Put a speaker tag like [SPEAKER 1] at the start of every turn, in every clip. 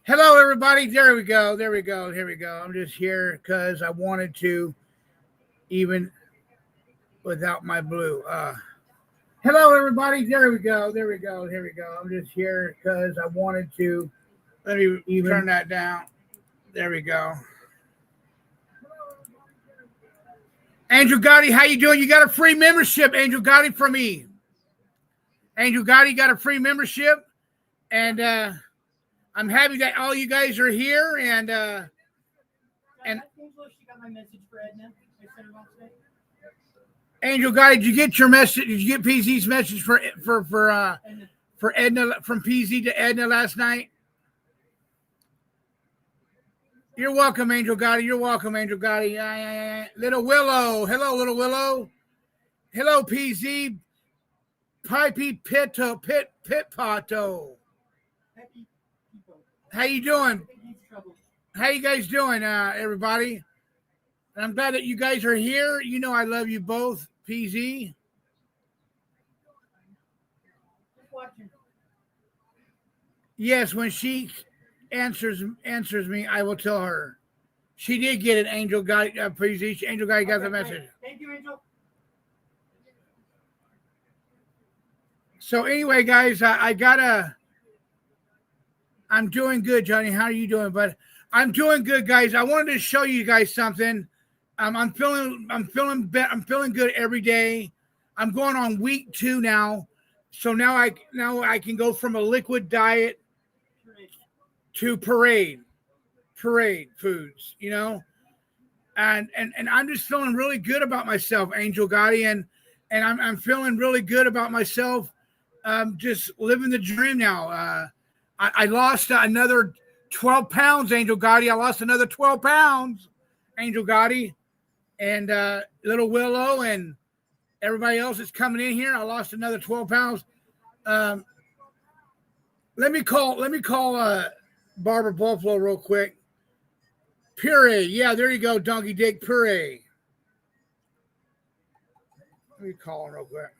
[SPEAKER 1] Hello, everybody. There we go. There we go. Here we go. I'm just here because I wanted to, even without my blue. Hello, everybody. There we go. There we go. Here we go. I'm just here because I wanted to. Let me even turn that down. There we go. Angel Gotti, how you doing? You got a free membership, Angel Gotti, from me. Angel Gotti got a free membership, and I'm happy that all you guys are here. And
[SPEAKER 2] she got my message for Edna. I sent her on today.
[SPEAKER 1] Angel Gotti, did you get your message? Did you get PZ's message for Edna, from PZ to Edna last night? You're welcome, Angel Gotti. You're welcome, Angel Gotti. Little Willow. Hello, Little Willow. Hello, PZ. Pipey Pitto. Pit Pato. How you doing? How you guys doing, everybody? And I'm glad that you guys are here. You know I love you both, PZ. Yes, when she answers me, I will tell her. She did get it, Angel Guy, PZ. Angel Guy got the message.
[SPEAKER 2] Thank you, Angel.
[SPEAKER 1] So anyway, guys, I'm doing good, Johnny. How are you doing, bud? I'm doing good, guys. I wanted to show you guys something. I'm feeling good every day. I'm going on week 2 now. So now I can go from a liquid diet to parade foods, you know? And I'm just feeling really good about myself, Angel Gotti, and I'm feeling really good about myself. Just living the dream now. I lost another 12 pounds, Angel Gotti. I lost another 12 pounds, Angel Gotti, and Little Willow and everybody else that's coming in here. I lost another 12 pounds. Let me call Barbara Buffalo real quick. Puree. Yeah, there you go, Donkey Dick. Puree. Let me call her real quick.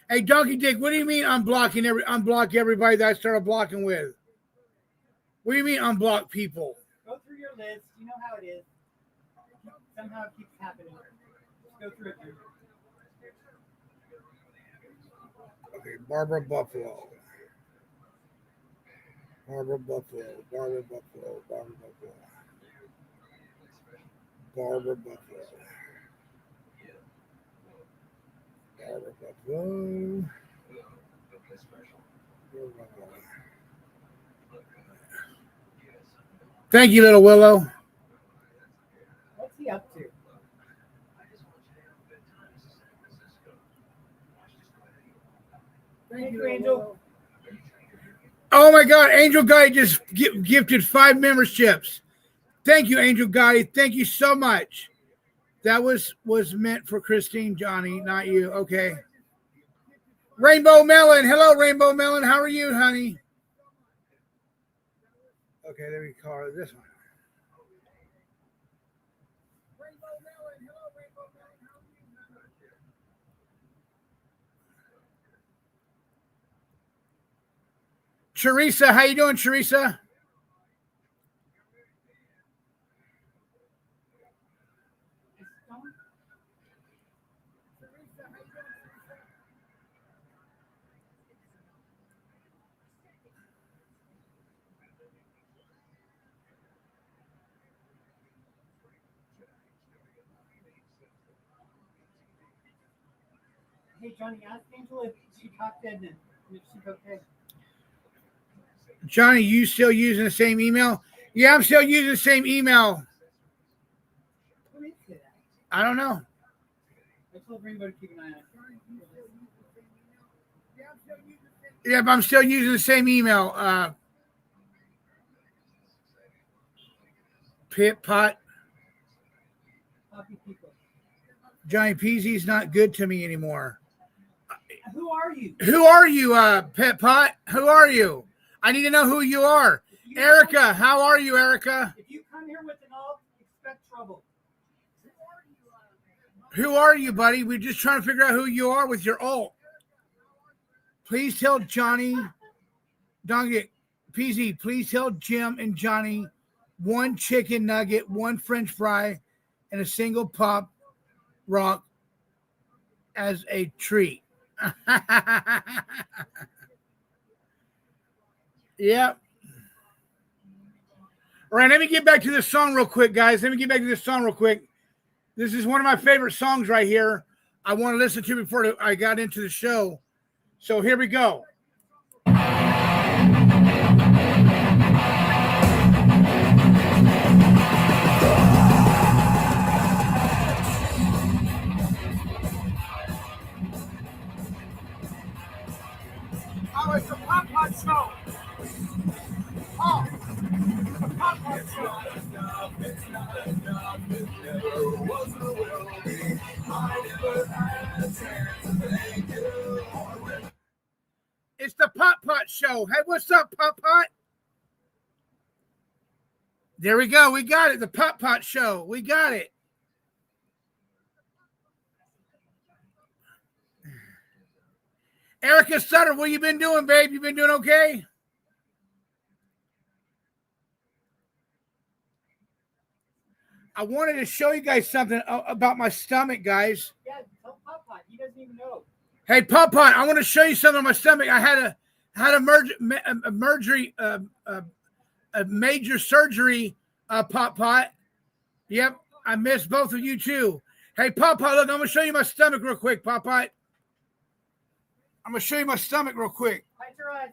[SPEAKER 1] Hey, Donkey Dick, what do you mean unblock everybody that I started blocking with? What do you mean unblock people?
[SPEAKER 2] Go through your list. You know how it is. Somehow it keeps happening. Just go through it.
[SPEAKER 1] Okay, Barbara Buffalo. Barbara Buffalo. Barbara Buffalo. Barbara Buffalo. Barbara Buffalo. Barbara Buffalo. Thank you, Little Willow.
[SPEAKER 2] What's he up to? Thank you, Angel.
[SPEAKER 1] Oh my God, Angel Guy just gifted 5 memberships. Thank you, Angel Guy. Thank you so much. That was meant for Christine, Johnny, not you. Okay. Rainbow Melon. Hello, Rainbow Melon. How are you, honey? Okay, let me call her this one. Rainbow Melon. Hello, Rainbow Melon. How are you, honey? Teresa, how you doing, Teresa?
[SPEAKER 2] Hey, Johnny, ask Angel if she talked to Edna. If she's okay.
[SPEAKER 1] Johnny, you still using the same email? Yeah, I'm still using the same email.
[SPEAKER 2] Who is it?
[SPEAKER 1] I don't know.
[SPEAKER 2] I told Rainbow to keep an eye on it.
[SPEAKER 1] Yeah, but I'm still using the same email. Pit Pot. Johnny PZ's not good to me anymore.
[SPEAKER 2] Who are you?
[SPEAKER 1] Who are you, Pit Pot? Who are you? I need to know who you are. Erica, how are you, Erica?
[SPEAKER 2] If you come here with an alt, expect trouble.
[SPEAKER 1] Who are you, buddy? We're just trying to figure out who you are with your alt. Please tell Johnny, Donkey, PZ, please tell Jim and Johnny one chicken nugget, one French fry, and a single pop rock as a treat. Yep. All right, let me get back to this song real quick, guys. Let me get back to this song real quick. This is one of my favorite songs right here. I want to listen to before I got into the show. So here we go. Oh, it's a Pop Pot show. Oh, the Pop Pot show. It's the Pop Pot show. Hey, what's up, Pop Pot? There we go. We got it. The Pop Pot show. We got it. Erica Sutter, what you been doing, babe? You been doing okay? I wanted to show you guys something about my stomach, guys.
[SPEAKER 2] Yeah, tell Pop Pot. He doesn't even know.
[SPEAKER 1] Hey, Pop Pot, I want to show you something on my stomach. I had a major surgery, Pop Pot. Yep, I missed both of you too. Hey, Pop Pot, look, I'm gonna show you my stomach real quick, Pop Pot. I'm gonna show you my stomach real quick.
[SPEAKER 2] Bite your eyes.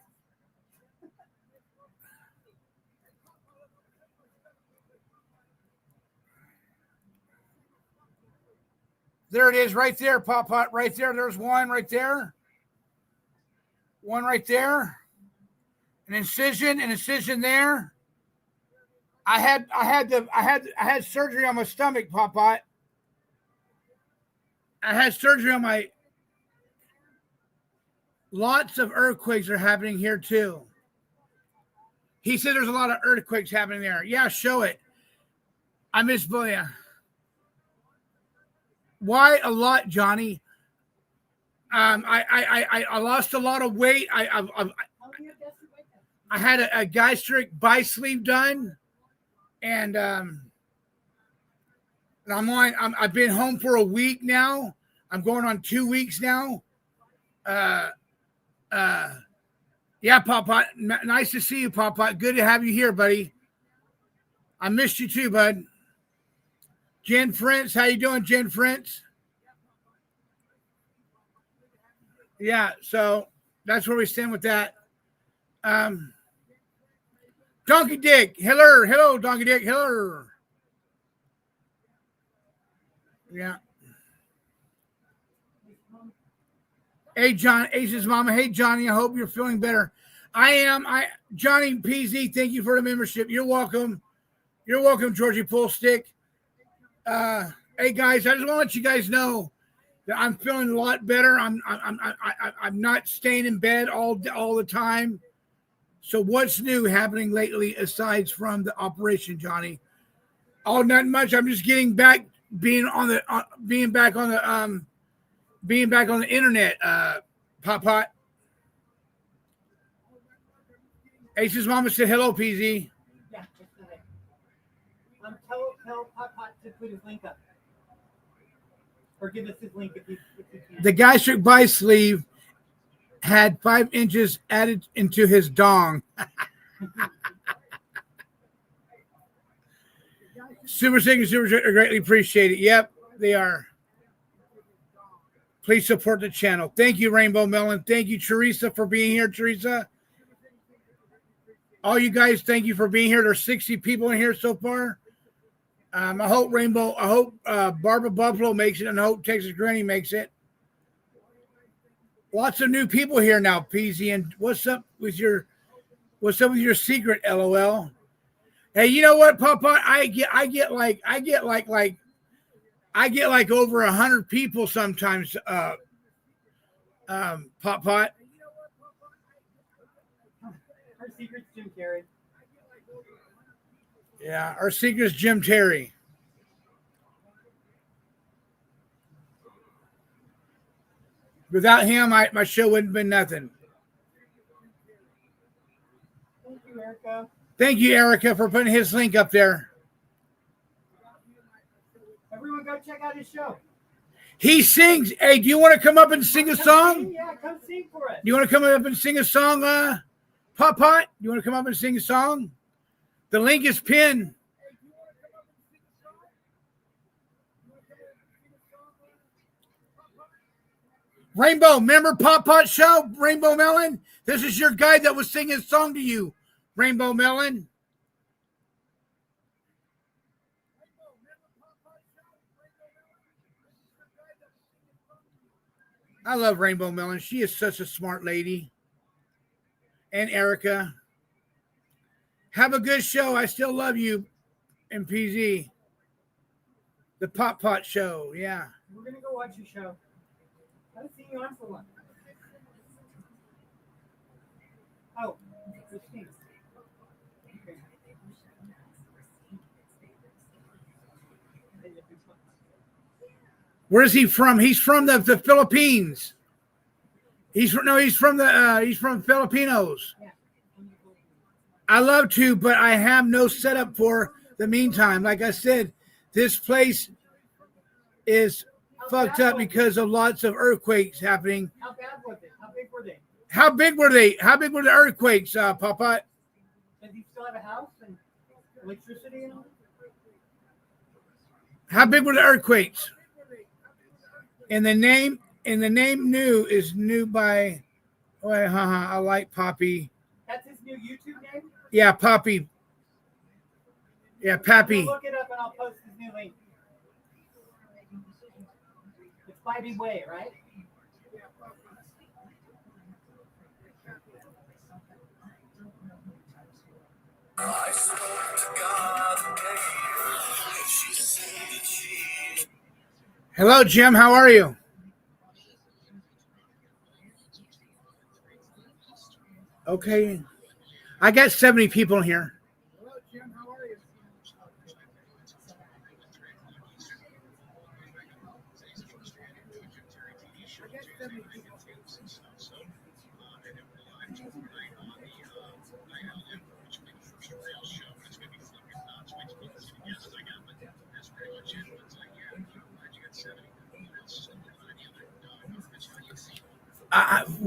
[SPEAKER 1] There it is, right there, Pop Pot, right there. There's one right there. One right there. An incision there. I had surgery on my stomach, Pop Pot. I had surgery on my. Lots of earthquakes are happening here too. He said there's a lot of earthquakes happening there. Yeah, show it. I miss Boya. Why a lot, Johnny? I lost a lot of weight. I had a gastric bisleeve done, and I've been home for a week now. I'm going on 2 weeks now. Yeah, Pop Pot. Nice to see you, Pop Pot. Good to have you here, buddy. I missed you too, bud. Jen Frentz, how you doing, Jen Frentz? Yeah, so that's where we stand with that. Donkey Dick, hello, Donkey Dick, hello. Yeah. Hey, John, Ace's mama. Hey, Johnny, I hope you're feeling better. I am. Johnny PZ, thank you for the membership. You're welcome. You're welcome, Georgie Pullstick. Hey, guys, I just want to let you guys know that I'm feeling a lot better. I'm not staying in bed all the time. So what's new happening lately aside from the operation, Johnny? Oh, not much. I'm just getting back, being back on the internet, Pop Pot. Ace's mama said hello, PZ.
[SPEAKER 2] Yeah, tell Pop Pot to put his link up. Or give us his link if you can.
[SPEAKER 1] The gastric bisleeve had 5 inches added into his dong. Super Stick, I greatly appreciate it. Yep, they are. Please support the channel. Thank you, Rainbow Melon. Thank you, Teresa, for being here, Teresa. All you guys, thank you for being here. There's 60 people in here so far. I hope Barbara Buffalo makes it, and I hope Texas Granny makes it. Lots of new people here now, PZ. And what's up with your secret, LOL? Hey, you know what, Papa? I get like over 100 people sometimes. Pop Pot.
[SPEAKER 2] Our secret's Jim Carrey.
[SPEAKER 1] Yeah, our secret's Jim Terry. Without him, my show wouldn't have been nothing.
[SPEAKER 2] Thank you, Erica.
[SPEAKER 1] Thank you, Erica, for putting his link up there.
[SPEAKER 2] Everyone go check out his show.
[SPEAKER 1] He sings. Hey, do you want to come up and sing a song?
[SPEAKER 2] Yeah, come sing for us.
[SPEAKER 1] Do you want to come up and sing a song, Pop Pot? You want to come up and sing a song? The link is pinned. Rainbow, remember Pop Pot Show? Rainbow Melon? This is your guy that was singing a song to you, Rainbow Melon. I love Rainbow Melon. She is such a smart lady. And Erica. Have a good show. I still love you, MPZ. The Pop Pot Show. Yeah.
[SPEAKER 2] We're going to go watch your show. I haven't seen you on for one. Oh, Christine. Okay.
[SPEAKER 1] Where is he from? He's from the Philippines. He's from Filipinos.
[SPEAKER 2] Yeah.
[SPEAKER 1] I love to, but I have no setup for the meantime. Like I said, this place is fucked up because of lots of earthquakes happening.
[SPEAKER 2] How bad was it? How big were they?
[SPEAKER 1] How big were they? How big were the earthquakes, Papa?
[SPEAKER 2] Does he still have a house and electricity and all?
[SPEAKER 1] How big were the earthquakes? And the name new is new by I like Poppy.
[SPEAKER 2] That's his new YouTube name?
[SPEAKER 1] Yeah, Poppy. Yeah, Pappy.
[SPEAKER 2] Look it up and I'll post his new link. It's Bybee Way, right?
[SPEAKER 3] I spoke to God and she said that she...
[SPEAKER 1] Hello, Jim. How are you? Okay. I got 70 people in here. Hello, Jim. How are you?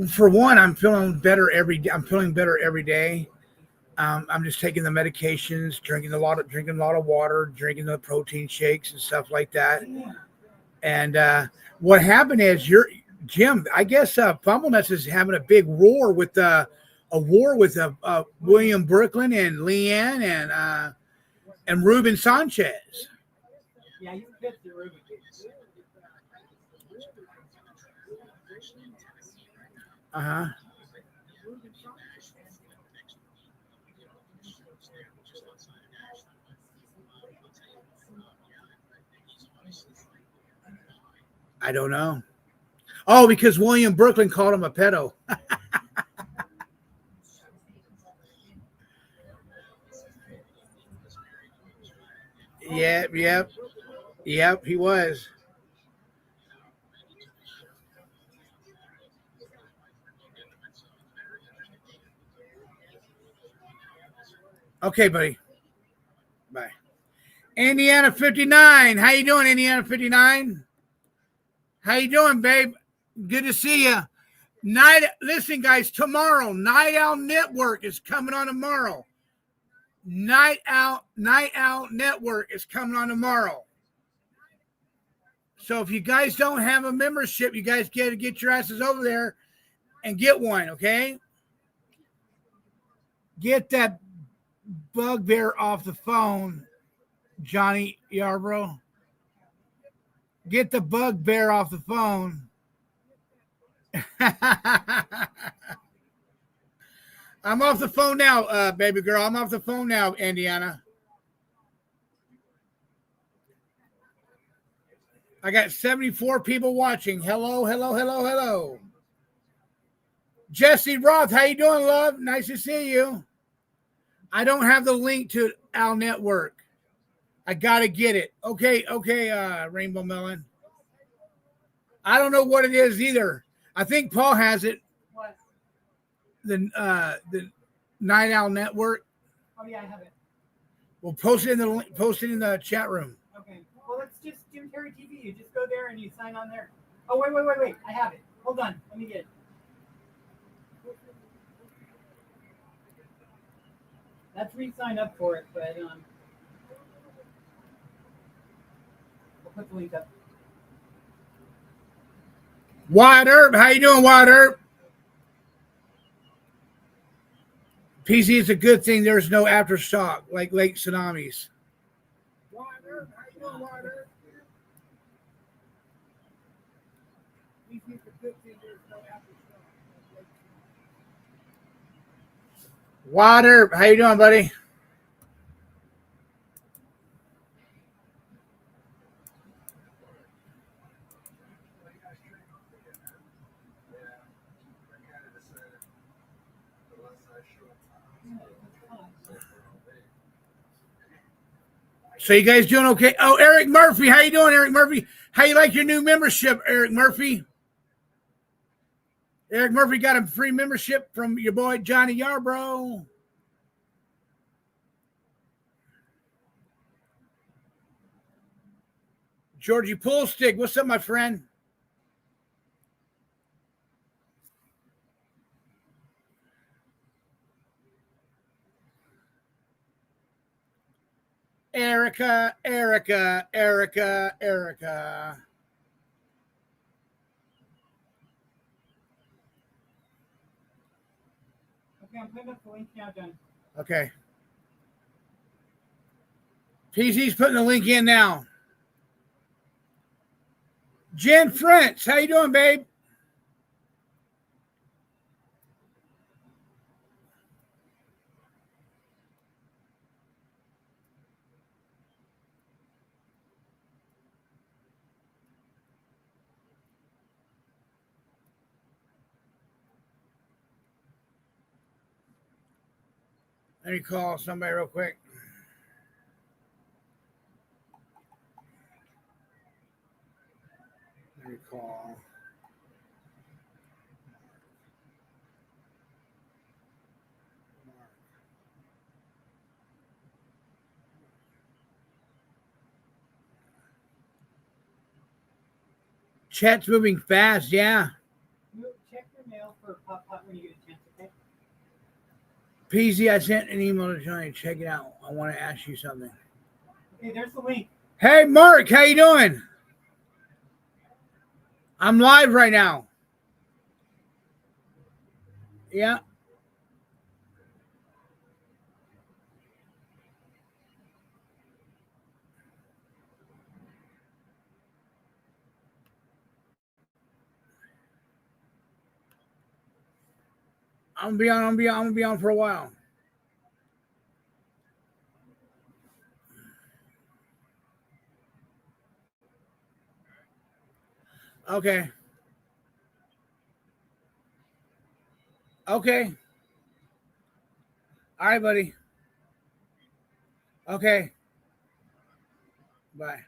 [SPEAKER 1] For one, I'm feeling better every day. I'm feeling better every day. I'm just taking the medications, drinking a lot of water, drinking the protein shakes and stuff like that. And what happened is, Jim, I guess Fumbleness is having a big war with William Brooklyn and Leanne and Ruben Sanchez.
[SPEAKER 2] Yeah, you pissed at Ruben.
[SPEAKER 1] Uh-huh. I don't know. Oh, because William Brooklyn called him a pedo. Yep, he was. Okay, buddy. Bye. Indiana 59. How you doing, Indiana 59? How you doing, babe? Good to see you. Listen, guys, tomorrow, Night Owl Network is coming on tomorrow. Night Owl Network is coming on tomorrow. So if you guys don't have a membership, you guys got to get your asses over there and get one, okay? Get that bugbear off the phone, Johnny Yarbrough. Get the bugbear off the phone. I'm off the phone now, baby girl. I'm off the phone now, Indiana. I got 74 people watching. Hello. Jesse Roth, how you doing, love? Nice to see you. I don't have the link to Owl Network. I got to get it. Okay, Rainbow Melon. I don't know what it is either. I think Paul has it.
[SPEAKER 2] What?
[SPEAKER 1] The Night Owl Network.
[SPEAKER 2] Oh yeah, I have it.
[SPEAKER 1] Well, post it in the chat room.
[SPEAKER 2] Okay. Well, let's just do Terry TV. You just go there and you sign on there. Oh wait. I have it. Hold on. Let me get it. That's re-sign up for it, but we'll put the link up.
[SPEAKER 1] Wyatt Earp, how you doing, Wyatt Earp? PZ is a good thing. There's no aftershock like lake tsunamis. Wyatt Earp, how you doing, Wyatt Earp? PZ is a good thing. There's no aftershock like lake tsunamis. Wyatt Earp, how you doing, buddy? So you guys doing okay? Oh, Eric Murphy, how you doing, Eric Murphy? How you like your new membership, Eric Murphy? Eric Murphy got a free membership from your boy Johnny Yarbrough. Georgie Pullstick, what's up, my friend? Erica.
[SPEAKER 2] Okay, I'm putting up the link now, John.
[SPEAKER 1] Okay. PZ's putting the link in now. Jen French, how you doing, babe? Let me call somebody real quick. Let me call. Chat's moving fast, yeah.
[SPEAKER 2] Check your mail for Pop Pot when you get a chance, okay?
[SPEAKER 1] PZ, I sent an email to Johnny. Check it out. I want to ask you something.
[SPEAKER 2] Okay, there's the link.
[SPEAKER 1] Hey, Mark, how you doing? I'm live right now. Yeah. I'm gonna be on for a while. Okay. Okay. All right, buddy. Okay. Bye.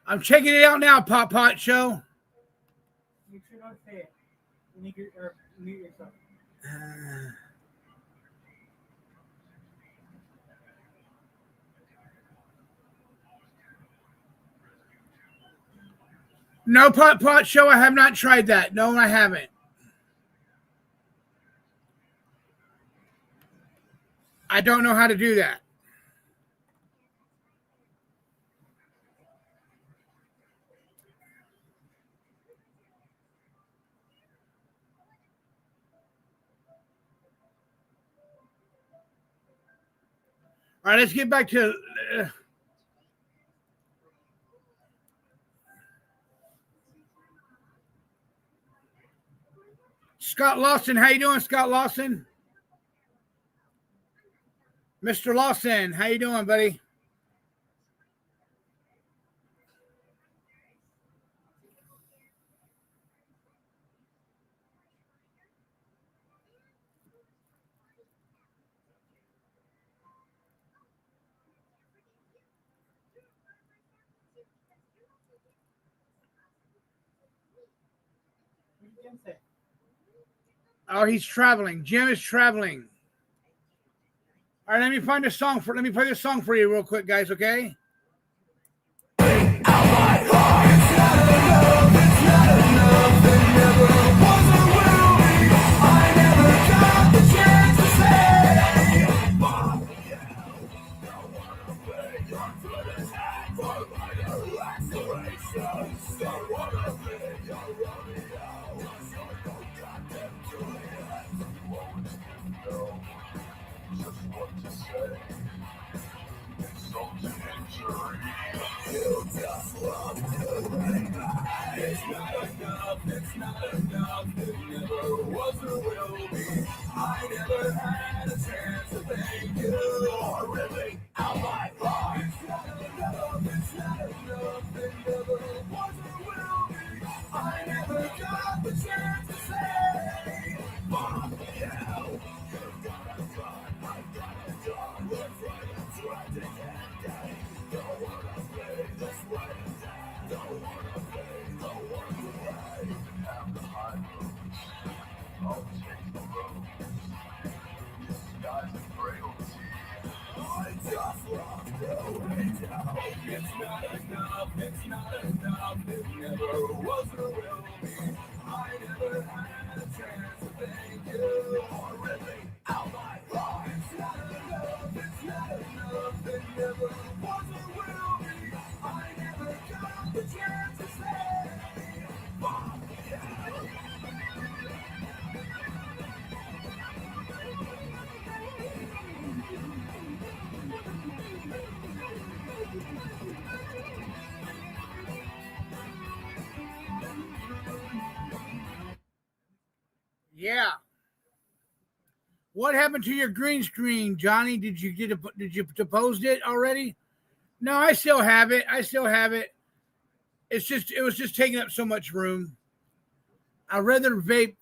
[SPEAKER 1] I'm checking it out now, Pop Pot Show.
[SPEAKER 2] Make sure don't say it. Mute yourself.
[SPEAKER 1] No, Pop Pot Show. I have not tried that. No, I haven't. I don't know how to do that. All right, let's get back to Scott Lawson. How you doing, Scott Lawson? Mr. Lawson, how you doing, buddy?
[SPEAKER 2] What did Jim say?
[SPEAKER 1] Oh, he's traveling. Jim is traveling. All right, let me find a song for. Let me play this song for you real quick, guys. Okay. Yeah. What happened to your green screen, Johnny? Did you post it already? No, I still have it. I still have it. It was just taking up so much room. I'd rather vape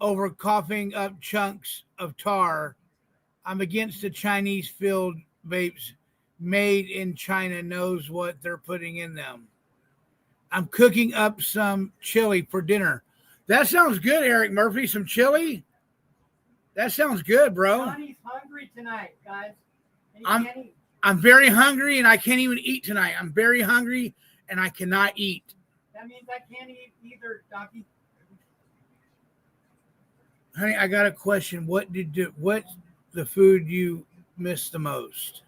[SPEAKER 1] over coughing up chunks of tar. I'm against the Chinese filled vapes made in China knows what they're putting in them. I'm cooking up some chili for dinner. That sounds good, Eric Murphy. Some chili? That sounds good, bro.
[SPEAKER 2] Johnny's hungry tonight, guys. And he can't eat.
[SPEAKER 1] I'm very hungry and I can't even eat tonight. I'm very hungry and I cannot eat.
[SPEAKER 2] That means I can't eat either, Donkey.
[SPEAKER 1] Honey, I got a question. What's the food you miss the most?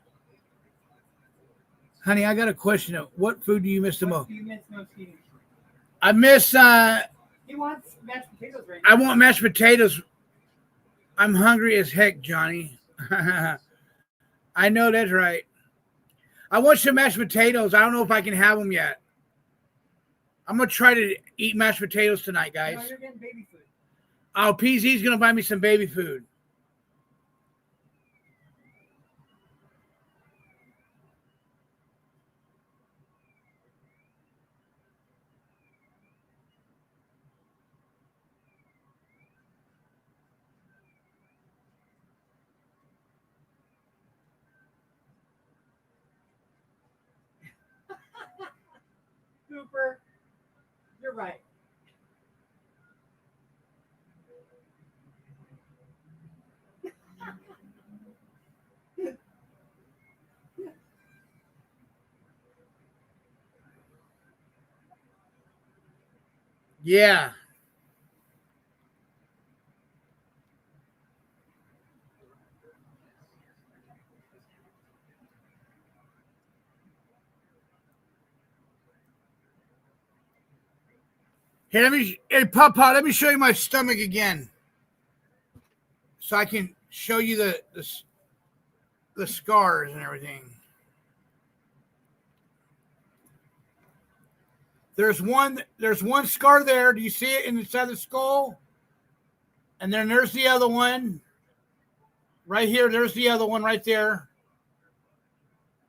[SPEAKER 1] Honey, I got a question. What food do you miss the most?
[SPEAKER 2] What do you miss most eating?
[SPEAKER 1] I miss
[SPEAKER 2] He wants mashed potatoes right now.
[SPEAKER 1] I want mashed potatoes. I'm hungry as heck, Johnny. I know that's right. I want some mashed potatoes. I don't know if I can have them yet. I'm going to try to eat mashed potatoes tonight, guys.
[SPEAKER 2] No, you're getting baby food.
[SPEAKER 1] Oh, PZ's going to buy me some baby food.
[SPEAKER 2] Cooper, you're right.
[SPEAKER 1] Yeah. Here, Papa, let me show you my stomach again, so I can show you the scars and everything. There's one scar there. Do you see it inside the skull? And then there's the other one. Right here, there's the other one right there.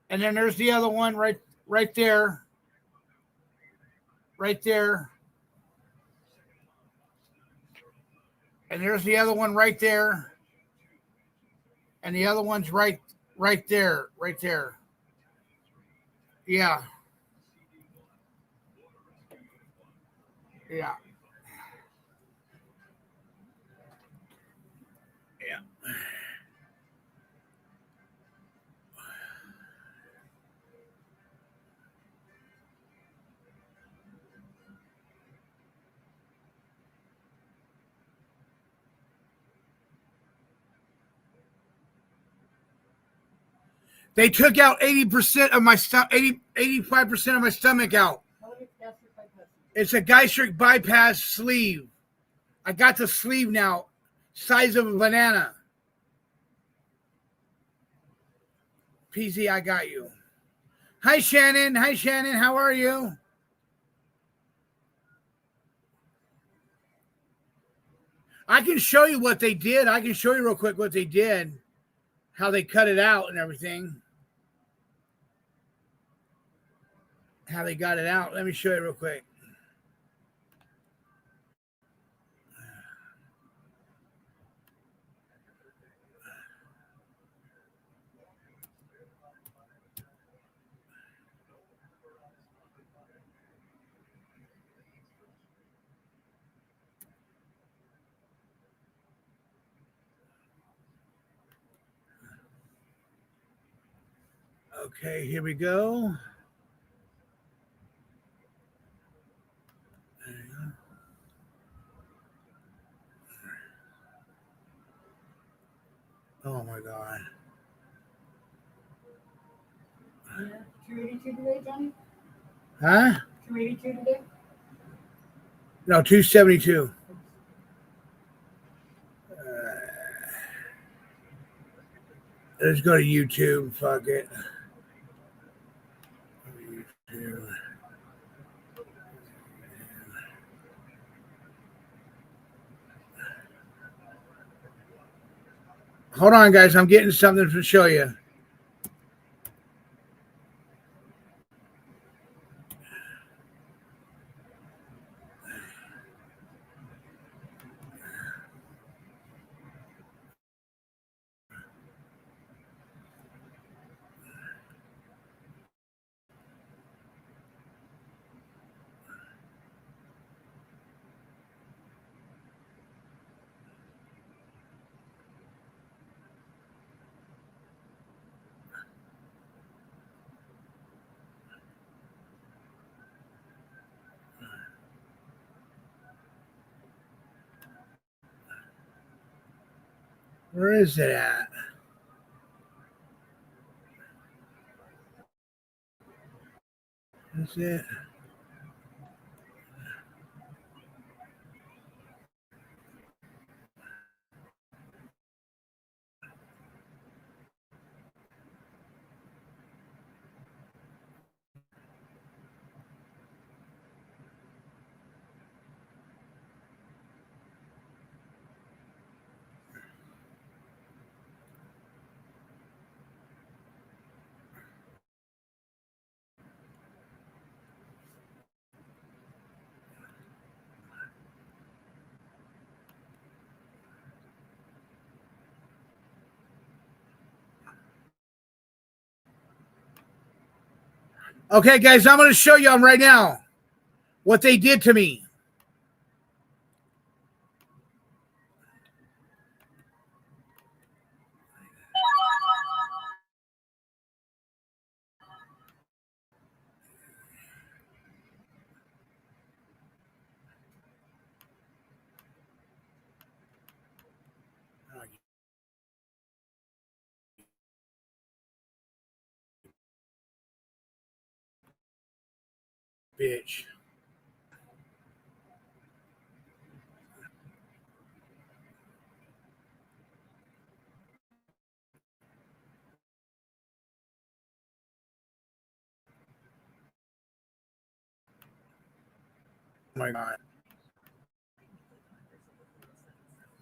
[SPEAKER 1] And then there's the other one right there. Right there. And there's the other one right there. And the other one's right there. Right there. Yeah. Yeah. They took out 80% of my stuff, 85% of my stomach out.
[SPEAKER 2] Gastric bypass.
[SPEAKER 1] It's a gastric bypass sleeve. I got the sleeve now, size of a banana. PZ, I got you. Hi, Shannon. Hi, Shannon. How are you? I can show you what they did. I can show you real quick what they did, how they cut it out and everything. How they got it out. Let me show you real quick. Okay, here we go. There you go. Oh my God.
[SPEAKER 2] Yeah. 282 today, Johnny?
[SPEAKER 1] Huh?
[SPEAKER 2] 282 today?
[SPEAKER 1] No, 272. Let's go to YouTube. Fuck it. YouTube. Hold on, guys. I'm getting something to show you. Where is it at? Is it? Okay, guys, I'm going to show you right now what they did to me. Bitch. Oh my God.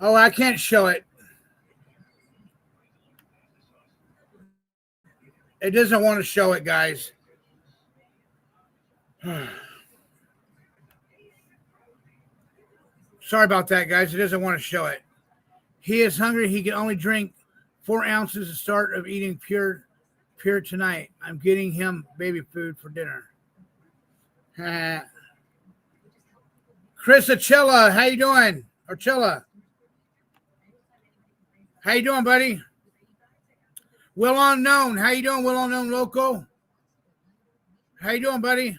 [SPEAKER 1] Oh, I can't show it. It doesn't want to show it, guys. Sorry about that, guys. It doesn't want to show it. He is hungry. He can only drink 4 ounces to start of eating pure tonight. I'm getting him baby food for dinner. Chris Achilla, how you doing? Achilla. How you doing, buddy? Will Unknown, how you doing, Will Unknown Loco? How you doing, buddy?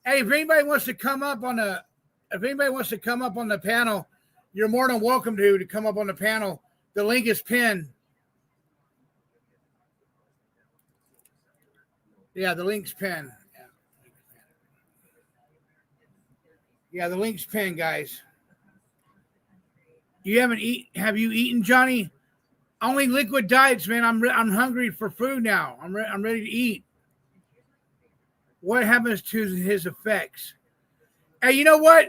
[SPEAKER 1] Hey, if anybody wants to come up on the panel, you're more than welcome to come up on the panel. The link is pinned. Yeah, the link's pinned. Yeah, the link's pinned, guys. You haven't eaten? Have you eaten, Johnny? Only liquid diets, man. I'm hungry for food now. I'm ready to eat. What happens to his effects? Hey, you know what?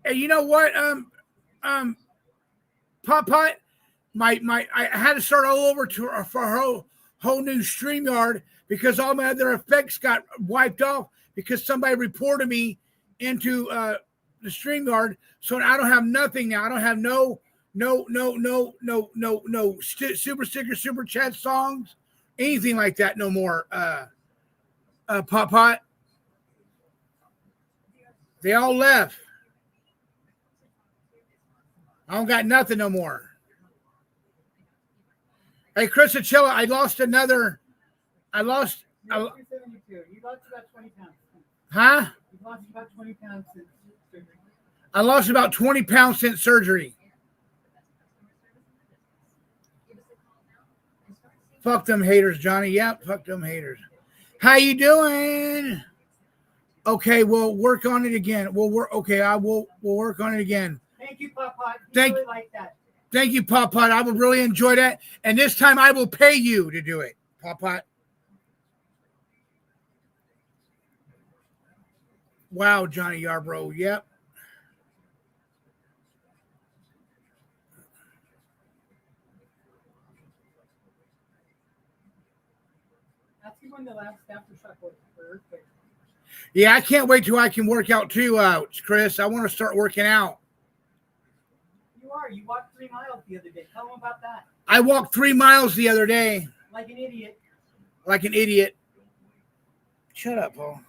[SPEAKER 1] Hey, you know what? Pot Pot, I had to start all over for a whole new StreamYard because all my other effects got wiped off because somebody reported me into the StreamYard, so I don't have nothing now. I don't have no super sticker, super chat songs, anything like that no more. Pot Pot, they all left. I don't got nothing no more. Hey, Chris Achilla, I lost another.
[SPEAKER 2] You're 272. You lost about 20 pounds.
[SPEAKER 1] Huh?
[SPEAKER 2] You lost about 20 pounds since surgery.
[SPEAKER 1] I lost about 20 pounds since surgery. Fuck them haters, Johnny. Yep, fuck them haters. How you doing? Okay, we'll work on it again. We'll work on it again.
[SPEAKER 2] Thank you, Pop Pot.
[SPEAKER 1] Really
[SPEAKER 2] like that.
[SPEAKER 1] Thank you, Pop Pot. I will really enjoy that. And this time I will pay you to do it, Pop Pot. Wow, Johnny Yarbrough. Yep.
[SPEAKER 2] Ask him when the last aftershock was for earthquake.
[SPEAKER 1] Yeah, I can't wait till I can work out too, Chris. I want to start working out.
[SPEAKER 2] You walked 3 miles the other day. Tell them about that.
[SPEAKER 1] I walked 3 miles the other day.
[SPEAKER 2] Like an idiot.
[SPEAKER 1] Like an idiot. Shut up, Paul.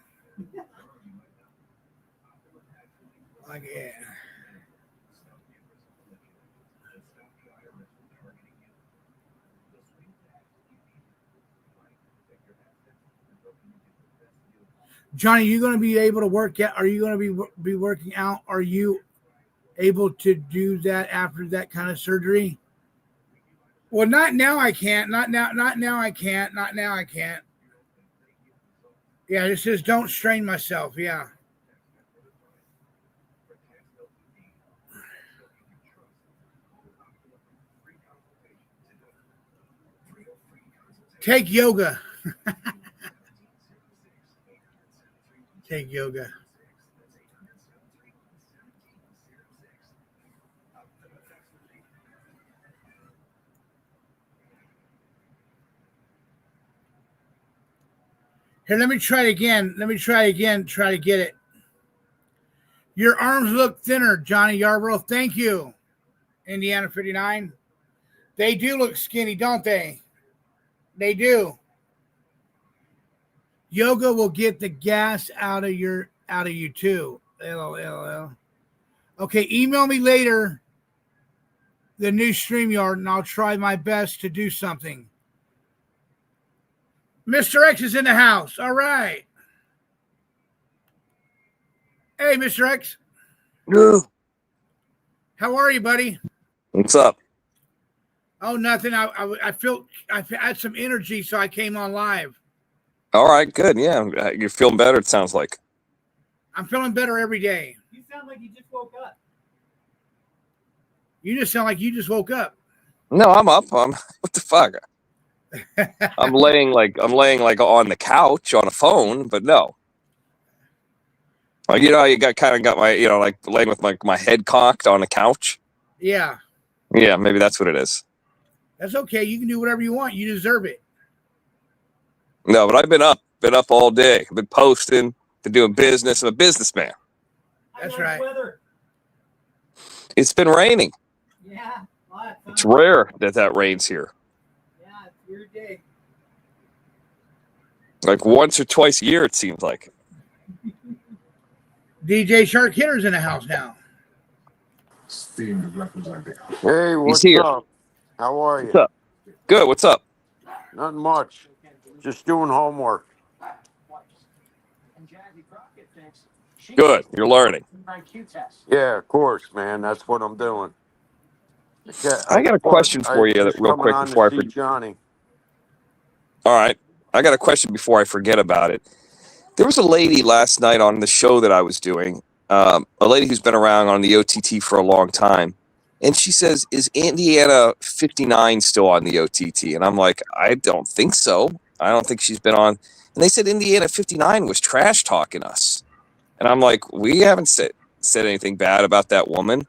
[SPEAKER 1] Like, yeah. Johnny, you going to be able to work out? Are you going to be working out? Are you able to do that after that kind of surgery? Well, not now. I can't. Not now. I can't. Not now. I can't. Yeah, this says don't strain myself. Yeah. Take yoga. Take yoga. Here, let me try it again. Try to get it. Your arms look thinner, Johnny Yarbrough. Thank you, Indiana 59. They do look skinny, don't they? They do. Yoga will get the gas out of you too. LOL. Okay, email me later the new StreamYard and I'll try my best to do something. Mr. X is in the house. All right. Hey, Mr. X.
[SPEAKER 4] Yeah.
[SPEAKER 1] How are you, buddy?
[SPEAKER 4] What's up?
[SPEAKER 1] Oh, nothing. I feel I had some energy, so I came on live.
[SPEAKER 4] All right, good. Yeah, you're feeling better, it sounds like.
[SPEAKER 1] I'm feeling better every day.
[SPEAKER 2] You sound like you just woke up.
[SPEAKER 1] You just sound like you just woke up.
[SPEAKER 4] No, I'm up. What the fuck? I'm laying like on the couch on a phone, but no. Like, you know, you got my, like laying with my head cocked on a couch.
[SPEAKER 1] Yeah.
[SPEAKER 4] Yeah, maybe that's what it is.
[SPEAKER 1] That's okay. You can do whatever you want. You deserve it.
[SPEAKER 4] No, but I've been up all day. I've been posting, been doing business. I'm a businessman.
[SPEAKER 1] That's right.
[SPEAKER 2] Weather.
[SPEAKER 4] It's been raining.
[SPEAKER 2] Yeah.
[SPEAKER 4] It's rare that rains here.
[SPEAKER 2] Yeah, it's a weird day.
[SPEAKER 4] Like once or twice a year, it seems like.
[SPEAKER 1] DJ Shark Hitter's in the house now.
[SPEAKER 5] Hey, what's
[SPEAKER 4] here.
[SPEAKER 5] up? How are you?
[SPEAKER 4] What's up? Good. What's up?
[SPEAKER 5] Nothing much. Just doing homework.
[SPEAKER 4] Good. You're learning.
[SPEAKER 5] Yeah, of course, man. That's what I'm doing.
[SPEAKER 4] I got a question for you real quick before I forget.
[SPEAKER 5] Johnny.
[SPEAKER 4] All right. I got a question before I forget about it. There was a lady last night on the show that I was doing, a lady who's been around on the OTT for a long time. And she says, is Indiana 59 still on the OTT? And I'm like, I don't think so. I don't think she's been on. And they said Indiana 59 was trash talking us. And I'm like, we haven't said anything bad about that woman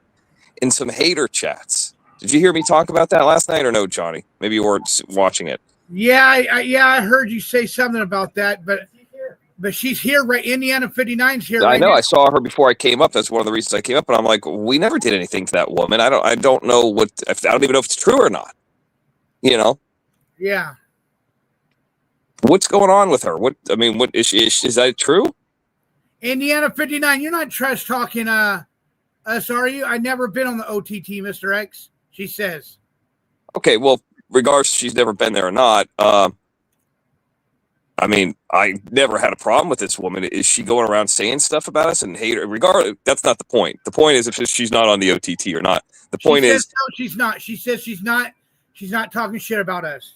[SPEAKER 4] in some hater chats. Did you hear me talk about that last night or no, Johnny? Maybe you weren't watching it.
[SPEAKER 1] Yeah, I heard you say something about that, but she's here, right? Indiana 59's here.
[SPEAKER 4] I
[SPEAKER 1] right
[SPEAKER 4] know.
[SPEAKER 1] now.
[SPEAKER 4] I saw her before I came up. That's one of the reasons I came up. And I'm like, we never did anything to that woman. I don't know what. I don't even know if it's true or not. You know.
[SPEAKER 1] Yeah.
[SPEAKER 4] What's going on with her? What is that true?
[SPEAKER 1] Indiana 59. You're not trash talking us, are you? I've never been on the OTT, Mr. X. She says.
[SPEAKER 4] Okay. Well, regardless, she's never been there or not. I mean, I never had a problem with this woman. Is she going around saying stuff about us and hate her? Regardless, that's not the point. The point is if she's not on the OTT or not. The point is,
[SPEAKER 1] no, she's not. She says she's not. She's not talking shit about us.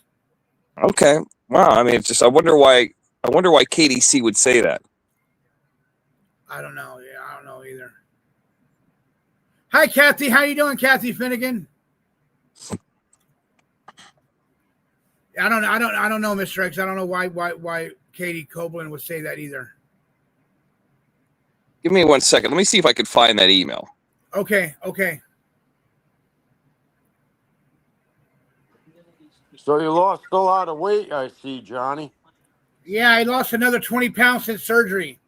[SPEAKER 4] okay. Wow. I mean, it's just I wonder why KDC would say that.
[SPEAKER 1] I don't know. Yeah, I don't know either. Hi, Kathy. How you doing, Kathy Finnegan? I don't know, Mr. X. I don't know why Katie Copeland would say that either.
[SPEAKER 4] Give me 1 second. Let me see if I could find that email.
[SPEAKER 1] Okay.
[SPEAKER 5] So you lost a lot of weight, I see, Johnny.
[SPEAKER 1] Yeah, I lost another 20 pounds since surgery.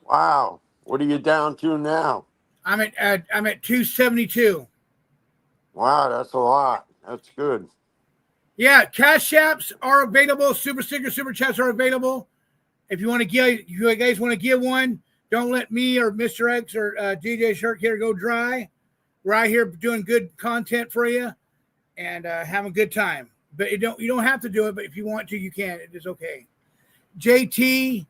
[SPEAKER 5] Wow. What are you down to now?
[SPEAKER 1] I'm at 272.
[SPEAKER 5] Wow, that's a lot. That's good.
[SPEAKER 1] Yeah, cash apps are available. Super sticker, super chats are available. If you want to give, you guys want to give one, don't let me or Mr. X or DJ Shirk here go dry. We're out here doing good content for you and having a good time. But you don't have to do it. But if you want to, you can. It is okay. JT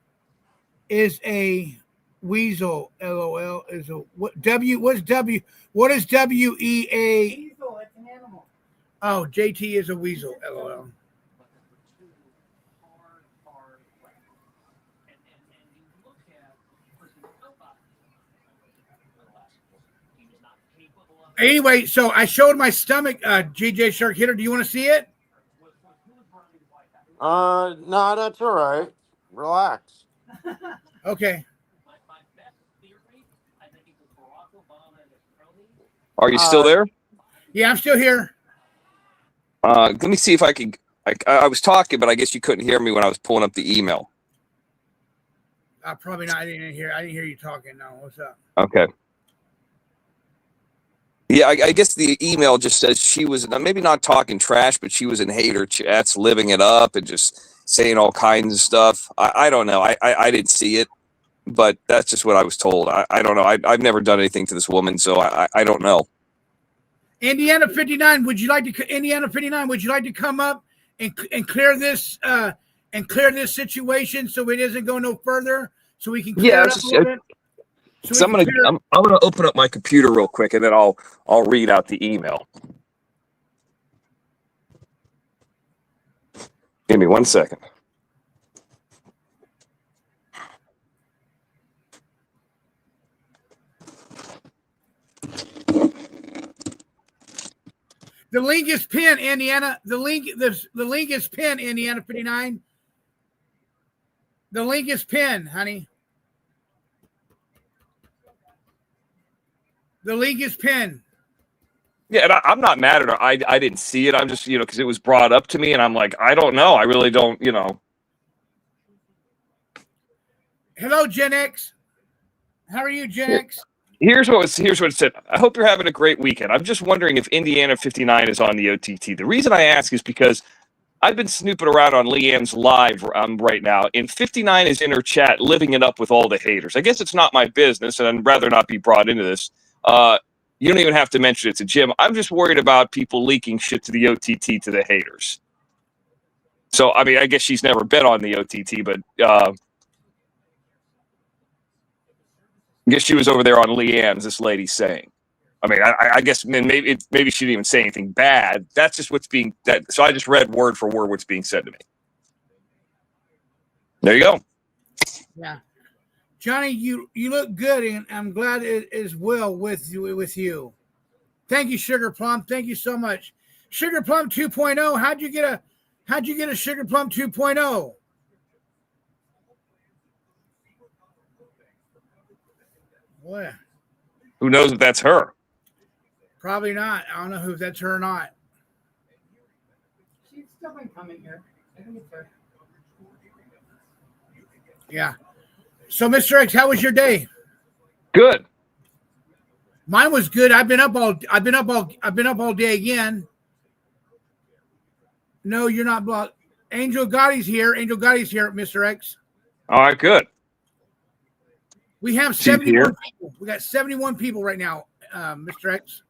[SPEAKER 1] is a weasel. LOL is a what? W. What's W? What is WEA?
[SPEAKER 2] Weasel, it's an animal.
[SPEAKER 1] Oh, JT is a weasel. LOL. Anyway, so I showed my stomach, GJ Shark Hitter. Do you want to see it?
[SPEAKER 5] No, that's all right. Relax.
[SPEAKER 1] Okay.
[SPEAKER 4] Are you still there?
[SPEAKER 1] Yeah, I'm still here.
[SPEAKER 4] Let me see if I can. I was talking, but I guess you couldn't hear me when I was pulling up the email.
[SPEAKER 1] Probably not. I didn't hear you talking. No, what's up?
[SPEAKER 4] Okay. Yeah, I guess the email just says she was maybe not talking trash, but she was in hater chats, living it up and just saying all kinds of stuff. I don't know. I didn't see it, but that's just what I was told. I don't know. I've never done anything to this woman, so I don't know.
[SPEAKER 1] Indiana 59, would you like to come up and clear this situation so it doesn't go no further, so we can clear it up a little bit?
[SPEAKER 4] So I'm gonna open up my computer real quick and then I'll read out the email. Give me 1 second.
[SPEAKER 1] The link is pinned, Indiana. The link is pinned, Indiana 59. The link is pinned, honey. The link is pinned.
[SPEAKER 4] Yeah, and I'm not mad at her. I didn't see it. I'm just, because it was brought up to me, and I'm like, I don't know. I really don't,
[SPEAKER 1] Hello, Gen X. How are you, Gen X?
[SPEAKER 4] Here's what it said. I hope you're having a great weekend. I'm just wondering if Indiana 59 is on the OTT. The reason I ask is because I've been snooping around on Leanne's live right now, and 59 is in her chat, living it up with all the haters. I guess it's not my business, and I'd rather not be brought into this. You don't even have to mention it to Jim. I'm just worried about people leaking shit to the OTT to the haters. So, I mean, I guess she's never been on the OTT, but I guess she was over there on Leanne's, this lady's saying. I mean, I guess maybe she didn't even say anything bad. That's just what's being – so I just read word for word what's being said to me. There you go.
[SPEAKER 1] Yeah. Johnny, you look good, and I'm glad it is well with you. Thank you, Sugar Plum. Thank you so much. Sugar Plum 2.0. How'd you get a Sugar Plum 2.0? Boy,
[SPEAKER 4] Who knows if that's her?
[SPEAKER 1] probably not. I don't know if that's her or not.
[SPEAKER 2] She's still been coming here. I think it's her.
[SPEAKER 1] Yeah. So, Mr. X, how was your day?
[SPEAKER 4] Good.
[SPEAKER 1] Mine was good. I've been up all day again. No, you're not blocked. Angel Gotti's here. Angel Gotti's here, Mr. X.
[SPEAKER 4] All right, good.
[SPEAKER 1] We have
[SPEAKER 4] She's
[SPEAKER 1] 71
[SPEAKER 4] here.
[SPEAKER 1] people. We got 71 people right now, Mr. X.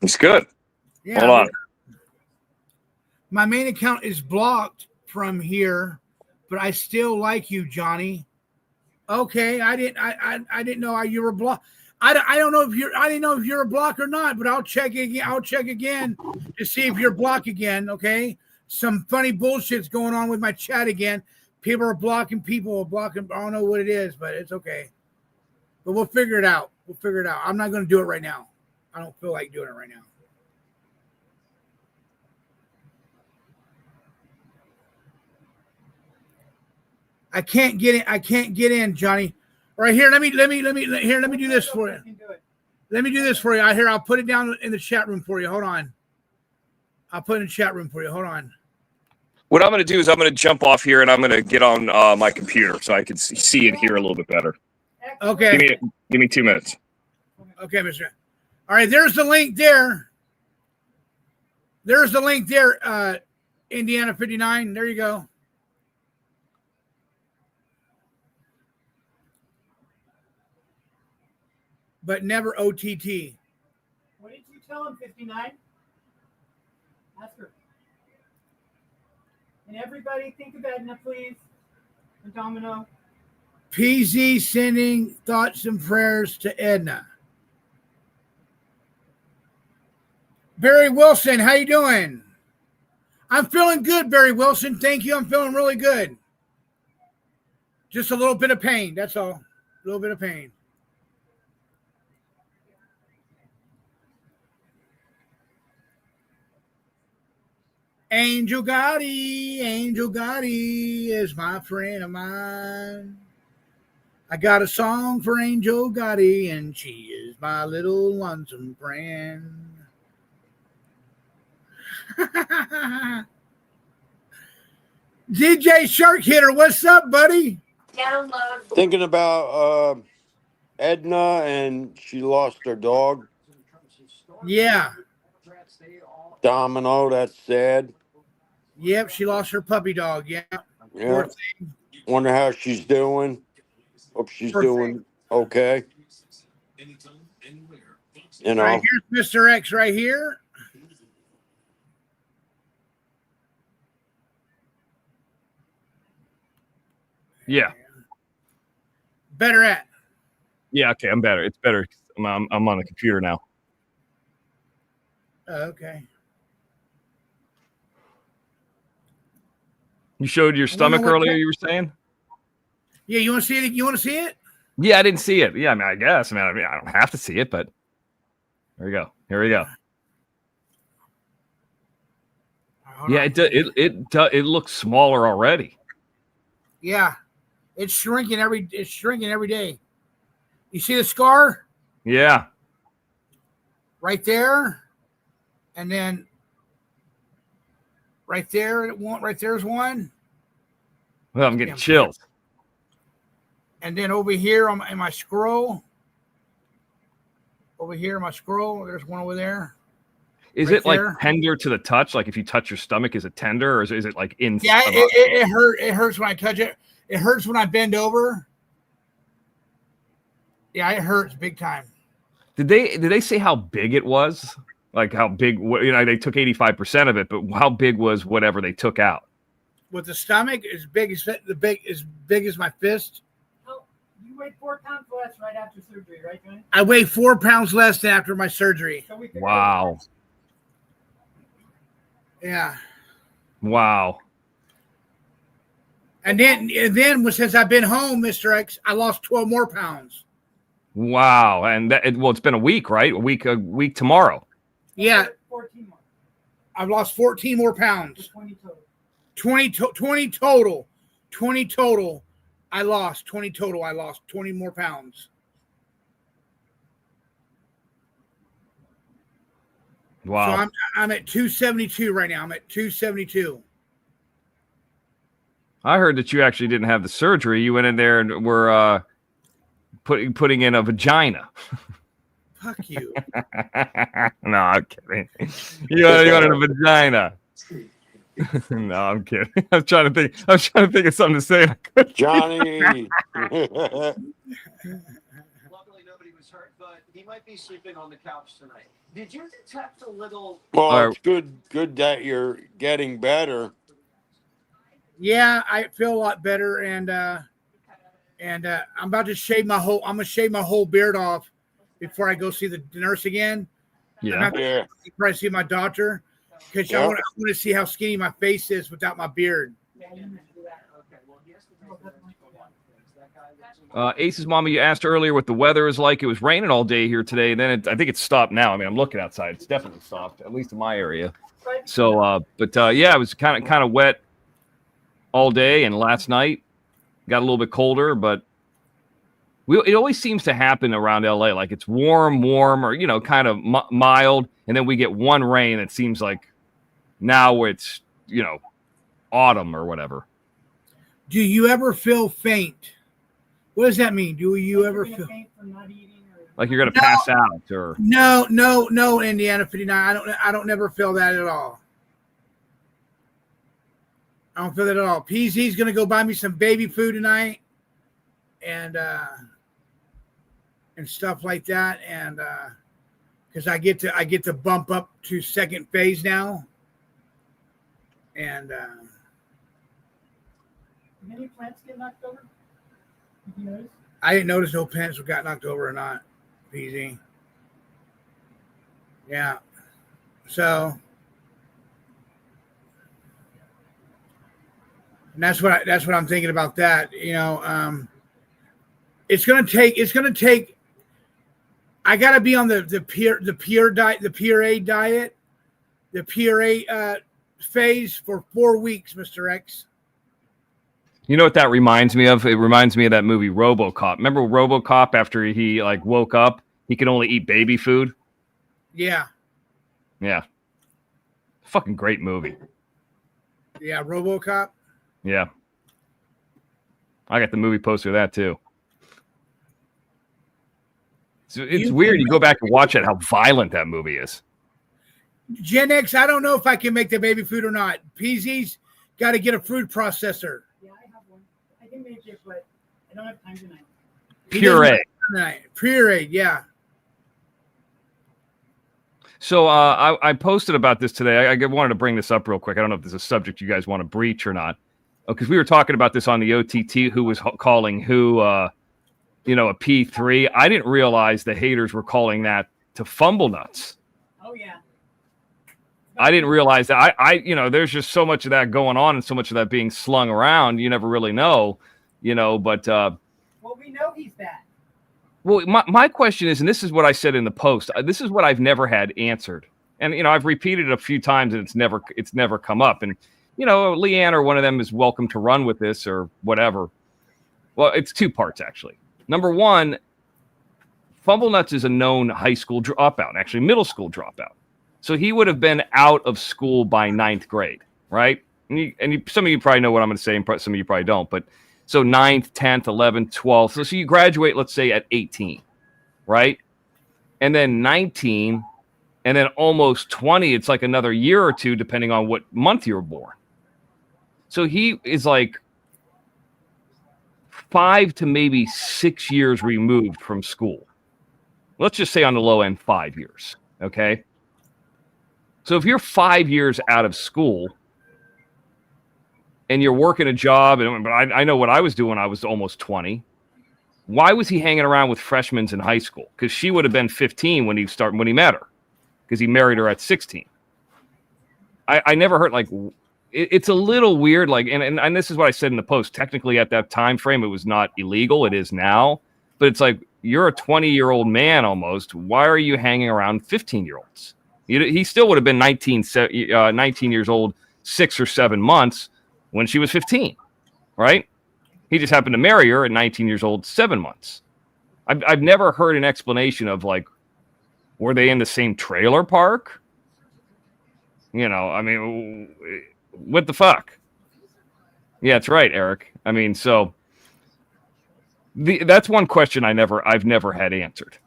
[SPEAKER 4] It's good.
[SPEAKER 1] Yeah.
[SPEAKER 4] Hold on.
[SPEAKER 1] My main account is blocked from here, but I still like you, Johnny. Okay, I didn't know you were blocked. I don't know if you're. I didn't know if you're a block or not, but I'll check again. I'll check again to see if you're blocked again. Okay. Some funny bullshit's going on with my chat again. People are blocking. People are blocking. I don't know what it is, but it's okay. But we'll figure it out. I'm not going to do it right now. I don't feel like doing it right now. I can't get in. I can't get in, Johnny. Right here. Let me do this for you.
[SPEAKER 2] I can do it.
[SPEAKER 1] Let me do this for you. Here, I'll put it down in the chat room for you. Hold on. I'll put it in the chat room for you. Hold on.
[SPEAKER 4] What I'm going to do is I'm going to jump off here and I'm going to get on my computer so I can see and hear a little bit better.
[SPEAKER 1] Okay.
[SPEAKER 4] Give me 2 minutes.
[SPEAKER 1] Okay, Mr. All right, there's the link there. There's the link there, Indiana 59. There you go. But never OTT.
[SPEAKER 2] What did you tell him, 59? Ask her. And everybody think of Edna, please. And Domino.
[SPEAKER 1] PZ sending thoughts and prayers to Edna. Barry Wilson, how you doing? I'm feeling good, Barry Wilson. Thank you. I'm feeling really good. Just a little bit of pain. That's all. A little bit of pain. Angel Gotti is my friend of mine. I got a song for Angel Gotti, and she is my little lonesome friend. DJ Shark Hitter, what's up, buddy?
[SPEAKER 5] Thinking about Edna, and she lost her dog.
[SPEAKER 1] Yeah.
[SPEAKER 5] Domino, that's sad.
[SPEAKER 1] Yep, she lost her puppy dog. Yeah.
[SPEAKER 5] Yeah.
[SPEAKER 1] Poor thing.
[SPEAKER 5] Wonder how she's doing. Hope she's
[SPEAKER 1] Poor
[SPEAKER 5] doing okay. You know.
[SPEAKER 1] All right, here's Mr. X right here.
[SPEAKER 6] Yeah.
[SPEAKER 1] Better at.
[SPEAKER 6] Yeah. Okay. I'm better. It's better. I'm on the computer now.
[SPEAKER 1] Okay.
[SPEAKER 6] You showed your stomach
[SPEAKER 1] what
[SPEAKER 6] earlier.
[SPEAKER 1] that-
[SPEAKER 6] You were saying?
[SPEAKER 1] Yeah, you want to see it? You want to see it?
[SPEAKER 6] Yeah, I didn't see it. Yeah, I mean, I guess. I mean, I don't have to see it, but there we go. Here we go.
[SPEAKER 1] Hold
[SPEAKER 6] Yeah,
[SPEAKER 1] on.
[SPEAKER 6] it looks smaller already.
[SPEAKER 1] Yeah. It's shrinking every day. You see the scar
[SPEAKER 6] Yeah.
[SPEAKER 1] right there? And then right there, right there's one.
[SPEAKER 6] Well, I'm getting chills.
[SPEAKER 1] And then over here in my scroll, there's one over there.
[SPEAKER 6] Is
[SPEAKER 1] Right
[SPEAKER 6] it like
[SPEAKER 1] there.
[SPEAKER 6] tender to the touch? Like if you touch your stomach, is it tender, or is it like in?
[SPEAKER 1] Yeah, it hurt. It hurts when I touch it. It hurts when I bend over. Yeah, it hurts big time.
[SPEAKER 6] Did they say how big it was? Like how big? They took 85% of it, but how big was whatever they took out?
[SPEAKER 1] With the stomach as big as my fist.
[SPEAKER 2] Oh, you weighed 4 pounds less right after surgery, right, Johnny?
[SPEAKER 1] I weigh 4 pounds less than after my surgery.
[SPEAKER 2] So we figured
[SPEAKER 6] Wow.
[SPEAKER 1] Yeah.
[SPEAKER 6] Wow.
[SPEAKER 1] And then since I've been home, Mr. X, I lost 12 more pounds.
[SPEAKER 6] Wow. And it's been a week, right? A week tomorrow.
[SPEAKER 1] Yeah,
[SPEAKER 2] 14 more.
[SPEAKER 1] I've lost 14 more pounds.
[SPEAKER 2] 20 total.
[SPEAKER 1] 20 total. 20 total. I lost 20 total. I lost 20 more pounds.
[SPEAKER 6] Wow.
[SPEAKER 1] So I'm at 272 right now. I'm at 272.
[SPEAKER 6] I heard that you actually didn't have the surgery. You went in there and were putting in a vagina.
[SPEAKER 1] Fuck you.
[SPEAKER 6] No, I'm kidding. You wanted a vagina. No, I'm kidding. I was trying to think of something to say.
[SPEAKER 5] Johnny.
[SPEAKER 3] Luckily, nobody was hurt, but he might be sleeping on the couch tonight. Did you detect a little?
[SPEAKER 5] Well, it's good that you're getting better.
[SPEAKER 1] Yeah, I feel a lot better, and I'm about to shave my whole. I'm gonna shave my whole beard off before I go see the nurse again.
[SPEAKER 6] Yeah.
[SPEAKER 5] Yeah.
[SPEAKER 1] Before I see my doctor, because I want to see how skinny my face is without my beard.
[SPEAKER 6] Ace's mama, you asked earlier what the weather is like. It was raining all day here today. Then I think it's stopped now. I mean, I'm looking outside. It's definitely stopped, at least in my area. So, yeah, it was kind of wet all day, and last night got a little bit colder. But it always seems to happen around LA. Like it's warm, or kind of mild, and then we get one rain. It seems like now it's autumn or whatever.
[SPEAKER 1] Do you ever feel faint? What does that mean? Do you ever feel
[SPEAKER 6] like you're gonna pass out or
[SPEAKER 1] no, Indiana 59. I don't never feel that at all. I don't feel that at all. PZ's gonna go buy me some baby food tonight and stuff like that. And because I get to bump up to second phase now. And
[SPEAKER 2] Many plants get knocked over? Did you notice?
[SPEAKER 1] I didn't notice no plants got knocked over or not, PZ. Yeah. So and that's what I'm thinking about that. It's gonna take I gotta be on the pure diet, the Puree diet, the Puree phase for 4 weeks, Mr. X.
[SPEAKER 6] You know what that reminds me of? It reminds me of that movie RoboCop. Remember RoboCop? After he woke up, he could only eat baby food.
[SPEAKER 1] Yeah.
[SPEAKER 6] Fucking great movie.
[SPEAKER 1] Yeah, RoboCop.
[SPEAKER 6] Yeah. I got the movie poster of that too. So it's weird. You go back and watch it, how violent that movie is.
[SPEAKER 1] Gen X, I don't know if I can make the baby food or not. PZ's got to get a food processor.
[SPEAKER 2] Yeah, I have one. I can make it, but I don't have time tonight.
[SPEAKER 6] Puree.
[SPEAKER 1] Yeah.
[SPEAKER 6] So I posted about this today. I wanted to bring this up real quick. I don't know if this is a subject you guys want to breach or not. Because we were talking about this on the OTT, who was calling who, a P3. I didn't realize the haters were calling that to fumble nuts.
[SPEAKER 2] Oh, yeah.
[SPEAKER 6] I didn't realize that. There's just so much of that going on and so much of that being slung around. You never really know, but.
[SPEAKER 2] Well, we know he's bad.
[SPEAKER 6] Well, my question is, and this is what I said in the post, this is what I've never had answered. And, I've repeated it a few times and it's never come up. And, Leanne or one of them is welcome to run with this or whatever. Well, it's two parts, actually. Number one, Fumble Nuts is a known high school dropout, actually middle school dropout. So he would have been out of school by 9th grade, right? And some of you probably know what I'm going to say, and some of you probably don't. But so 9th, 10th, 11th, 12th. So you graduate, let's say, at 18, right? And then 19, and then almost 20. It's like another year or two, depending on what month you were born. So he is like 5 to maybe 6 years removed from school. Let's just say on the low end, 5 years, okay? So if you're 5 years out of school and you're working a job, but I know what I was doing when I was almost 20. Why was he hanging around with freshmen in high school? Because she would have been 15 when he met her, because he married her at 16. I never heard, like, it's a little weird. Like, and this is what I said in the post. Technically, at that time frame, it was not illegal. It is now, but it's like you're a 20-year-old man almost. Why are you hanging around 15-year-olds? He still would have been 19 years old, 6 or 7 months when she was 15, right? He just happened to marry her at 19 years old, 7 months. I've never heard an explanation of like, were they in the same trailer park? You know, I mean, what the fuck? Yeah, that's right, Eric. I mean, so that's one question I've never had answered.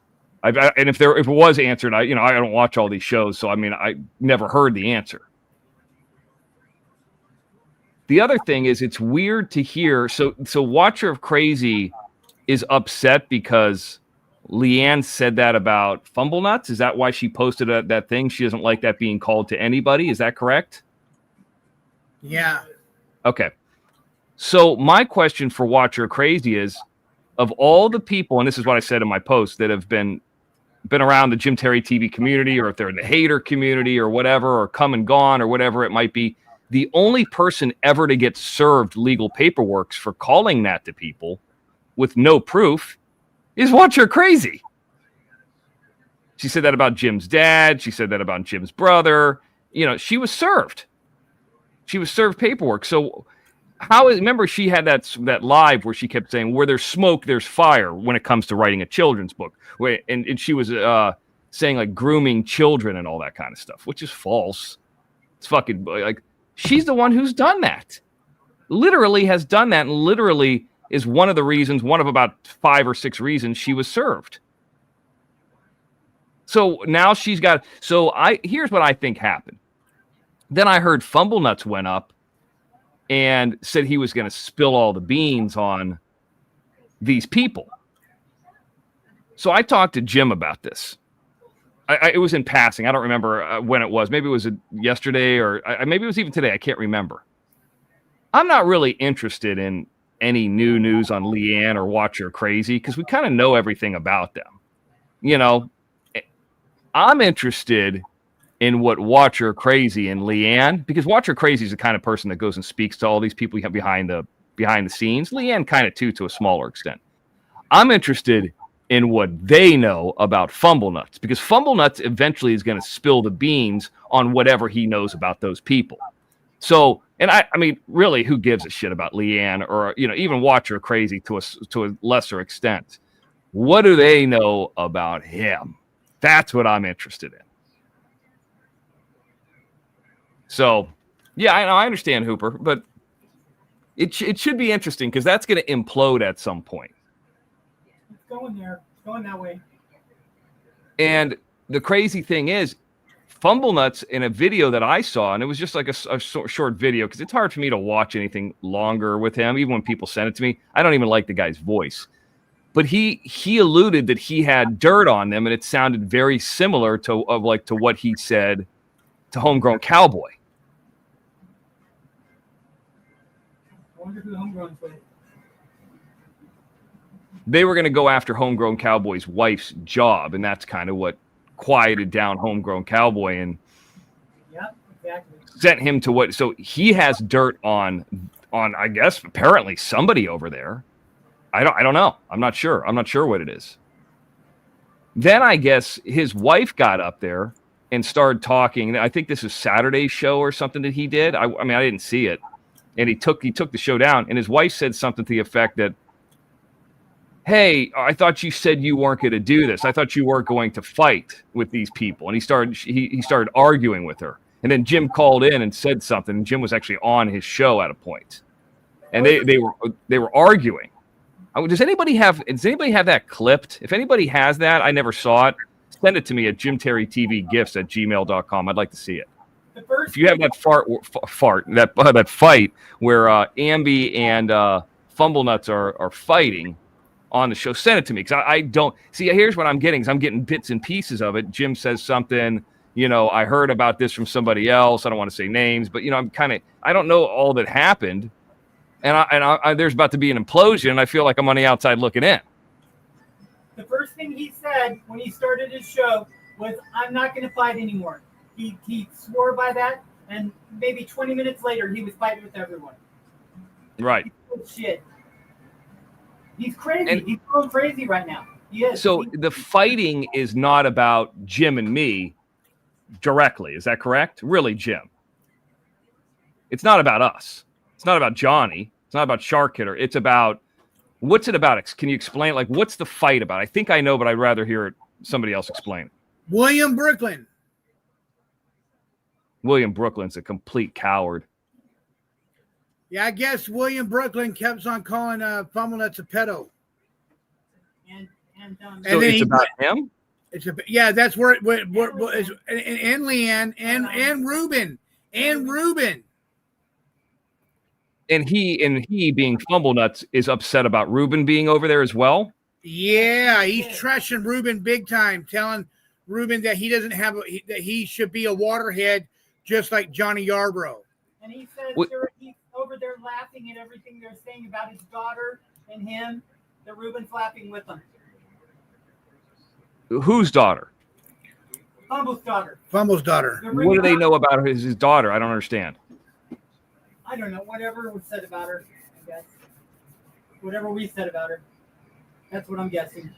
[SPEAKER 6] And if it was answered, I don't watch all these shows, so I mean, I never heard the answer. The other thing is, it's weird to hear. So Watcher of Crazy is upset because Leanne said that about Fumble Nuts. Is that why she posted that thing? She doesn't like that being called to anybody. Is that correct?
[SPEAKER 1] Yeah.
[SPEAKER 6] Okay. So my question for Watcher of Crazy is, of all the people, and this is what I said in my post, that have been around the Jim Terry TV community, or if they're in the hater community or whatever, or come and gone or whatever it might be, the only person ever to get served legal paperwork for calling that to people with no proof is Watcher Crazy. She said that about Jim's dad. She said that about Jim's brother. You know, she was served. She was served paperwork. So remember she had that live where she kept saying, where there's smoke, there's fire when it comes to writing a children's book. And she was saying like grooming children and all that kind of stuff, which is false. It's fucking like, she's the one who's done that. Literally has done that, and literally is one of the reasons, one of about 5 or 6 reasons she was served. So now she's got, here's what I think happened. Then I heard Fumble Nuts went up and said he was going to spill all the beans on these people. So I talked to Jim about this. It was in passing. I don't remember when it was. Maybe it was yesterday, or maybe it was even today. I can't remember. I'm not really interested in any new news on Leanne or Watcher Crazy because we kind of know everything about them. You know, I'm interested in what Watcher Crazy and Leanne, because Watcher Crazy is the kind of person that goes and speaks to all these people behind the scenes. Leanne kind of too, to a smaller extent. I'm interested in what they know about Fumble Nuts, because Fumble Nuts eventually is going to spill the beans on whatever he knows about those people. So, and I mean, really, who gives a shit about Leanne or, you know, even Watcher Crazy to a lesser extent? What do they know about him? That's what I'm interested in. So, yeah, I understand, Hooper, but it should be interesting because that's going to implode at some point.
[SPEAKER 2] It's going there. It's going that way.
[SPEAKER 6] And the crazy thing is, Fumble Nuts, in a video that I saw, and it was just like a short video, because it's hard for me to watch anything longer with him, even when people send it to me. I don't even like the guy's voice. But he alluded that he had dirt on them, and it sounded very similar to what he said to Homegrown Cowboy.
[SPEAKER 2] I wonder who Homegrown's with.
[SPEAKER 6] They were going to go after Homegrown Cowboy's wife's job, and that's kind of what quieted down Homegrown Cowboy and
[SPEAKER 2] Exactly.
[SPEAKER 6] sent him to what. So he has dirt on I guess apparently somebody over there. I don't know. I'm not sure what it is. Then I guess his wife got up there and started talking. I think this is Saturday's show or something that he did. I mean, I didn't see it. And he took the show down, and his wife said something to the effect that, hey, I thought you said you weren't going to do this. I thought you weren't going to fight with these people. And he started arguing with her. And then Jim called in and said something. And Jim was actually on his show at a point. And they were arguing. Does anybody have that clipped? If anybody has that, I never saw it. Send it to me at jimterrytvgifts@gmail.com. I'd like to see it. If you have that that fight where Ambi and Fumble Nuts are fighting on the show, send it to me, because I don't see. Here's what I'm getting: is I'm getting bits and pieces of it. Jim says something, you know, I heard about this from somebody else. I don't want to say names, but you know, I don't know all that happened, and there's about to be an implosion, and I feel like I'm on the outside looking in.
[SPEAKER 2] The first thing he said when he started his show was, "I'm not going to fight anymore." He swore by that. And maybe 20 minutes later, he was fighting with everyone.
[SPEAKER 6] Right.
[SPEAKER 2] He's full of shit. He's crazy.
[SPEAKER 6] And-
[SPEAKER 2] He's going crazy right now. He is.
[SPEAKER 6] So the fighting is not about Jim and me directly. Is that correct? Really, Jim? It's not about us. It's not about Johnny. It's not about Shark Hitter. It's about, what's it about? Can you explain? Like, what's the fight about? I think I know, but I'd rather hear somebody else explain.
[SPEAKER 1] William Brooklyn.
[SPEAKER 6] William Brooklyn's a complete coward.
[SPEAKER 1] Yeah, I guess William Brooklyn kept on calling Fumblenuts a pedo.
[SPEAKER 2] And
[SPEAKER 1] And
[SPEAKER 6] So
[SPEAKER 1] then
[SPEAKER 6] it's
[SPEAKER 1] he-
[SPEAKER 6] about him?
[SPEAKER 1] Yeah, that's where is, and Leanne and Ruben and Ruben.
[SPEAKER 6] And he being Fumblenuts is upset about Ruben being over there as well.
[SPEAKER 1] Yeah, he's trashing Ruben big time, telling Ruben that he doesn't have that he should be a waterhead just like Johnny Yarbrough.
[SPEAKER 2] And he says
[SPEAKER 6] What-
[SPEAKER 2] he's over there laughing at everything they're saying about his daughter and him. That Ruben's laughing with them.
[SPEAKER 6] Whose daughter?
[SPEAKER 2] Fumble's daughter.
[SPEAKER 1] Fumble's daughter.
[SPEAKER 2] They're
[SPEAKER 6] What
[SPEAKER 2] bringing
[SPEAKER 6] do they
[SPEAKER 2] up-
[SPEAKER 6] know about his daughter? I don't understand.
[SPEAKER 2] I don't know. Whatever was said about her, I guess. Whatever we said about her. That's what I'm guessing.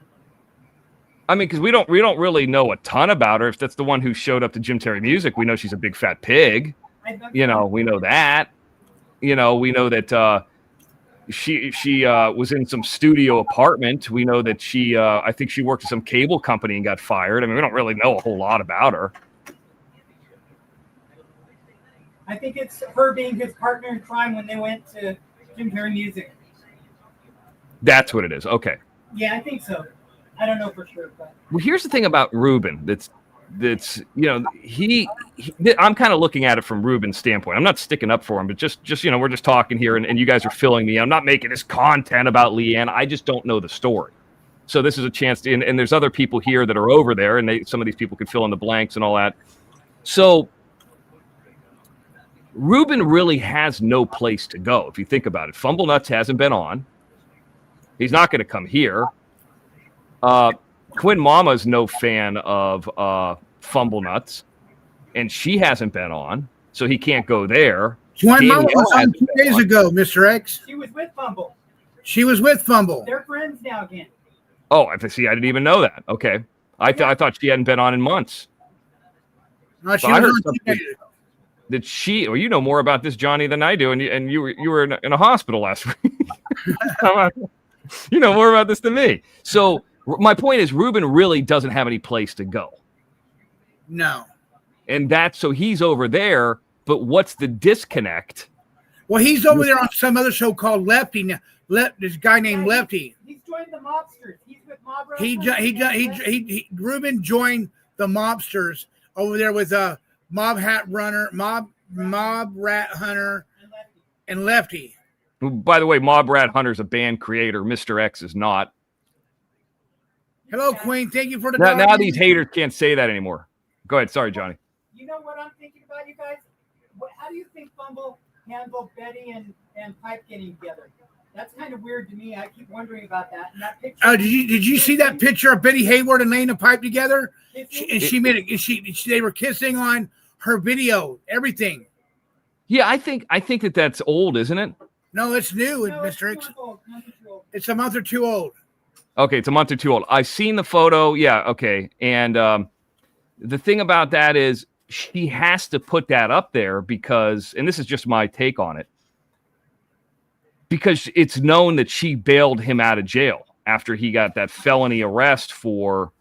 [SPEAKER 6] I mean, because we don't really know a ton about her. If that's the one who showed up to Jim Terry Music, we know she's a big fat pig. You know, we know that. You know, we know that she was in some studio apartment. We know that I think she worked at some cable company and got fired. I mean, we don't really know a whole lot about her.
[SPEAKER 2] I think it's her being his partner in crime when they went to Jim Terry Music.
[SPEAKER 6] That's what it is. Okay.
[SPEAKER 2] Yeah, I think so. I don't know for sure, but
[SPEAKER 6] Well, here's the thing about Ruben. That's you know I'm kind of looking at it from Ruben's standpoint. I'm not sticking up for him, but just you know, we're just talking here, and you guys are filling me. I'm not making this content about Leanne. I just don't know the story. So this is a chance to, and there's other people here that are over there, and some of these people can fill in the blanks and all that. So Ruben really has no place to go if you think about it. Fumblenuts hasn't been on. He's not going to come here. Quinn Mama's no fan of Fumblenuts, and she hasn't been on, so he can't go there.
[SPEAKER 1] Twin
[SPEAKER 6] Danielle
[SPEAKER 1] Mama was on
[SPEAKER 6] hasn't
[SPEAKER 1] 2
[SPEAKER 6] been
[SPEAKER 1] days
[SPEAKER 6] on.
[SPEAKER 1] ago, Mr. X.
[SPEAKER 2] she was with Fumble.
[SPEAKER 1] She was with Fumble.
[SPEAKER 2] They're friends now again.
[SPEAKER 6] Oh, I see. I didn't even know that. Okay, I thought she hadn't been on in months.
[SPEAKER 1] No, she
[SPEAKER 6] Well, I
[SPEAKER 1] was
[SPEAKER 6] heard
[SPEAKER 1] on 2
[SPEAKER 6] something.
[SPEAKER 1] days ago.
[SPEAKER 6] Did she? Well, you know more about this, Johnny, than I do, and you were in a hospital last week. You know more about this than me. So my point is, Ruben really doesn't have any place to go,
[SPEAKER 1] No.
[SPEAKER 6] and so he's over there. But what's the disconnect?
[SPEAKER 1] Well, he's over there on some other show called Lefty. Now, this guy named
[SPEAKER 2] Yeah,
[SPEAKER 1] Lefty.
[SPEAKER 2] He's joined the mobsters. He's with Mob
[SPEAKER 1] Ruben joined the mobsters over there with Mob Rat Hunter and Lefty.
[SPEAKER 6] By the way, Mob Rat Hunter's a band creator. Mr. X is not.
[SPEAKER 1] Hello, Queen. Thank you for the
[SPEAKER 6] Now
[SPEAKER 1] dog.
[SPEAKER 6] these haters can't say that anymore. Go ahead. Sorry, Johnny.
[SPEAKER 2] You know what I'm thinking about, you guys? How do you think Fumble handled Betty and Pipe getting together? That's kind of weird to me. I keep wondering about that. And that picture.
[SPEAKER 1] Did you see that picture of Betty Hayward and Lena Pipe together? She made it. They were kissing on her video. Everything.
[SPEAKER 6] Yeah, I think that's old, isn't it?
[SPEAKER 1] No, it's new,
[SPEAKER 2] No, it's
[SPEAKER 1] Mr. X.
[SPEAKER 2] 2 months old, 2 months old.
[SPEAKER 1] It's a month or two old.
[SPEAKER 6] Okay, it's a month or two old. I've seen the photo. Yeah, okay. And the thing about that is she has to put that up there because, and this is just my take on it, because it's known that she bailed him out of jail after he got that felony arrest for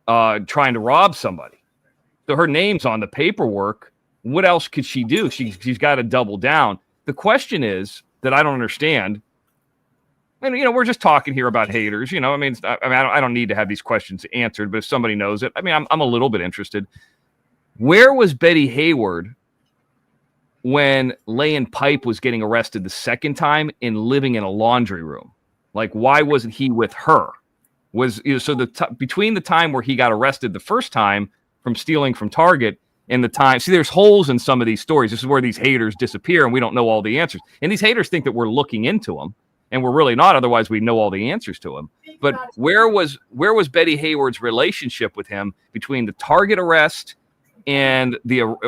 [SPEAKER 6] trying to rob somebody. So her name's on the paperwork. What else could she do? She's got to double down. The question is that I don't understand. And, you know, we're just talking here about haters, you know, I mean, I don't need to have these questions answered, but if somebody knows it, I mean, I'm a little bit interested. Where was Betty Hayward when Leanne Pipe was getting arrested the second time and living in a laundry room? Like, why wasn't he with her? Between the time where he got arrested the first time from stealing from Target and the time, see, there's holes in some of these stories. This is where these haters disappear and we don't know all the answers. And these haters think that we're looking into them. And we're really not. Otherwise, we know all the answers to him. But where was Betty Hayward's relationship with him between the Target arrest and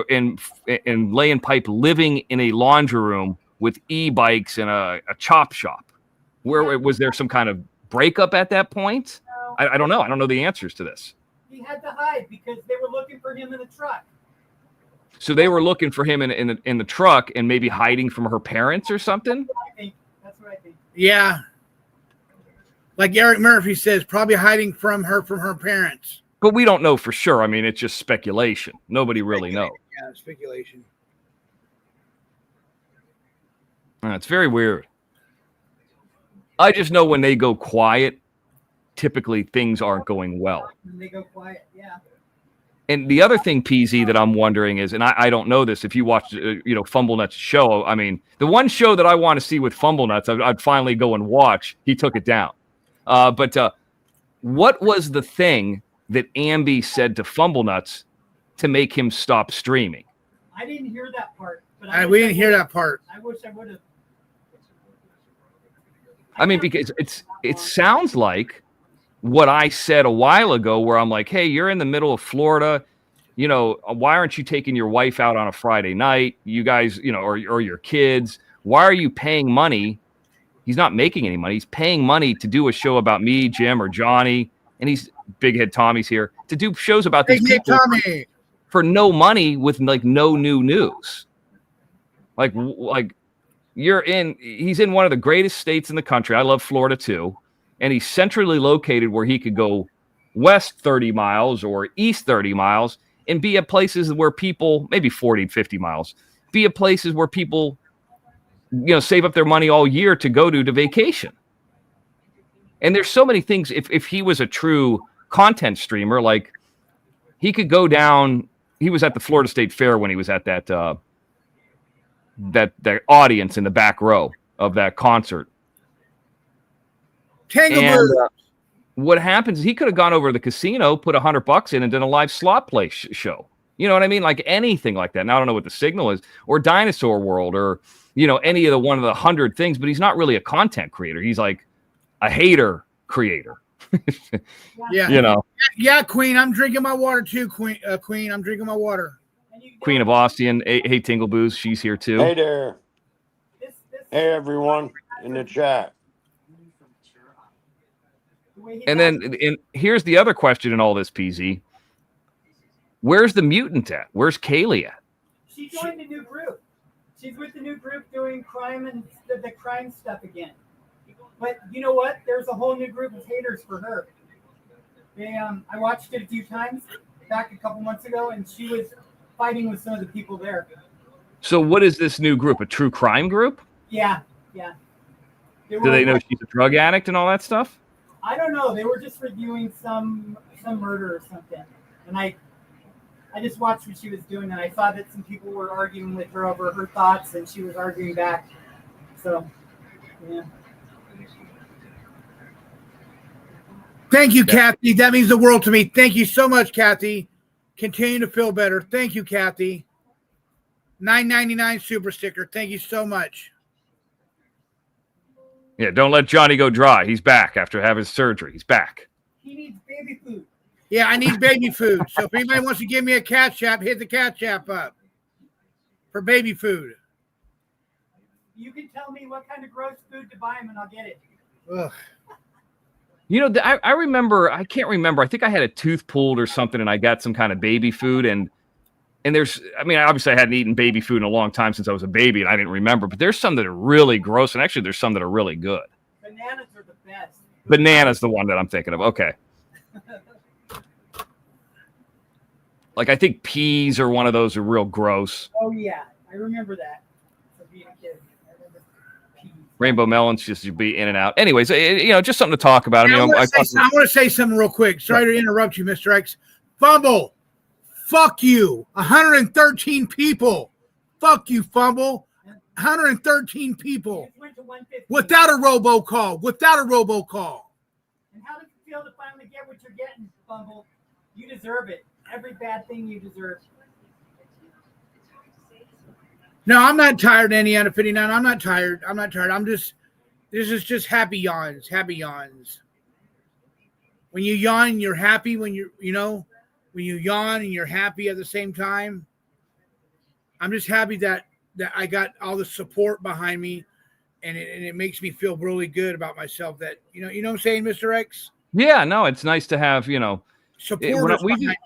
[SPEAKER 6] and Lay and Pipe living in a laundry room with e-bikes and a chop shop. Where was there some kind of breakup at that point?
[SPEAKER 2] No,
[SPEAKER 6] I don't know. I don't know the answers to this.
[SPEAKER 2] he had to hide because they were looking for him in the truck.
[SPEAKER 6] So they were looking for him in the truck and maybe hiding from her parents or something.
[SPEAKER 2] That's what I think.
[SPEAKER 1] Yeah. Like Eric Murphy says, probably hiding from her parents.
[SPEAKER 6] But we don't know for sure. I mean, it's just speculation. Nobody really knows.
[SPEAKER 1] Yeah, speculation.
[SPEAKER 6] It's very weird. I just know when they go quiet, typically things aren't going well.
[SPEAKER 2] When they go quiet, yeah.
[SPEAKER 6] And the other thing, PZ, that I'm wondering is, and I don't know this, if you watched, Fumblenut's show, I mean, the one show that I want to see with Fumblenuts, I'd finally go and watch. He took it down. But what was the thing that Ambi said to Fumblenuts to make him stop streaming?
[SPEAKER 2] I didn't hear that part. But
[SPEAKER 1] We didn't hear that part.
[SPEAKER 2] I wish I would have.
[SPEAKER 6] I mean, because it sounds like what I said a while ago, where I'm like, hey, you're in the middle of Florida. Why aren't you taking your wife out on a Friday night? You guys, or your kids. Why are you paying money? He's not making any money. He's paying money to do a show about me, Jim, or Johnny, and he's Big Head Tommy's here to do shows about these
[SPEAKER 1] Big Head
[SPEAKER 6] people
[SPEAKER 1] Tommy.
[SPEAKER 6] for no money with like no new news. Like he's in one of the greatest states in the country. I love Florida too. And he's centrally located where he could go west 30 miles or east 30 miles and be at places where people, maybe 40, 50 miles, be at places where people, save up their money all year to go to vacation. And there's so many things. If he was a true content streamer, like he could go down, he was at the Florida State Fair when he was at that audience in the back row of that concert. And what happens is he could have gone over to the casino, put $100 in, and done a live slot play show. You know what I mean? Like anything like that. Now I don't know what the signal is, or Dinosaur World, or any of one of the 100 things. But he's not really a content creator. He's like a hater creator.
[SPEAKER 1] Yeah. Yeah, Queen. I'm drinking my water too, Queen. I'm drinking my water.
[SPEAKER 6] Queen of Austin. Hey, Tingle Booze. She's here too.
[SPEAKER 5] Hey there. Hey, everyone in the chat.
[SPEAKER 6] And then here's the other question in all this, PZ. Where's the mutant at? Where's Kaylee at?
[SPEAKER 2] She joined a new group. She's with the new group doing crime and the crime stuff again. But you know what? There's a whole new group of haters for her. I watched it a few times back a couple months ago, and she was fighting with some of the people there.
[SPEAKER 6] So what is this new group? A true crime group?
[SPEAKER 2] Yeah.
[SPEAKER 6] Do they know she's a drug addict and all that stuff?
[SPEAKER 2] I don't know. They were just reviewing some murder or something. And I just watched what she was doing, and I saw that some people were arguing with her over her thoughts, and she was arguing back. So, yeah.
[SPEAKER 1] Thank you, Kathy. That means the world to me. Thank you so much, Kathy. Continue to feel better. Thank you, Kathy. $9.99 super sticker. Thank you so much.
[SPEAKER 6] Yeah, don't let Johnny go dry. He's back after having surgery. He's back.
[SPEAKER 2] He needs baby food.
[SPEAKER 1] Yeah, I need baby food. So if anybody wants to give me a Cash App, hit the Cash App up for baby food.
[SPEAKER 2] You can tell me what kind of gross food to buy him, and I'll get it.
[SPEAKER 1] Ugh.
[SPEAKER 6] I remember, I can't remember. I think I had a tooth pulled or something, and I got some kind of baby food. And obviously I hadn't eaten baby food in a long time since I was a baby, and I didn't remember. But there's some that are really gross, and actually there's some that are really good.
[SPEAKER 2] Bananas are the best.
[SPEAKER 6] Banana's the one that I'm thinking of. Okay. Like I think peas are one of those are real gross.
[SPEAKER 2] Oh yeah, I remember that. For being a kid, I remember peas.
[SPEAKER 6] Rainbow melons just be in and out. Anyways, just something to talk about.
[SPEAKER 1] I want to say something real quick. Sorry to interrupt you, Mr. X. Fumble. Fuck you. 113 people. Fuck you, Fumble. 113 people.
[SPEAKER 2] It went to 150.
[SPEAKER 1] Without a robocall.
[SPEAKER 2] And how does it feel to finally get what you're getting, Fumble? You deserve it. Every bad thing you deserve.
[SPEAKER 1] No, I'm not tired, Indiana 59. I'm not tired. This is just happy yawns. When you yawn, you're happy. When when you yawn and you're happy at the same time. I'm just happy that I got all the support behind me, and it makes me feel really good about myself. That you know what I'm saying, Mr. X.
[SPEAKER 6] Yeah, no, it's nice to have
[SPEAKER 1] Supporters
[SPEAKER 6] we
[SPEAKER 1] behind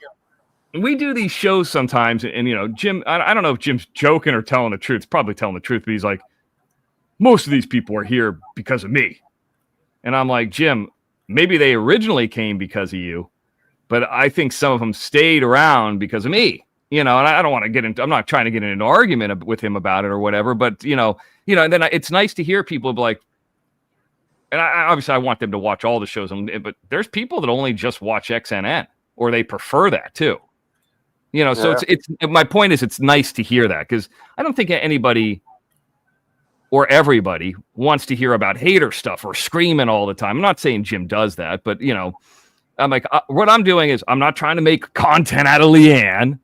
[SPEAKER 1] you.
[SPEAKER 6] we do these shows sometimes, and Jim, I don't know if Jim's joking or telling the truth. Probably telling the truth, but he's like, most of these people are here because of me, and I'm like, Jim, maybe they originally came because of you, but I think some of them stayed around because of me. And I don't want to get into. I'm not trying to get in an argument with him about it or whatever. But and then it's nice to hear people be like, and obviously I want them to watch all the shows, but there's people that only just watch XNN or they prefer that too. So it's my point is it's nice to hear that because I don't think anybody or everybody wants to hear about hater stuff or screaming all the time. I'm not saying Jim does that, but I'm like, what I'm doing is I'm not trying to make content out of Leanne.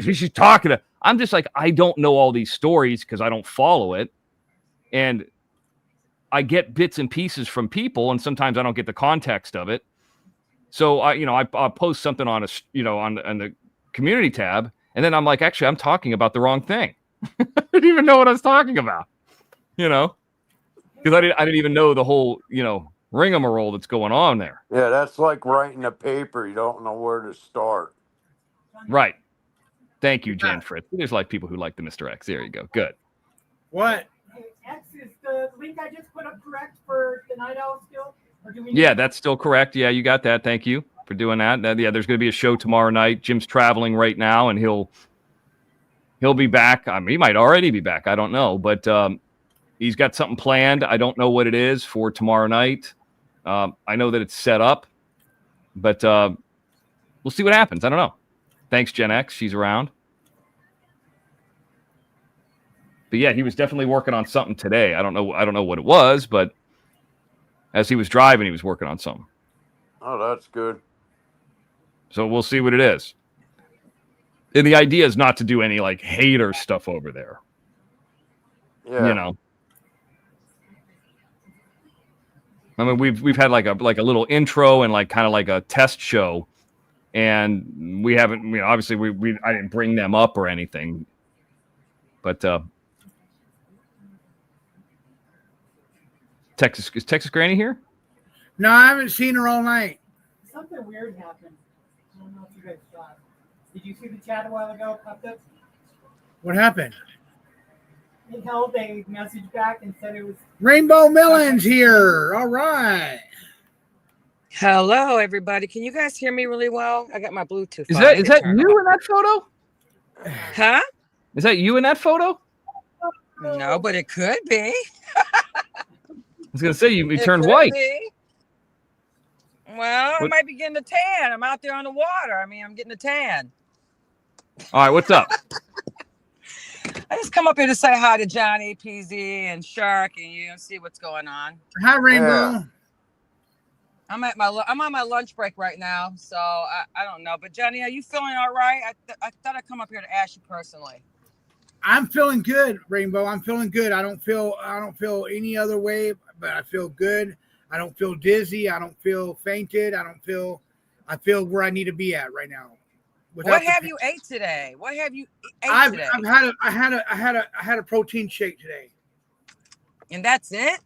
[SPEAKER 6] She's talking to. I'm just like, I don't know all these stories because I don't follow it, and I get bits and pieces from people, and sometimes I don't get the context of it. So I'll post something on on the community tab, and then I'm like, actually, I'm talking about the wrong thing. I didn't even know what I was talking about, because I didn't even know the whole rigmarole that's going on there.
[SPEAKER 5] Yeah, that's like writing a paper. You don't know where to start.
[SPEAKER 6] Right. Thank you, Jan Fritz. There's like people who like the Mr. X. There you go. Good.
[SPEAKER 1] What?
[SPEAKER 2] Hey, X, is the link I just put up correct for the Night Owl still? Or do we
[SPEAKER 6] Yeah, that's still correct. Yeah, you got that. Thank you for doing that. Yeah, there's going to be a show tomorrow night. Jim's traveling right now, and he'll be back. I mean, he might already be back. I don't know, but he's got something planned. I don't know what it is for tomorrow night. I know that it's set up, but we'll see what happens. I don't know. Thanks, Gen X. She's around. But yeah, he was definitely working on something today. I don't know what it was, but as he was driving, he was working on something.
[SPEAKER 5] Oh, that's good.
[SPEAKER 6] So we'll see what it is. And the idea is not to do any like hater stuff over there.
[SPEAKER 5] Yeah.
[SPEAKER 6] I mean, we've had like a little intro and like kind of like a test show, and we haven't. Obviously, I didn't bring them up or anything, but is Texas Granny here?
[SPEAKER 1] No, I haven't seen her all night.
[SPEAKER 2] Something weird happened. I don't know if you guys saw it. Did you see the chat a while ago popped up?
[SPEAKER 1] What happened?
[SPEAKER 2] It held a message back and said it was
[SPEAKER 1] Rainbow Melon's here. All right.
[SPEAKER 7] Hello, everybody. Can you guys hear me really well? I got my Bluetooth.
[SPEAKER 6] Is
[SPEAKER 7] on.
[SPEAKER 6] that you in that photo?
[SPEAKER 7] Huh?
[SPEAKER 6] Is that you in that photo?
[SPEAKER 7] No, but it could be.
[SPEAKER 6] I was gonna say you
[SPEAKER 7] It
[SPEAKER 6] turned
[SPEAKER 7] could
[SPEAKER 6] white.
[SPEAKER 7] be. Well, I
[SPEAKER 6] What-
[SPEAKER 7] might be getting a tan. I'm out there on the water. I mean, I'm getting a tan.
[SPEAKER 6] All right, what's up?
[SPEAKER 7] I just come up here to say hi to Johnny, PZ, and Shark, and see what's going on.
[SPEAKER 1] Hi, Rainbow.
[SPEAKER 5] Yeah.
[SPEAKER 7] I'm on my lunch break right now, so I don't know. But Johnny, are you feeling all right? I thought I'd come up here to ask you personally.
[SPEAKER 1] I'm feeling good, Rainbow. I'm feeling good. I don't feel any other way, but I feel good. I don't feel dizzy. I don't feel fainted. I feel where I need to be at right now.
[SPEAKER 7] What have you ate today? What have you ate
[SPEAKER 1] I
[SPEAKER 7] today?
[SPEAKER 1] had a protein shake today.
[SPEAKER 7] And that's it?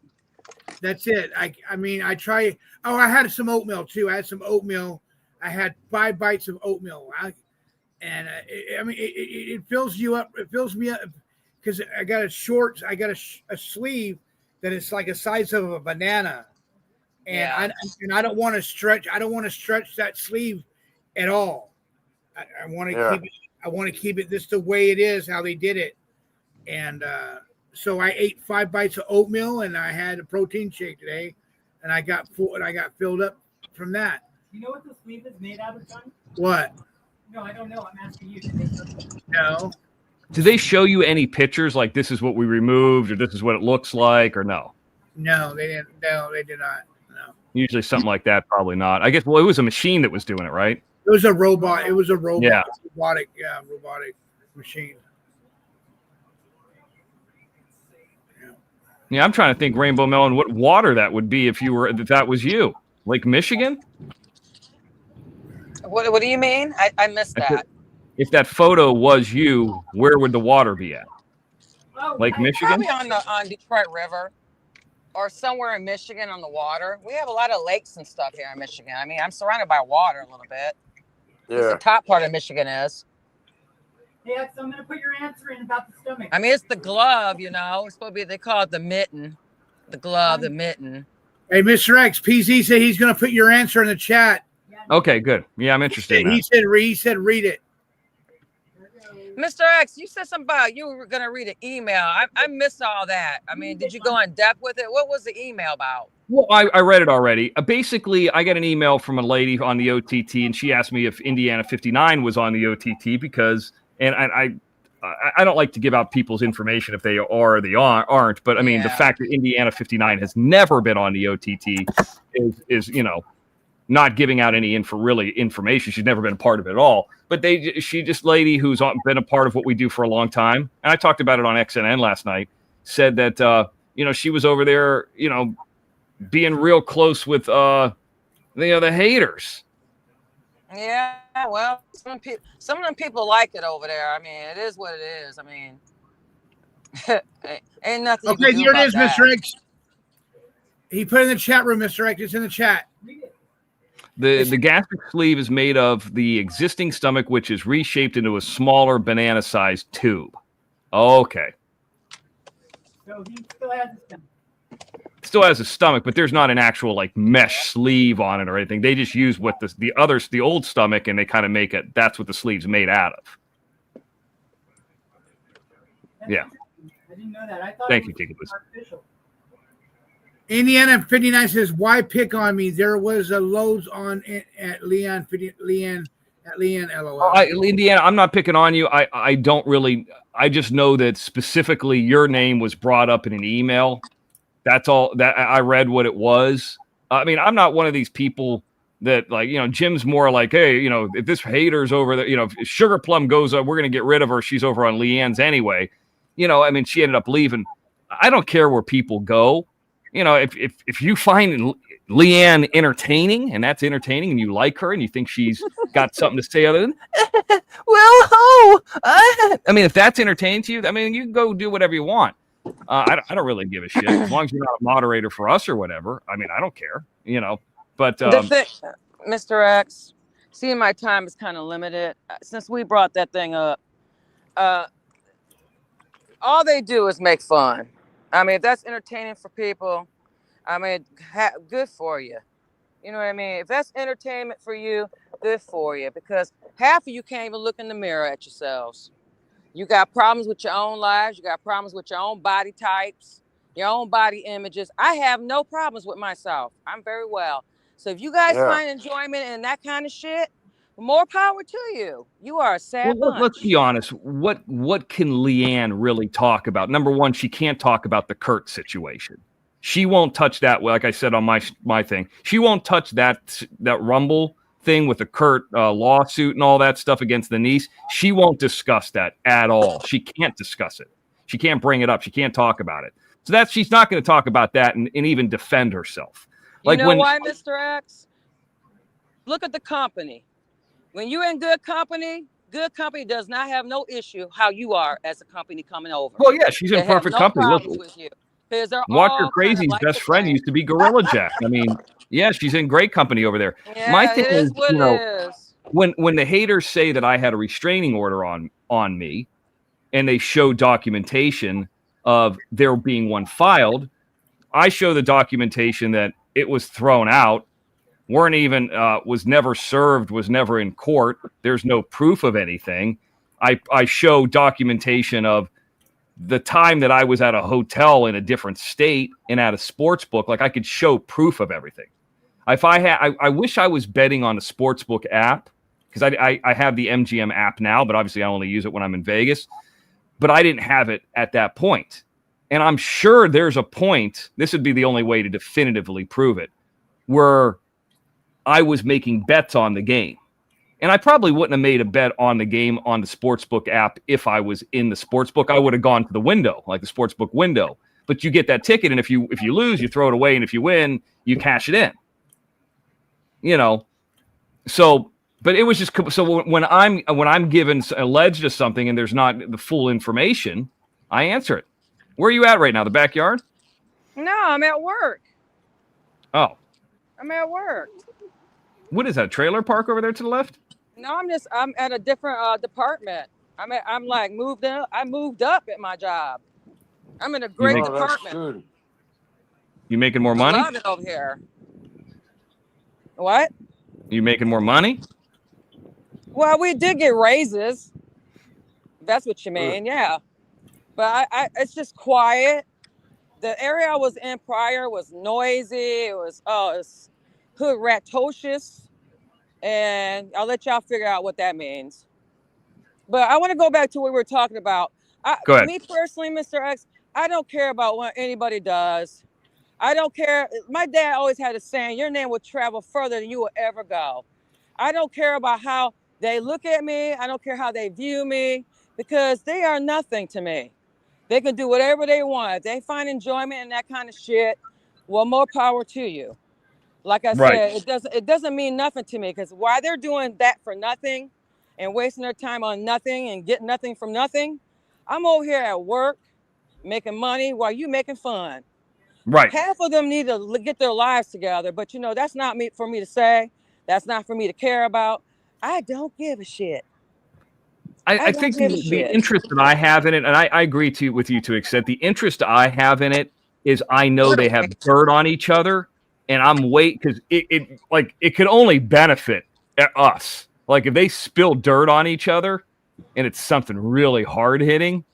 [SPEAKER 1] That's it. I mean, I try. Oh, I had some oatmeal too. I had some oatmeal. I had 5 bites of oatmeal. It fills you up. It fills me up because I got a sleeve that is like a size of a banana, and
[SPEAKER 7] Yeah.
[SPEAKER 1] I don't want to stretch. I don't want to stretch that sleeve at all. I want to
[SPEAKER 5] Yeah.
[SPEAKER 1] keep it. I want to keep it just the way it is, how they did it, and so I ate 5 bites of oatmeal, and I had a protein shake today, and I got full, and I got filled up from that.
[SPEAKER 2] You know what the sleeve is made out of, John?
[SPEAKER 1] What?
[SPEAKER 2] No, I don't know. I'm asking you.
[SPEAKER 1] No.
[SPEAKER 6] Did they show you any pictures like this is what we removed or this is what it looks like or no?
[SPEAKER 1] No, they didn't. No, they did not. No.
[SPEAKER 6] Usually something like that, probably not. I guess, well, it was a machine that was doing it, right?
[SPEAKER 1] It was a robot. It was a robot.
[SPEAKER 6] Yeah.
[SPEAKER 1] Robotic machine.
[SPEAKER 6] Yeah, I'm trying to think, Rainbow Melon, what water that would be if that was you. Lake Michigan?
[SPEAKER 7] What do you mean? I missed
[SPEAKER 6] I said,
[SPEAKER 7] that.
[SPEAKER 6] if that photo was you, where would the water be at?
[SPEAKER 2] Oh,
[SPEAKER 6] Lake Michigan?
[SPEAKER 7] Probably on Detroit River or somewhere in Michigan on the water. We have a lot of lakes and stuff here in Michigan. I mean, I'm surrounded by water a little bit. At least
[SPEAKER 5] Yeah.
[SPEAKER 7] the top part of Michigan is.
[SPEAKER 2] Yeah, so I'm gonna put your answer in about the stomach.
[SPEAKER 7] I mean, it's the glove, you know. It's supposed to be, they call it the mitten. The glove, the mitten.
[SPEAKER 1] Hey, Mr. X, PZ said he's going to put your answer in the chat.
[SPEAKER 6] Okay, good. Yeah, I'm interested in
[SPEAKER 1] He
[SPEAKER 6] that.
[SPEAKER 1] said read it.
[SPEAKER 7] Mr. X, you said something about you were going to read an email. I missed all that. I mean, did you go in depth with it? What was the email about?
[SPEAKER 6] Well, I read it already. Basically, I got an email from a lady on the OTT, and she asked me if Indiana 59 was on the OTT because, and I don't like to give out people's information if they are or they aren't. But I mean, the
[SPEAKER 7] Yeah.
[SPEAKER 6] fact that Indiana 59 has never been on the OTT is not giving out any information. She's never been a part of it at all. But she just lady who's been a part of what we do for a long time, and I talked about it on XNN last night. Said that she was over there, being real close with the haters.
[SPEAKER 7] Yeah, well, some of them people like it over there. I mean, it is what it is. I mean, ain't nothing. You
[SPEAKER 1] Okay,
[SPEAKER 7] can do
[SPEAKER 1] here it
[SPEAKER 7] about
[SPEAKER 1] is,
[SPEAKER 7] that.
[SPEAKER 1] Mr. X. He put it in the chat room, Mr. X. It's in the chat.
[SPEAKER 6] The gastric sleeve is made of the existing stomach, which is reshaped into a smaller banana-sized tube. Okay.
[SPEAKER 2] So he still has the stomach.
[SPEAKER 6] Still has a stomach, but there's not an actual like mesh sleeve on it or anything. They just use what the old stomach, and they kind of make it. That's what the sleeve's made out of. Yeah.
[SPEAKER 2] I didn't know that. I thought
[SPEAKER 6] Thank
[SPEAKER 2] it
[SPEAKER 6] you,
[SPEAKER 2] was
[SPEAKER 6] Jacobus.
[SPEAKER 2] artificial.
[SPEAKER 1] Indiana 59 says, "Why pick on me? There was a loads on it at Leon. LOL."
[SPEAKER 6] Indiana, I'm not picking on you. I don't really. I just know that specifically your name was brought up in an email. That's all that I read what it was. I mean, I'm not one of these people that Jim's more like, hey, if this hater's over there, if Sugar Plum goes up, we're going to get rid of her. She's over on Leanne's anyway. I mean, she ended up leaving. I don't care where people go. If you find Leanne entertaining and that's entertaining and you like her and you think she's got something to say other than, I mean, if that's entertaining to you, I mean, you can go do whatever you want. I don't really give a shit as long as you're not a moderator for us or whatever. I mean, I don't care, but
[SPEAKER 7] The thing, Mr. X, seeing my time is kind of limited. Since we brought that thing up, all they do is make fun. I mean, if that's entertaining for people, I mean, good for you. You know what I mean? If that's entertainment for you, good for you. Because half of you can't even look in the mirror at yourselves. You got problems with your own lives. You got problems with your own body types, your own body images. I have no problems with myself. I'm very well. So if you guys find enjoyment in that kind of shit, more power to you. You are a sad bunch.
[SPEAKER 6] Let's be honest. What can Leanne really talk about? Number one, she can't talk about the Kurt situation. She won't touch that. Like I said on my thing, she won't touch that Rumble thing with the Kurt lawsuit and all that stuff against the niece. She won't discuss that at all. She can't discuss it. She can't bring it up. She can't talk about it. So she's not going to talk about that and even defend herself.
[SPEAKER 7] You know why, Mr. X? Look at the company. When you're in good company does not have no issue how you are as a company coming over.
[SPEAKER 6] Well, yeah, she's in perfect company. Look,
[SPEAKER 7] with you. They're
[SPEAKER 6] Walker Crazy's best friend used to be Gorilla Jack. I mean, yeah, she's in great company over there.
[SPEAKER 7] Yeah,
[SPEAKER 6] my thing
[SPEAKER 7] it is what it is.
[SPEAKER 6] When the haters say that I had a restraining order on me, and they show documentation of there being one filed, I show the documentation that it was thrown out, weren't even was never served, was never in court. There's no proof of anything. I show documentation of the time that I was at a hotel in a different state and at a sports book. Like I could show proof of everything. If I wish I was betting on a sportsbook app because I have the MGM app now, but obviously I only use it when I'm in Vegas. But I didn't have it at that point. And I'm sure there's a point, this would be the only way to definitively prove it, where I was making bets on the game. And I probably wouldn't have made a bet on the game on the sportsbook app if I was in the sportsbook. I would have gone to the window, like the sportsbook window. But you get that ticket, and if you lose, you throw it away, and if you win, you cash it in. So But it was just so when I'm given alleged to something and there's not the full information, I answer it. Where are you at right now? The backyard?
[SPEAKER 7] No, I'm at work.
[SPEAKER 6] Oh,
[SPEAKER 7] I'm at work.
[SPEAKER 6] what is that? Trailer park over there to the left?
[SPEAKER 7] No, I'm at a different department. I'm like moved up. I moved up at my job. I'm in a great
[SPEAKER 6] make-
[SPEAKER 5] Oh, that's
[SPEAKER 7] department.
[SPEAKER 5] good.
[SPEAKER 6] You making more
[SPEAKER 7] I
[SPEAKER 6] money?
[SPEAKER 7] love it over here. What?
[SPEAKER 6] You making more money?
[SPEAKER 7] Well, we did get raises. That's what you mean, yeah. But I it's just quiet. The area I was in prior was noisy. It was hood ratocious, and I'll let y'all figure out what that means. But I want to go back to what we were talking about.
[SPEAKER 6] Go ahead.
[SPEAKER 7] Me personally, Mr. X, I don't care about what anybody does. I don't care. My dad always had a saying, your name will travel further than you will ever go. I don't care about how they look at me. I don't care how they view me, because they are nothing to me. They can do whatever they want. If they find enjoyment in that kind of shit, well, more power to you. Like I
[SPEAKER 6] Right.
[SPEAKER 7] said, it doesn't mean nothing to me, because why they're doing that for nothing and wasting their time on nothing and getting nothing from nothing, I'm over here at work making money while you making fun.
[SPEAKER 6] Right.
[SPEAKER 7] Half of them need to get their lives together, but that's not for me to say. That's not for me to care about. I don't give a shit.
[SPEAKER 6] I
[SPEAKER 7] don't
[SPEAKER 6] think
[SPEAKER 7] give a
[SPEAKER 6] the
[SPEAKER 7] shit.
[SPEAKER 6] interest that I have in it, and I agree with you to extent, the interest I have in it is I know they have dirt on each other, and I'm because it could only benefit us. Like if they spill dirt on each other, and it's something really hard hitting.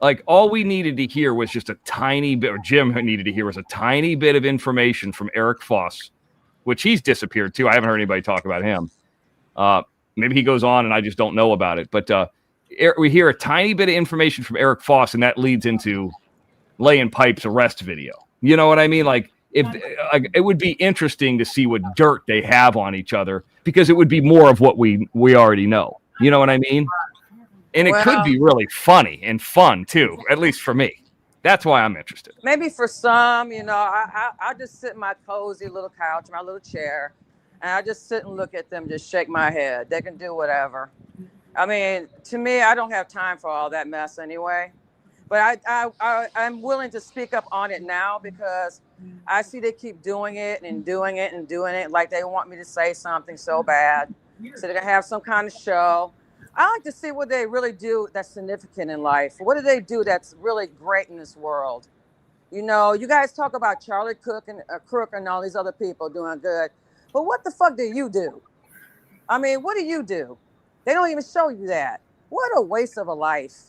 [SPEAKER 6] Like all we needed to hear was just a tiny bit, or Jim needed to hear was a tiny bit of information from Eric Foss, which he's disappeared too. I haven't heard anybody talk about him. Maybe he goes on and I just don't know about it. But we hear a tiny bit of information from Eric Foss, and that leads into Laying Pipe's arrest video. You know what I mean? Like it would be interesting to see what dirt they have on each other, because it would be more of what we already know. You know what I mean? And it could be really funny and fun too, at least for me. That's why I'm interested.
[SPEAKER 7] Maybe for some, I just sit in my cozy little couch, my little chair, and I just sit and look at them, just shake my head. They can do whatever. I mean, to me, I don't have time for all that mess anyway. But I'm willing to speak up on it now, because I see they keep doing it and doing it and doing it like they want me to say something so bad. So they're going to have some kind of show. I like to see what they really do that's significant in life. What do they do that's really great in this world? You guys talk about Charlie Cook and all these other people doing good. But what the fuck do you do? I mean, what do you do? They don't even show you that. What a waste of a life.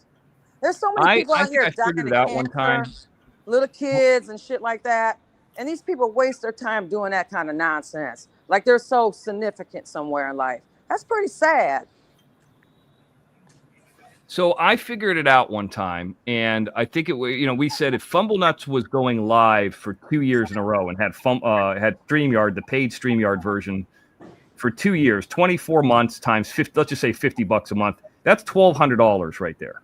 [SPEAKER 7] There's so many people out here dying of cancer, little kids and shit like that. And these people waste their time doing that kind of nonsense. Like they're so significant somewhere in life. That's pretty sad.
[SPEAKER 6] So I figured it out one time, and I think we said if Fumble Nuts was going live for 2 years in a row and had StreamYard, the paid StreamYard version, for 2 years, 24 months times 50, let's just say $50 a month, that's $1,200 right there.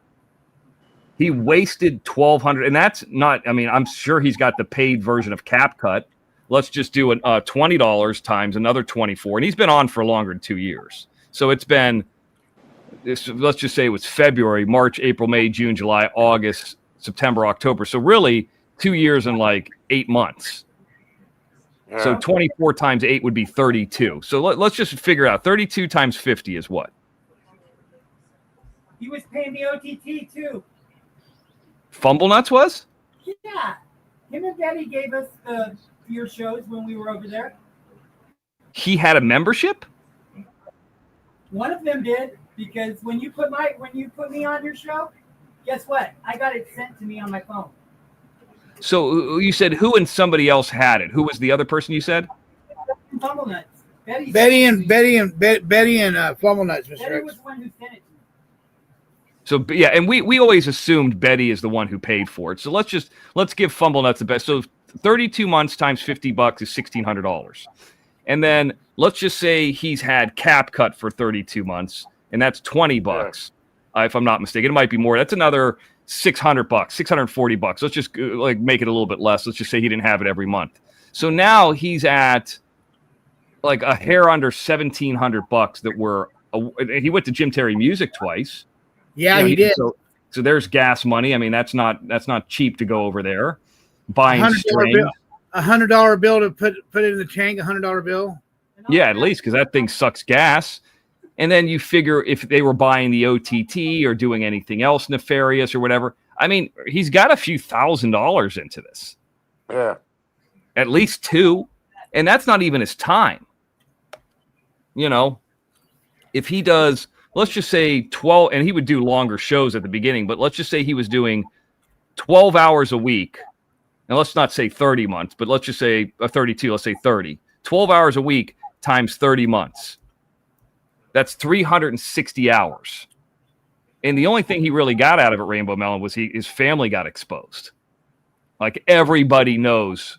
[SPEAKER 6] He wasted $1,200, and that's not. I mean, I'm sure he's got the paid version of CapCut. Let's just do $20 times another 24, and he's been on for longer than 2 years. So it's been. Let's just say it was February, March, April, May, June, July, August, September, October. So really 2 years and like 8 months. Yeah. So 24 times 8 would be 32. So let's just figure out 32 times 50 is what?
[SPEAKER 2] He was paying the OTT too.
[SPEAKER 6] Fumble Nuts was?
[SPEAKER 2] Yeah. Him and Daddy gave us your shows when we were over there.
[SPEAKER 6] He had a membership?
[SPEAKER 2] One of them did. Because when you put me on your show, guess what? I got it sent to me on my phone.
[SPEAKER 6] So you said who and somebody else had it. Who was the other person you said?
[SPEAKER 2] Fumble Nuts.
[SPEAKER 1] Betty and Fumble Nuts.
[SPEAKER 2] Betty was the one who sent it to me.
[SPEAKER 6] So yeah, and we always assumed Betty is the one who paid for it. So let's give Fumble Nuts the best. So 32 months times $50 is $1,600, and then let's just say he's had CapCut for 32 months. And that's $20, if I'm not mistaken. It might be more. That's another $600, $640. Let's just make it a little bit less. Let's just say he didn't have it every month. So now he's at like a hair under $1,700 that were. He went to Jim Terry Music twice.
[SPEAKER 1] Yeah,
[SPEAKER 6] You know,
[SPEAKER 1] he did.
[SPEAKER 6] So there's gas money. I mean, that's not cheap to go over there. Buying
[SPEAKER 1] $100
[SPEAKER 6] strings.
[SPEAKER 1] bill, $100 bill to put it in the tank. $100 bill.
[SPEAKER 6] Yeah, at least because that thing sucks gas. And then you figure if they were buying the OTT or doing anything else nefarious or whatever. I mean, he's got a few $1,000s into this.
[SPEAKER 5] Yeah.
[SPEAKER 6] At least two. And that's not even his time. You know, if he does, let's just say 12, and he would do longer shows at the beginning, but let's just say he was doing 12 hours a week. And let's not say 30 months, but let's just say 32, let's say 30. 12 hours a week times 30 months. That's 360 hours. And the only thing he really got out of it, Rainbow Melon, was his family got exposed. Like everybody knows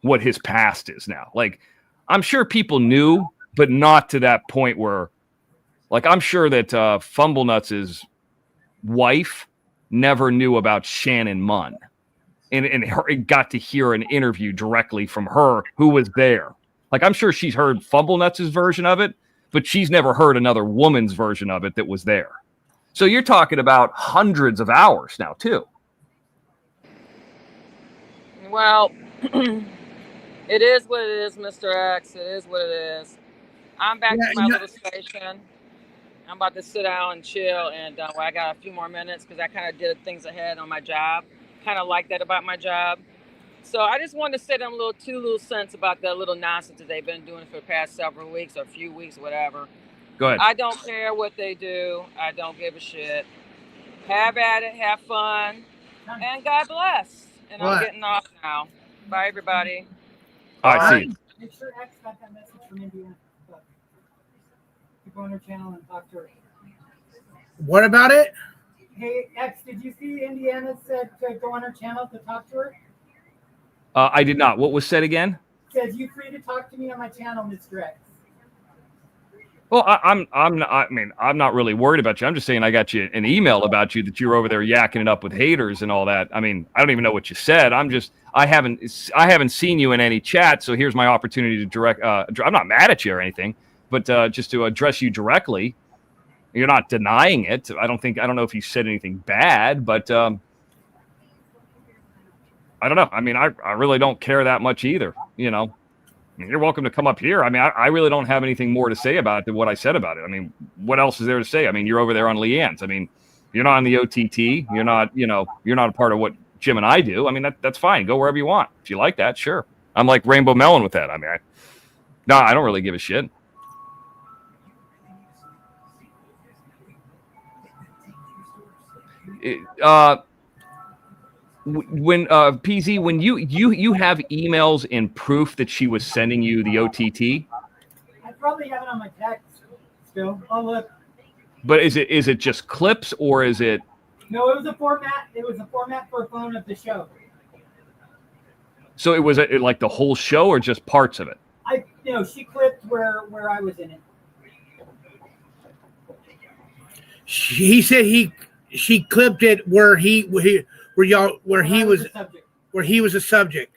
[SPEAKER 6] what his past is now. Like I'm sure people knew, but not to that point where, like I'm sure that Fumblenuts' wife never knew about Shannon Munn. And got to hear an interview directly from her who was there. Like I'm sure she's heard Fumblenuts' version of it, but she's never heard another woman's version of it that was there. So you're talking about hundreds of hours now, too.
[SPEAKER 7] Well, it is what it is, Mr. X. It is what it is. I'm back to my little station. I'm about to sit down and chill, and I got a few more minutes because I kind of did things ahead on my job. Kind of like that about my job. So I just wanted to say them two little cents about that little nonsense that they've been doing for the past several weeks or a few weeks, whatever.
[SPEAKER 6] Go ahead.
[SPEAKER 7] I don't care what they do. I don't give a shit. Have at it. Have fun. And God bless. And I'm getting off now. Bye, everybody.
[SPEAKER 6] All right, see you.
[SPEAKER 2] Make sure X got that message from Indiana. You go on her channel and talk to her.
[SPEAKER 1] What about it?
[SPEAKER 2] Hey, X, did you see Indiana said to go on her channel to talk to her?
[SPEAKER 6] I did not. What was said again?
[SPEAKER 2] Says you free to talk to me on my channel, Mr. X.
[SPEAKER 6] Well, I'm not. I mean, I'm not really worried about you. I'm just saying I got you an email about you that you're over there yakking it up with haters and all that. I mean, I don't even know what you said. I haven't seen you in any chat, so here's my opportunity to direct. I'm not mad at you or anything, but just to address you directly. You're not denying it. I don't know if you said anything bad, but I don't know. I mean, I really don't care that much either. You know, I mean, you're welcome to come up here. I mean, I really don't have anything more to say about it than what I said about it. I mean, what else is there to say? I mean, you're over there on Leanne's. I mean, you're not on the OTT. You're not a part of what Jim and I do. I mean, that's fine. Go wherever you want. If you like that, sure. I'm like Rainbow Melon with that. I mean, I don't really give a shit. When PZ, when you have emails and proof that she was sending you the OTT,
[SPEAKER 2] I probably have it on my text still. I'll look.
[SPEAKER 6] but is it just clips or is it?
[SPEAKER 2] No, it was a format. It was a format for a phone of the show.
[SPEAKER 6] So it was like the whole show or just parts of it?
[SPEAKER 2] She clipped where I was in it.
[SPEAKER 1] He said she clipped it where he was a subject.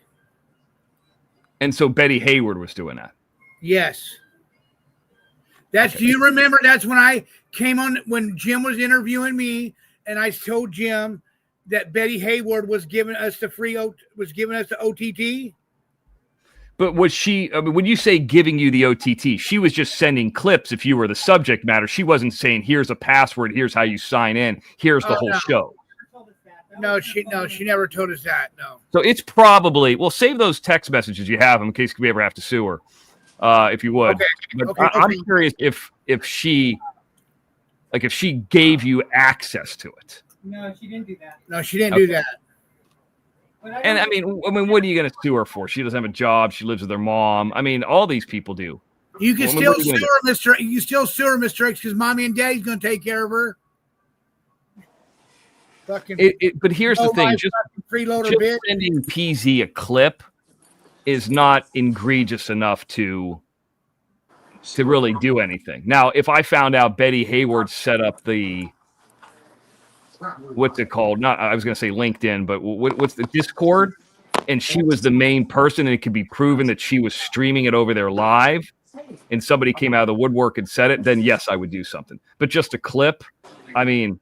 [SPEAKER 6] And so Betty Hayward was doing that.
[SPEAKER 1] Yes. Do you remember? That's when I came on when Jim was interviewing me, and I told Jim that Betty Hayward was giving us the OTT.
[SPEAKER 6] But was she? I mean, when you say giving you the OTT, she was just sending clips. If you were the subject matter, she wasn't saying, "Here's a password. Here's how you sign in. Here's the whole show."
[SPEAKER 1] No, she never told us that. No.
[SPEAKER 6] So it's probably save those text messages you have in case we ever have to sue her, if you would.
[SPEAKER 1] Okay.
[SPEAKER 6] But I'm curious if she gave you access to it.
[SPEAKER 2] No, she didn't do that.
[SPEAKER 1] No, she didn't do that.
[SPEAKER 6] And I mean, what are you going to sue her for? She doesn't have a job. She lives with her mom. I mean, all these people do.
[SPEAKER 1] You can still sue her, Mr. You still sue her, Mr. X, because mommy and daddy's going to take care of her.
[SPEAKER 6] But here's the thing: just sending PZ a clip is not egregious enough to really do anything. Now, if I found out Betty Hayward set up the what's it called? Not I was going to say LinkedIn, but what's the Discord? And she was the main person, and it could be proven that she was streaming it over there live. and somebody came out of the woodwork and said it, then yes, I would do something. But just a clip, I mean,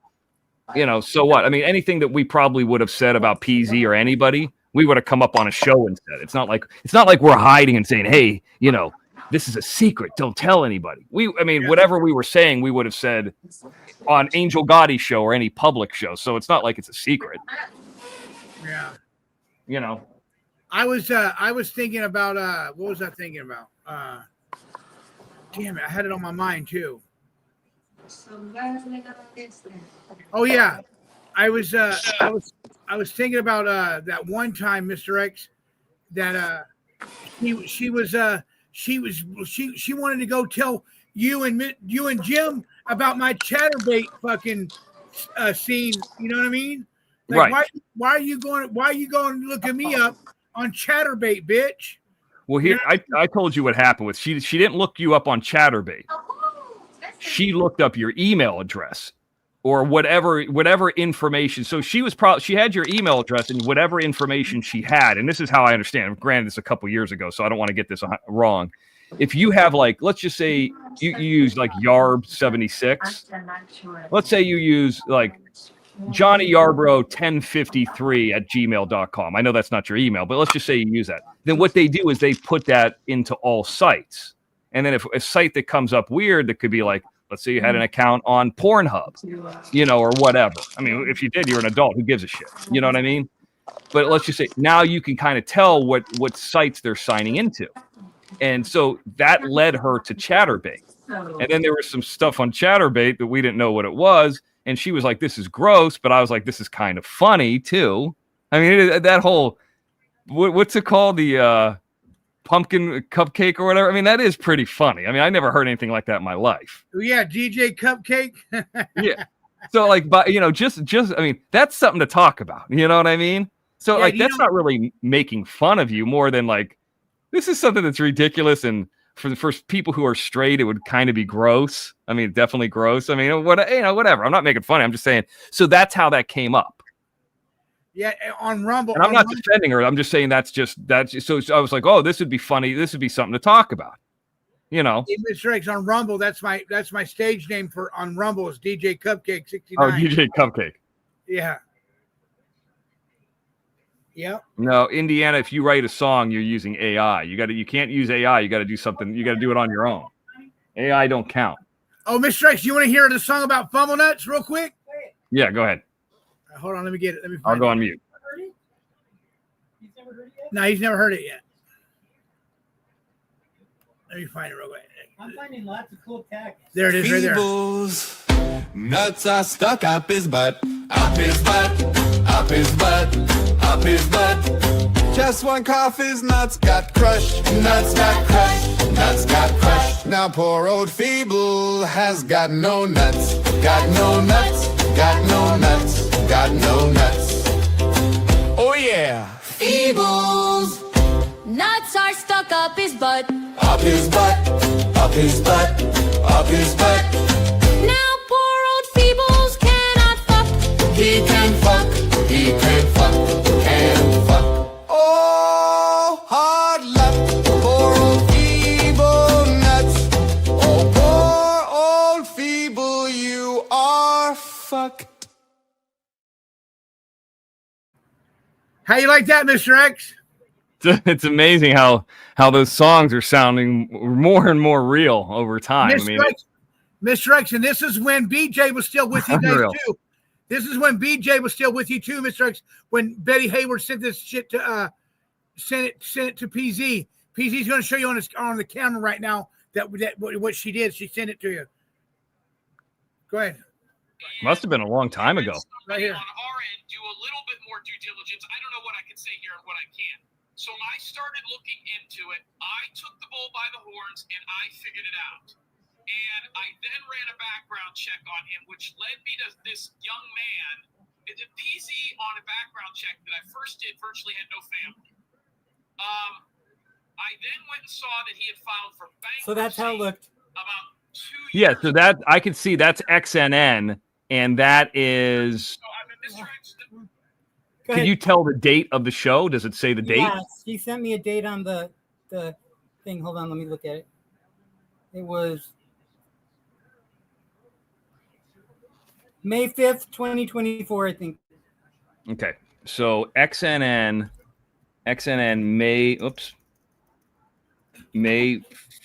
[SPEAKER 6] you know, so what? I mean, anything that we probably would have said about PZ or anybody, we would have come up on a show and said. It's not like we're hiding and saying, hey, you know, this is a secret. Don't tell anybody. I mean, whatever we were saying, we would have said on Angel Gotti's show or any public show. So it's not like it's a secret.
[SPEAKER 1] Yeah.
[SPEAKER 6] You know.
[SPEAKER 1] I was thinking about what was I thinking about? Damn it, I had it on my mind too. Oh yeah. I was thinking about that one time, Mr. X, that she wanted to go tell you and Jim about my Chatterbait fucking scene. You know what I mean? Like,
[SPEAKER 6] right.
[SPEAKER 1] Why are you going to look at me up on Chatterbait, bitch?
[SPEAKER 6] Well, here I told you what happened with she didn't look you up on Chatterbait. She looked up your email address or whatever information. So she had your email address and whatever information she had. And this is how I understand. Granted, it's a couple years ago, so I don't want to get this wrong. If you have, like, let's just say you use like Yarb 76. Let's say you use like Johnny Yarbrough 1053 at gmail.com. I know that's not your email, but let's just say you use that. Then what they do is they put that into all sites. And then if a site that comes up weird, that could be like, let's say you had an account on Pornhub, you know, or whatever. I mean, if you did, you're an adult. Who gives a shit? You know what I mean? But let's just say now you can kind of tell what sites they're signing into. And so that led her to Chatterbait. And then there was some stuff on Chatterbait that we didn't know what it was. And she was like, this is gross. But I was like, this is kind of funny, too. I mean, that whole, what's it called? The pumpkin cupcake or whatever. I mean, that is pretty funny. I mean, I never heard anything like that in my life.
[SPEAKER 1] Yeah, DJ Cupcake.
[SPEAKER 6] Yeah. So, like, but, you know, just, I mean, that's something to talk about. You know what I mean? So,
[SPEAKER 1] Yeah,
[SPEAKER 6] like, that's not really making fun of you more than, like, this is something that's ridiculous. And for people who are straight, it would kind of be gross. I mean, definitely gross. I mean, whatever. I'm not making fun. I'm just saying. So that's how that came up.
[SPEAKER 1] Yeah, on Rumble.
[SPEAKER 6] And I'm not defending her. I'm just saying that's. So I was like, oh, this would be funny. This would be something to talk about. You know.
[SPEAKER 1] Mr. X on Rumble. That's my stage name for on Rumble is DJ Cupcake 69.
[SPEAKER 6] Oh, DJ Cupcake.
[SPEAKER 1] Yeah. Yep.
[SPEAKER 6] No, Indiana, if you write a song, you're using AI. You can't use AI. You got to do something. You got to do it on your own. AI don't count.
[SPEAKER 1] Oh, Mr. X, you want to hear the song about Fumble Nuts real quick?
[SPEAKER 6] Yeah, go ahead.
[SPEAKER 1] Hold on, let me get it.
[SPEAKER 6] I'll go on mute.
[SPEAKER 2] He's never heard it yet?
[SPEAKER 1] No, he's never heard it yet. Let me find it real quick.
[SPEAKER 2] I'm finding lots of cool tags.
[SPEAKER 1] There it is, right there.
[SPEAKER 8] Feebles. Nuts are stuck up his butt, up his butt, up his butt, up his butt. Just one cough, his nuts got crushed, nuts got crushed, nuts got crushed. Now poor old Feeble has got no nuts, got no nuts, got no nuts, got no nuts. Oh yeah, Feebles.
[SPEAKER 9] Nuts are stuck up his butt.
[SPEAKER 8] Up his butt, up his butt, up his butt.
[SPEAKER 9] Now poor old Feebles cannot fuck.
[SPEAKER 8] He can fuck, he can fuck, can fuck. Oh, hard luck, poor old Feeble nuts. Oh, poor old Feeble, you are fucked.
[SPEAKER 1] How you like that, Mr. X?
[SPEAKER 6] It's amazing how those songs are sounding more and more real over time.
[SPEAKER 1] Mr. X, and this is when BJ was still with you guys
[SPEAKER 6] Unreal.
[SPEAKER 1] too. This is when BJ was still with you too, Mr. X. When Betty Hayward sent this shit to sent it to PZ. PZ's going to show you on the camera right now that what she did. She sent it to you. Go ahead.
[SPEAKER 6] Must have been a long time ago.
[SPEAKER 1] Right here.
[SPEAKER 10] On our end, do a little bit more due diligence. I don't know what I can say here and what I can't. So I started looking into it. I took the bull by the horns and I figured it out. And I then ran a background check on him, which led me to this young man. The PZ on a background check that I first did virtually had no family. I then went and saw that he had filed for bankruptcy.
[SPEAKER 2] So that's how it looked.
[SPEAKER 10] About 2 years.
[SPEAKER 6] Yeah, so that I can see that's XNN, and that is.
[SPEAKER 10] So Mr. X,
[SPEAKER 2] Go
[SPEAKER 6] Can
[SPEAKER 2] ahead.
[SPEAKER 6] you tell the date of the show? Does it say the date?
[SPEAKER 2] Yes, she sent me a date on the thing. Hold on, let me look at it. It was May 5th, 2024, I think.
[SPEAKER 6] Okay. So XNN May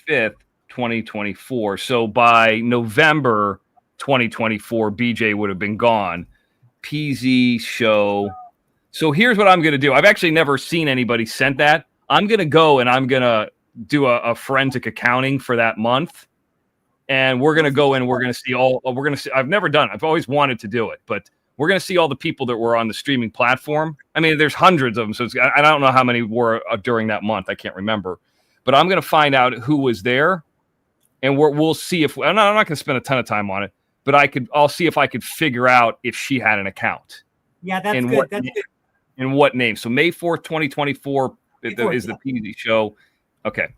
[SPEAKER 6] 5th, 2024. So by November 2024, BJ would have been gone. PZ show. So here's what I'm going to do. I've actually never seen anybody sent that. I'm going to go and I'm going to do a forensic accounting for that month. And we're going to go in, we're going to see I've never done it. I've always wanted to do it, but we're going to see all the people that were on the streaming platform. I mean, there's hundreds of them. So I don't know how many were during that month. I can't remember, but I'm going to find out who was there, and we'll see if I'm not going to spend a ton of time on it, but I'll see if I could figure out if she had an account.
[SPEAKER 2] Yeah, that's
[SPEAKER 6] and
[SPEAKER 2] good. That's good.
[SPEAKER 6] And what name? So May 4th, 2024 is the PZ show. Okay.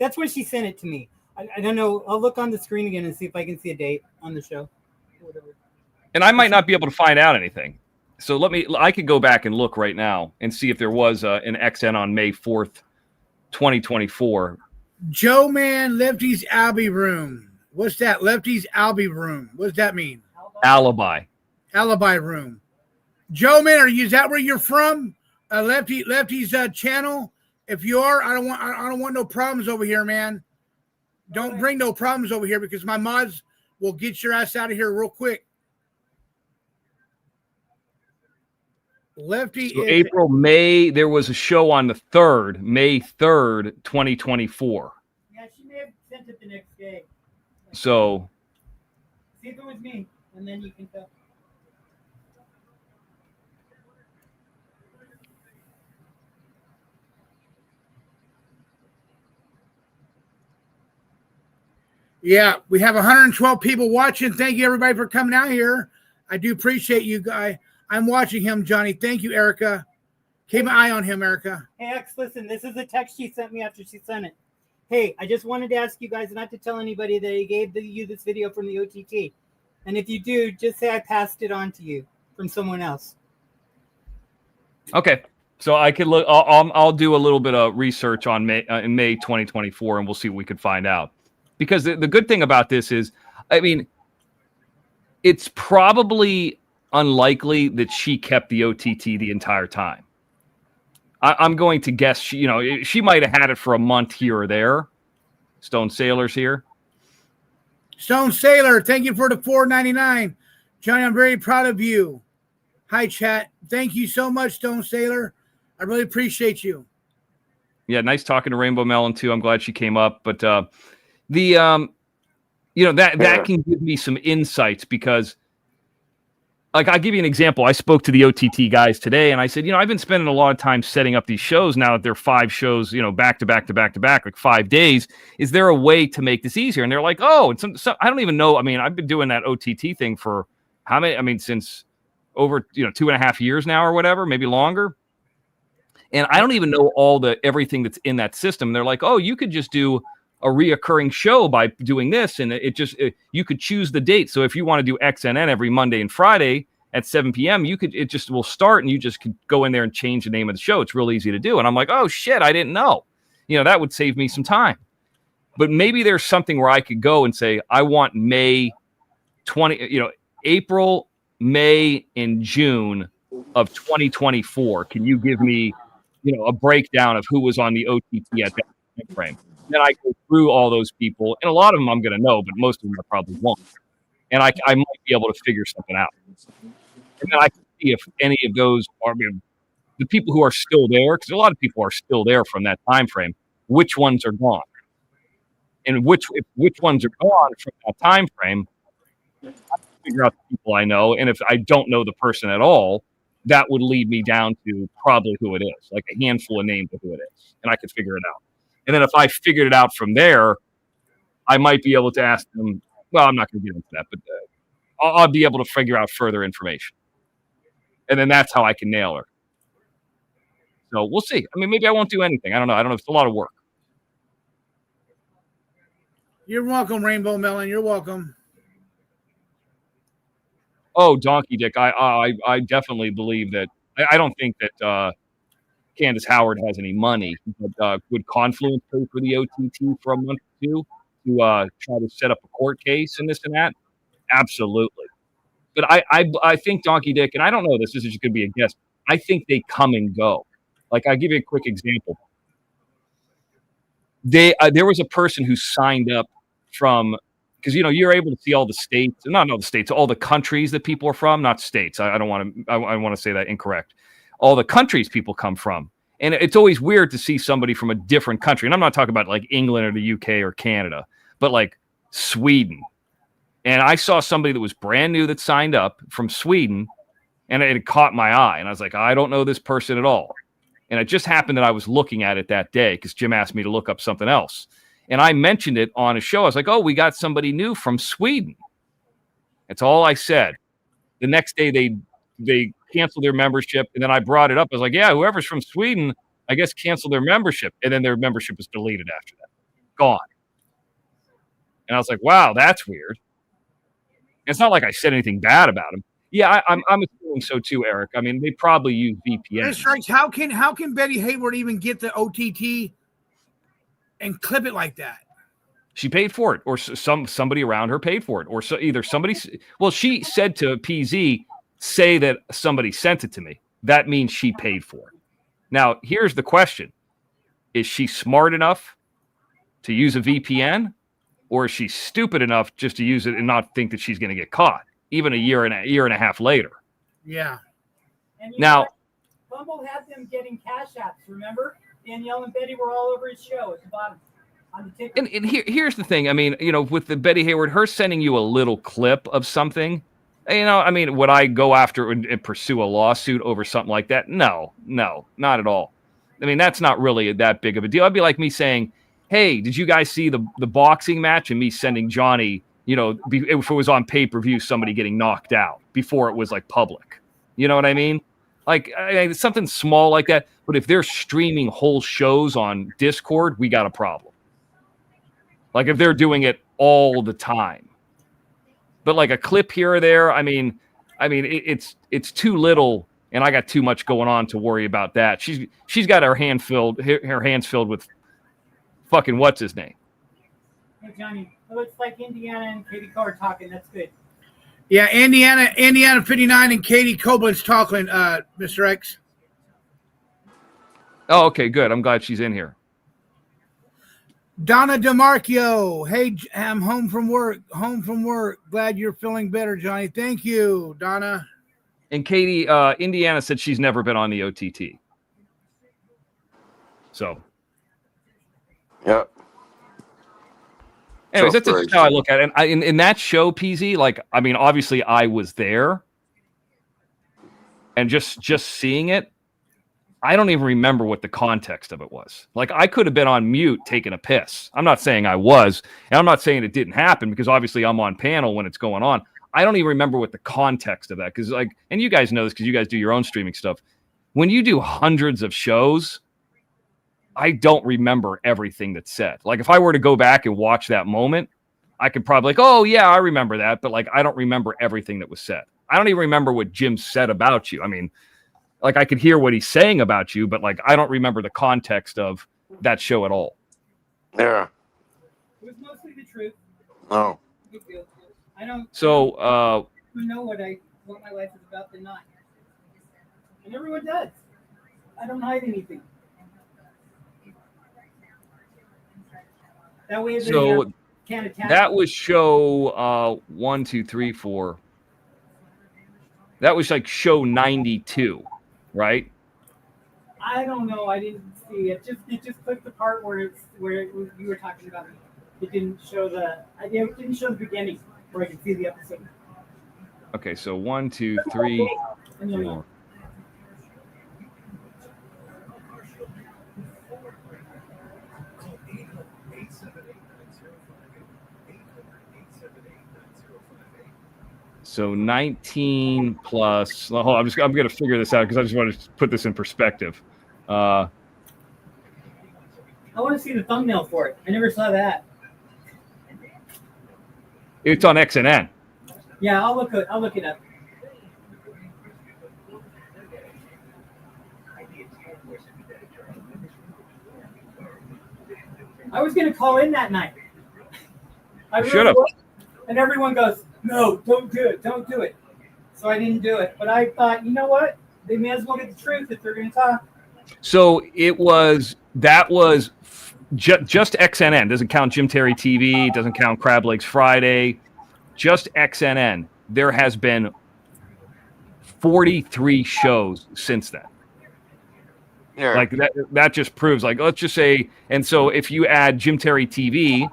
[SPEAKER 2] That's when she sent it to me. I don't know. I'll look on the screen again and see if I can see a date on the show. Whatever.
[SPEAKER 6] And I might not be able to find out anything. So I could go back and look right now and see if there was an XN on May 4th, 2024.
[SPEAKER 1] Joe Man, Lefty's Albie Room. What's that? Lefty's Albie Room. What does that mean?
[SPEAKER 6] Alibi.
[SPEAKER 1] Alibi Room. Joe Man, is that where you're from? Lefty's channel. If you are, I don't want no problems over here, man. Don't bring no problems over here because my mods will get your ass out of here real quick. Lefty.
[SPEAKER 6] So May, there was a show on the 3rd, May 3rd, 2024.
[SPEAKER 2] Yeah, she may have sent it the next day.
[SPEAKER 6] So.
[SPEAKER 2] See if it was me, and then you can tell.
[SPEAKER 1] Yeah, we have 112 people watching. Thank you, everybody, for coming out here. I do appreciate you guys. I'm watching him, Johnny. Thank you, Erica. Keep an eye on him, Erica.
[SPEAKER 2] Hey, X, listen, this is a text she sent me after she sent it. Hey, I just wanted to ask you guys not to tell anybody that I gave you this video from the OTT. And if you do, just say I passed it on to you from someone else.
[SPEAKER 6] Okay. So I could look. I'll do a little bit of research on in May 2024, and we'll see what we could find out. Because the good thing about this is, I mean, it's probably unlikely that she kept the OTT the entire time. I'm going to guess she might have had it for a month here or there. Stone Sailor's here.
[SPEAKER 1] Stone Sailor, thank you for the $4.99. Johnny, I'm very proud of you. Hi, chat. Thank you so much, Stone Sailor. I really appreciate you.
[SPEAKER 6] Yeah, nice talking to Rainbow Melon too. I'm glad she came up, but that can give me some insights because, like, I'll give you an example. I spoke to the OTT guys today, and I said, I've been spending a lot of time setting up these shows now that they're 5 shows, back to back to back to back, like 5 days. Is there a way to make this easier? And they're like, oh, and so I don't even know. I mean, I've been doing that OTT thing for how many? I mean, since over 2.5 years now or whatever, maybe longer. And I don't even know everything that's in that system. And they're like, oh, you could just do a reoccurring show by doing this. And you could choose the date. So if you want to do XNN every Monday and Friday at 7 p.m., it just will start and you just could go in there and change the name of the show. It's real easy to do. And I'm like, oh shit, I didn't know. That would save me some time. But maybe there's something where I could go and say, I want May 20, April, May, and June of 2024. Can you give me, a breakdown of who was on the OTT at that time frame? Then I go through all those people, and a lot of them I'm going to know, but most of them I probably won't. And I might be able to figure something out. And then I can see if any of those are the people who are still there, because a lot of people are still there from that time frame. Which ones are gone, and which ones are gone from that time frame? I can figure out the people I know, and if I don't know the person at all, that would lead me down to probably who it is, like a handful of names of who it is, and I could figure it out. And then if I figured it out from there, I might be able to ask them. Well, I'm not going to get into that, but I'll be able to figure out further information, and then that's how I can nail her. So we'll see. I mean, maybe I won't do anything. I don't know. It's a lot of work.
[SPEAKER 1] You're welcome, Rainbow Melon. You're welcome.
[SPEAKER 6] Oh, Donkey Dick. I definitely believe that. I don't think that Candace Howard has any money. But would Confluence pay for the OTT for a month or two? to try to set up a court case and this and that? Absolutely. But I think Donkey Dick, and I don't know this is just going to be a guess. I think they come and go. Like, I'll give you a quick example. There was a person who signed up from, because you're able to see all the states, not all the states, all the countries that people are from, not states. I don't want to. I want to say that incorrect. All the countries people come from, and it's always weird to see somebody from a different country. And I'm not talking about like England or the UK or Canada, but like Sweden. And I saw somebody that was brand new that signed up from Sweden, and it caught my eye. And I was like, I don't know this person at all. And it just happened that I was looking at it that day because Jim asked me to look up something else. And I mentioned it on a show. I was like, oh, we got somebody new from Sweden. That's all I said. The next day, they canceled their membership. And then I brought it up. I was like, yeah, whoever's from Sweden, I guess canceled their membership. And then their membership was deleted after that. Gone. And I was like, wow, that's weird. It's not like I said anything bad about him. Yeah, I'm assuming so too, Eric. I mean, they probably use VPN.
[SPEAKER 1] Strikes. How can Betty Hayward even get the OTT and clip it like that?
[SPEAKER 6] She paid for it, or somebody around her paid for it, or either somebody. Well, she said to PZ, "Say that somebody sent it to me." That means she paid for it. Now, here's the question: is she smart enough to use a VPN? Or is she stupid enough just to use it and not think that she's going to get caught, even a year and a half later?
[SPEAKER 1] Yeah.
[SPEAKER 2] And
[SPEAKER 6] now,
[SPEAKER 2] Bumble had them getting cash apps. Remember, Danielle and Betty were all over his show at the bottom on the ticket.
[SPEAKER 6] And here's the thing. I mean, with the Betty Hayward, her sending you a little clip of something. I mean, would I go after and pursue a lawsuit over something like that? No, not at all. I mean, that's not really that big of a deal. It'd be like me saying, hey, did you guys see the boxing match? And me sending Johnny, if it was on pay-per-view, somebody getting knocked out before it was like public. You know what I mean? Like something small like that. But if they're streaming whole shows on Discord, we got a problem. Like if they're doing it all the time. But like a clip here or there, I mean, it's too little, and I got too much going on to worry about that. She's got her hands filled with fucking what's his name?
[SPEAKER 2] Hey Johnny, it looks like Indiana and Katie Cole are talking. That's good.
[SPEAKER 1] Yeah, Indiana 59 and Katie Koblenz talking, Mr. X.
[SPEAKER 6] Oh, okay, good. I'm glad she's in here.
[SPEAKER 1] Donna DeMarchio. Hey, I'm home from work. Glad you're feeling better, Johnny. Thank you, Donna.
[SPEAKER 6] And Katie, Indiana said she's never been on the OTT. So.
[SPEAKER 5] Yep.
[SPEAKER 6] Anyways, that's just how I look at it. And in that show, PZ, like, I mean, obviously I was there. And just seeing it, I don't even remember what the context of it was. Like, I could have been on mute taking a piss. I'm not saying I was. And I'm not saying it didn't happen because obviously I'm on panel when it's going on. I don't even remember what the context of that. Because, like, and you guys know this because you guys do your own streaming stuff. When you do hundreds of shows, I don't remember everything that's said. Like if I were to go back and watch that moment, I could probably oh yeah, I remember that. But like, I don't remember everything that was said. I don't even remember what Jim said about you. I mean, like I could hear what he's saying about you, but like, I don't remember the context of that show at all.
[SPEAKER 5] Yeah.
[SPEAKER 2] It was mostly the truth.
[SPEAKER 5] Oh.
[SPEAKER 2] I don't.
[SPEAKER 6] So,
[SPEAKER 2] know what my life is about than not. And everyone does. I don't hide anything. That way they can't attack.
[SPEAKER 6] That was show 1, 2, 3, 4. That was like show 92, right?
[SPEAKER 2] I don't know. I didn't see it. It just clicked the part where you were talking about it. It didn't show it didn't show the beginning where I could see the episode.
[SPEAKER 6] Okay, so 1, 2, 3, 4. So 19 plus. Hold on, I'm going to figure this out because I just want to put this in perspective.
[SPEAKER 2] I want to see the thumbnail for it. I never saw that.
[SPEAKER 6] It's on XNN.
[SPEAKER 2] Yeah, I'll look it up. I was going to call in that night. I really
[SPEAKER 6] Should've.
[SPEAKER 2] would. And everyone goes, no, don't do it. Don't do it. So I didn't do it. But I thought, you know what? They may as well get the truth if they're going to talk.
[SPEAKER 6] So that was just XNN. Doesn't count Jim Terry TV. Doesn't count Crab Legs Friday. Just XNN. There has been 43 shows since then.
[SPEAKER 5] Yeah.
[SPEAKER 6] Like that just proves, like, let's just say, and so if you add Jim Terry TV,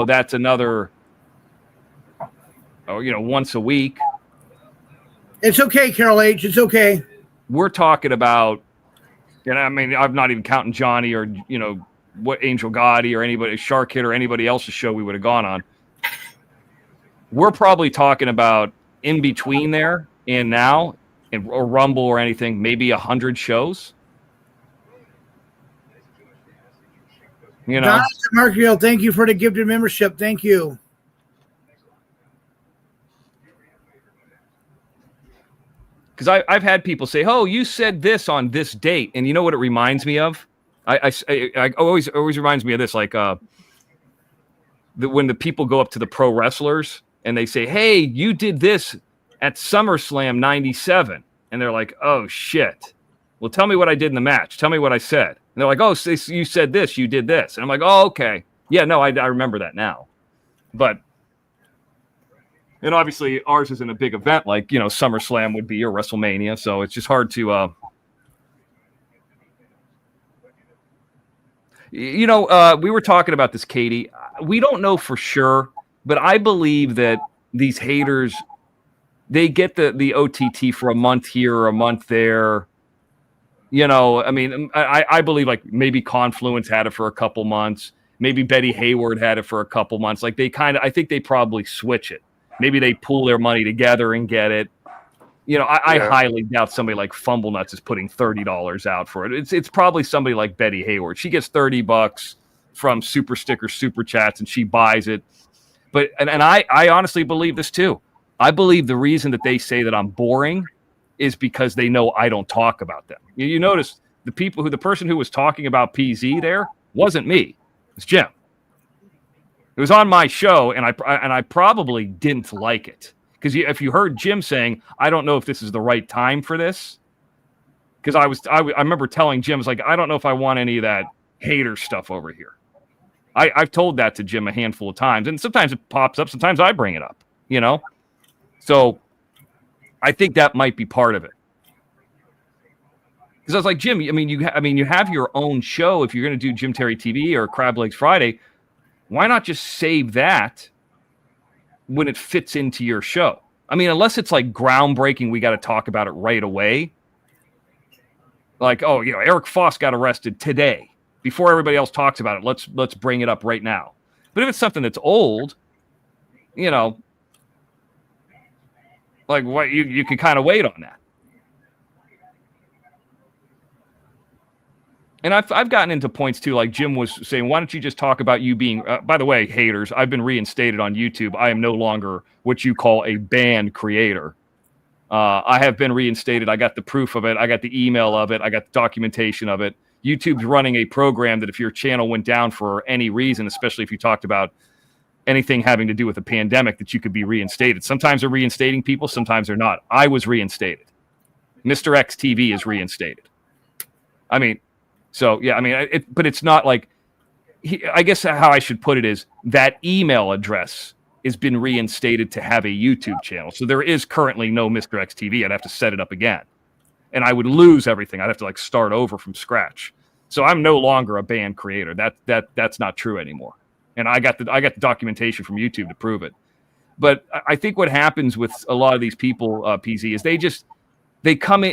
[SPEAKER 6] that's another, once a week.
[SPEAKER 1] It's okay, Carol H. It's okay.
[SPEAKER 6] We're talking about, and I mean, I'm not even counting Johnny or, what Angel Gotti or anybody, Shark Hit or anybody else's show we would have gone on. We're probably talking about in between there and now, or Rumble or anything, maybe 100 shows.
[SPEAKER 1] Don Markville, thank you for the gifted membership. Thank you.
[SPEAKER 6] Because I've had people say, "Oh, you said this on this date," and you know what it reminds me of? I always reminds me of this, like when the people go up to the pro wrestlers and they say, "Hey, you did this at SummerSlam '97," and they're like, "Oh shit! Well, tell me what I did in the match. Tell me what I said." And they're like, "Oh, so you said this, you did this," and I'm like, "Oh, okay, yeah, no, I remember that now," but. And obviously, ours isn't a big event like, SummerSlam would be or WrestleMania. So it's just hard to, we were talking about this, Katie. We don't know for sure, but I believe that these haters, they get the OTT for a month here or a month there. I mean, I believe like maybe Confluence had it for a couple months. Maybe Betty Hayward had it for a couple months. Like I think they probably switch it. Maybe they pool their money together and get it. I highly doubt somebody like Fumble Nuts is putting $30 out for it. It's probably somebody like Betty Hayward. She gets $30 from Super Sticker Super Chats and she buys it. But and I honestly believe this too. I believe the reason that they say that I'm boring is because they know I don't talk about them. You notice the person who was talking about PZ there wasn't me. It's Jim. It was on my show, and I probably didn't like it because if you heard Jim saying, "I don't know if this is the right time for this," because I remember telling Jim, "Like I don't know if I want any of that hater stuff over here." I've told that to Jim a handful of times, and sometimes it pops up, sometimes I bring it up. So I think that might be part of it. Because I was like, Jim, you have your own show. If you're going to do Jim Terry TV or Crab Legs Friday. Why not just save that when it fits into your show? I mean, unless it's like groundbreaking, we got to talk about it right away. Like, oh, Eric Foss got arrested today before everybody else talks about it. Let's bring it up right now. But if it's something that's old, like what you can kind of wait on that. And I've gotten into points too, like Jim was saying, why don't you just talk about you being, by the way, haters, I've been reinstated on YouTube. I am no longer what you call a banned creator. I have been reinstated. I got the proof of it. I got the email of it. I got the documentation of it. YouTube's running a program that if your channel went down for any reason, especially if you talked about anything having to do with a pandemic, that you could be reinstated. Sometimes they're reinstating people. Sometimes they're not. I was reinstated. Mr. X TV is reinstated. I mean, so, yeah, I mean, but it's not like, I guess how I should put it is that email address has been reinstated to have a YouTube channel. So there is currently no Mr. X TV. I'd have to set it up again. And I would lose everything. I'd have to start over from scratch. So I'm no longer a banned creator. That's not true anymore. And I got the documentation from YouTube to prove it. But I think what happens with a lot of these people, PZ, is they come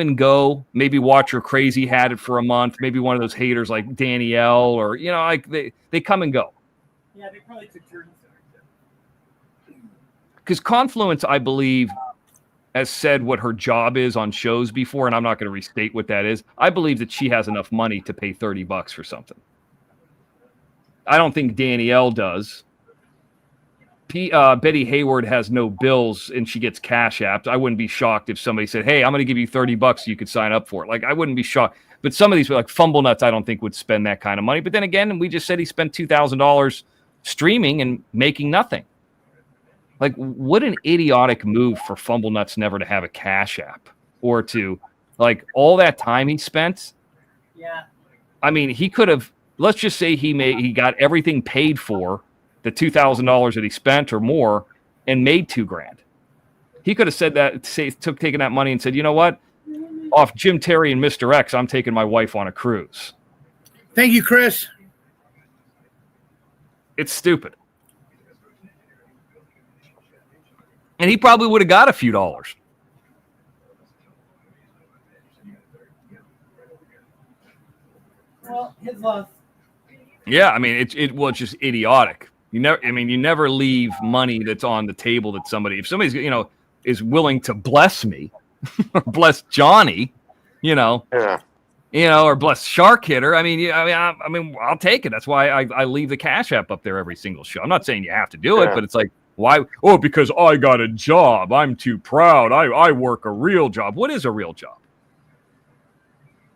[SPEAKER 6] and go. Maybe Watcher Crazy had it for a month. Maybe one of those haters like Danielle, or they come and go.
[SPEAKER 2] Yeah, they probably took turns.
[SPEAKER 6] Because Confluence, I believe, has said what her job is on shows before, and I'm not going to restate what that is. I believe that she has enough money to pay $30 for something. I don't think Danielle does. Betty Hayward has no bills and she gets Cash Apped. I wouldn't be shocked if somebody said, "Hey, I'm going to give you $30 so you could sign up for it." Like, I wouldn't be shocked. But some of these, like Fumble Nuts, I don't think would spend that kind of money. But then again, we just said he spent $2,000 streaming and making nothing. Like, what an idiotic move for Fumble Nuts never to have a Cash App, or to, like, all that time he spent.
[SPEAKER 2] Yeah.
[SPEAKER 6] I mean, he could have, let's just say he got everything paid for, the $2,000 that he spent or more, and made $2,000. He could have said that, taken that money and said, you know what? Off Jim Terry and Mr. X, I'm taking my wife on a cruise.
[SPEAKER 1] Thank you, Chris.
[SPEAKER 6] It's stupid. And he probably would have got a few dollars.
[SPEAKER 2] Well, his loss.
[SPEAKER 6] Yeah, I mean, it's just idiotic. You never leave money that's on the table that if somebody's, is willing to bless me, or bless Johnny,
[SPEAKER 5] Yeah.
[SPEAKER 6] or bless Shark Hitter. I mean, I'll take it. That's why I leave the Cash App up there every single show. I'm not saying you have to do it, but it's like, why? Oh, because I got a job. I'm too proud. I work a real job. What is a real job?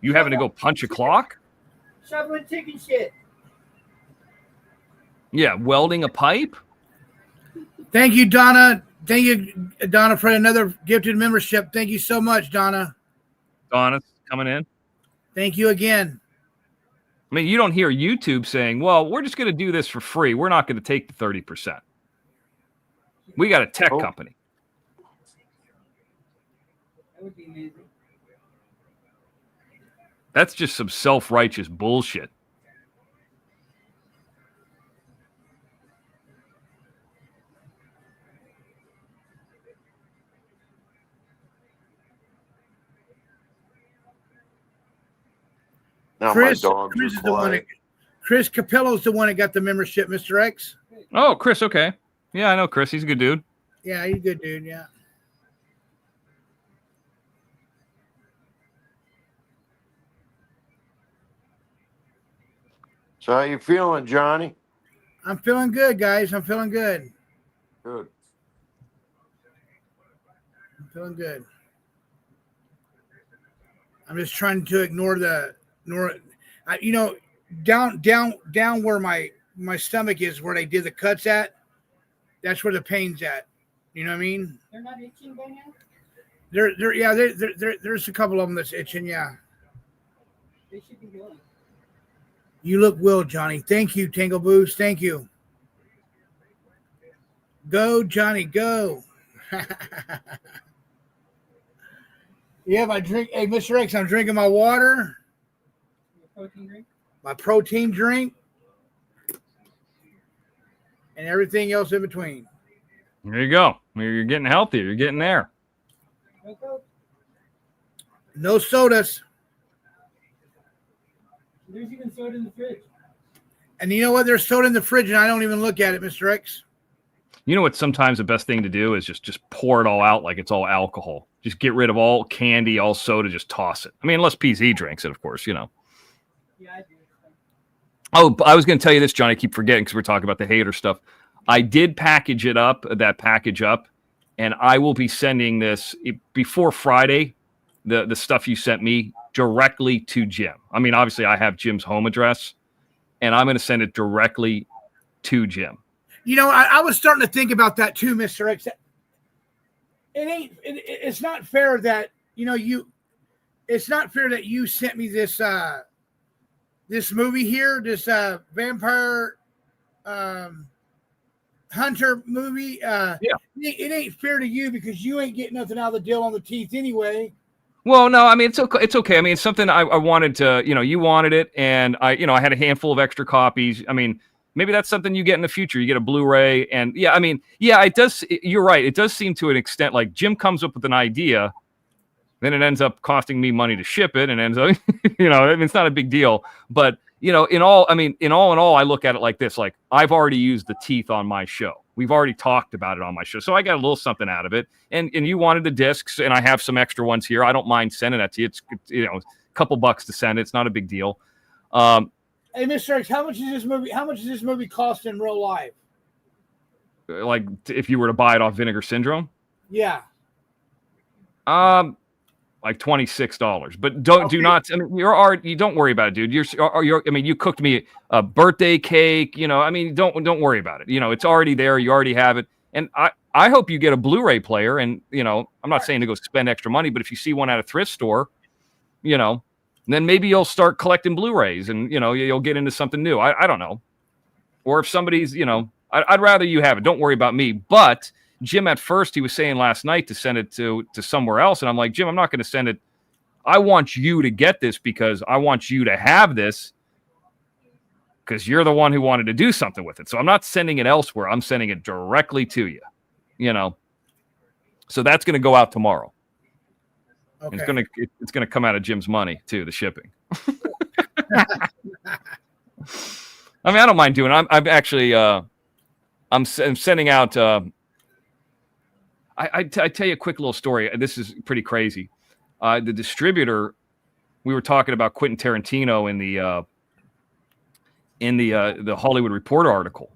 [SPEAKER 6] You having to go punch a clock?
[SPEAKER 2] Shoveling chicken shit.
[SPEAKER 6] Yeah, welding a pipe.
[SPEAKER 1] Thank you, Donna. Thank you, Donna, for another gifted membership. Thank you so much, Donna.
[SPEAKER 6] Donna's coming in.
[SPEAKER 1] Thank you again.
[SPEAKER 6] I mean, you don't hear YouTube saying, well, we're just going to do this for free. We're not going to take the 30%. We got a tech company.
[SPEAKER 2] That would be amazing.
[SPEAKER 6] That's just some self-righteous bullshit.
[SPEAKER 5] Now
[SPEAKER 1] Chris,
[SPEAKER 5] my dogs
[SPEAKER 1] Chris
[SPEAKER 5] are
[SPEAKER 1] is the one.
[SPEAKER 5] quiet.
[SPEAKER 1] Chris Capello's the one that got the membership, Mr. X.
[SPEAKER 6] Oh, Chris. Okay. Yeah, I know Chris. He's a good dude.
[SPEAKER 1] Yeah, he's a good dude. Yeah.
[SPEAKER 5] So how you feeling, Johnny?
[SPEAKER 1] I'm feeling good, guys. I'm feeling good.
[SPEAKER 5] Good.
[SPEAKER 1] I'm feeling good. I'm just trying to ignore down where my stomach is, where they did the cuts at. That's where the pain's at. You know what I mean?
[SPEAKER 2] They're not itching by now?
[SPEAKER 1] There's a couple of them that's itching. Yeah.
[SPEAKER 2] They should be going.
[SPEAKER 1] You look well, Johnny. Thank you, Tangle Boost. Thank you. Go, Johnny, go. Yeah, my drink. Hey, Mr. X, I'm drinking my water.
[SPEAKER 2] Your protein drink?
[SPEAKER 1] My protein drink. And everything else in between.
[SPEAKER 6] There you go. You're getting healthier. You're getting there.
[SPEAKER 2] No Coke?
[SPEAKER 1] No sodas.
[SPEAKER 2] There's even soda in the fridge.
[SPEAKER 1] And you know what? There's soda in the fridge, and I don't even look at it, Mr. X.
[SPEAKER 6] You know what? Sometimes the best thing to do is just pour it all out like it's all alcohol. Just get rid of all candy, all soda. Just toss it. I mean, unless PZ drinks it, of course.
[SPEAKER 2] Yeah, I do.
[SPEAKER 6] Oh, I was going to tell you this, Johnny. I keep forgetting because we're talking about the hater stuff. I did package that package up, and I will be sending this before Friday, the stuff you sent me, directly to Jim. I mean, obviously, I have Jim's home address, and I'm going to send it directly to Jim.
[SPEAKER 1] You know, I was starting to think about that too, Mr. X. It's not fair that, it's not fair that you sent me this this movie here, this vampire hunter movie.
[SPEAKER 6] Yeah.
[SPEAKER 1] It ain't fair to you because you ain't getting nothing out of the deal on the teeth anyway.
[SPEAKER 6] Well, no, I mean, it's okay. It's okay. I mean, it's something I wanted to, you wanted it, and I had a handful of extra copies. I mean, maybe that's something you get in the future. You get a Blu-ray, and it does. You're right. It does seem to an extent like Jim comes up with an idea, then it ends up costing me money to ship it, and ends up, I mean, it's not a big deal. But in all, I look at it like this: like I've already used the teeth on my show. We've already talked about it on my show, so I got a little something out of it. And you wanted the discs, and I have some extra ones here. I don't mind sending that to you. It's a couple bucks to send. It's not a big deal.
[SPEAKER 1] Hey, Mr. X, how much does this movie cost in real life?
[SPEAKER 6] Like if you were to buy it off Vinegar Syndrome?
[SPEAKER 1] Yeah.
[SPEAKER 6] like $26. But do not. I mean, you don't worry about it, dude. I mean, you cooked me a birthday cake. You know, I mean, don't worry about it. You know, it's already there. You already have it. And I hope you get a Blu-ray player. And you know, I'm not saying to go spend extra money, but if you see one at a thrift store, you know, then maybe you'll start collecting Blu-rays, and you know, you'll get into something new. I don't know. Or if somebody's, you know, I'd rather you have it. Don't worry about me. But Jim, at first, he was saying last night to send it to somewhere else. And I'm like, Jim, I'm not going to send it. I want you to get this because I want you to have this because you're the one who wanted to do something with it. So I'm not sending it elsewhere. I'm sending it directly to you, you know. So that's going to go out tomorrow. Okay. It's going to come out of Jim's money, too, the shipping. I mean, I don't mind doing it. I'm actually I'm sending out I tell you a quick little story. This is pretty crazy. The distributor, we were talking about Quentin Tarantino in the Hollywood Reporter article.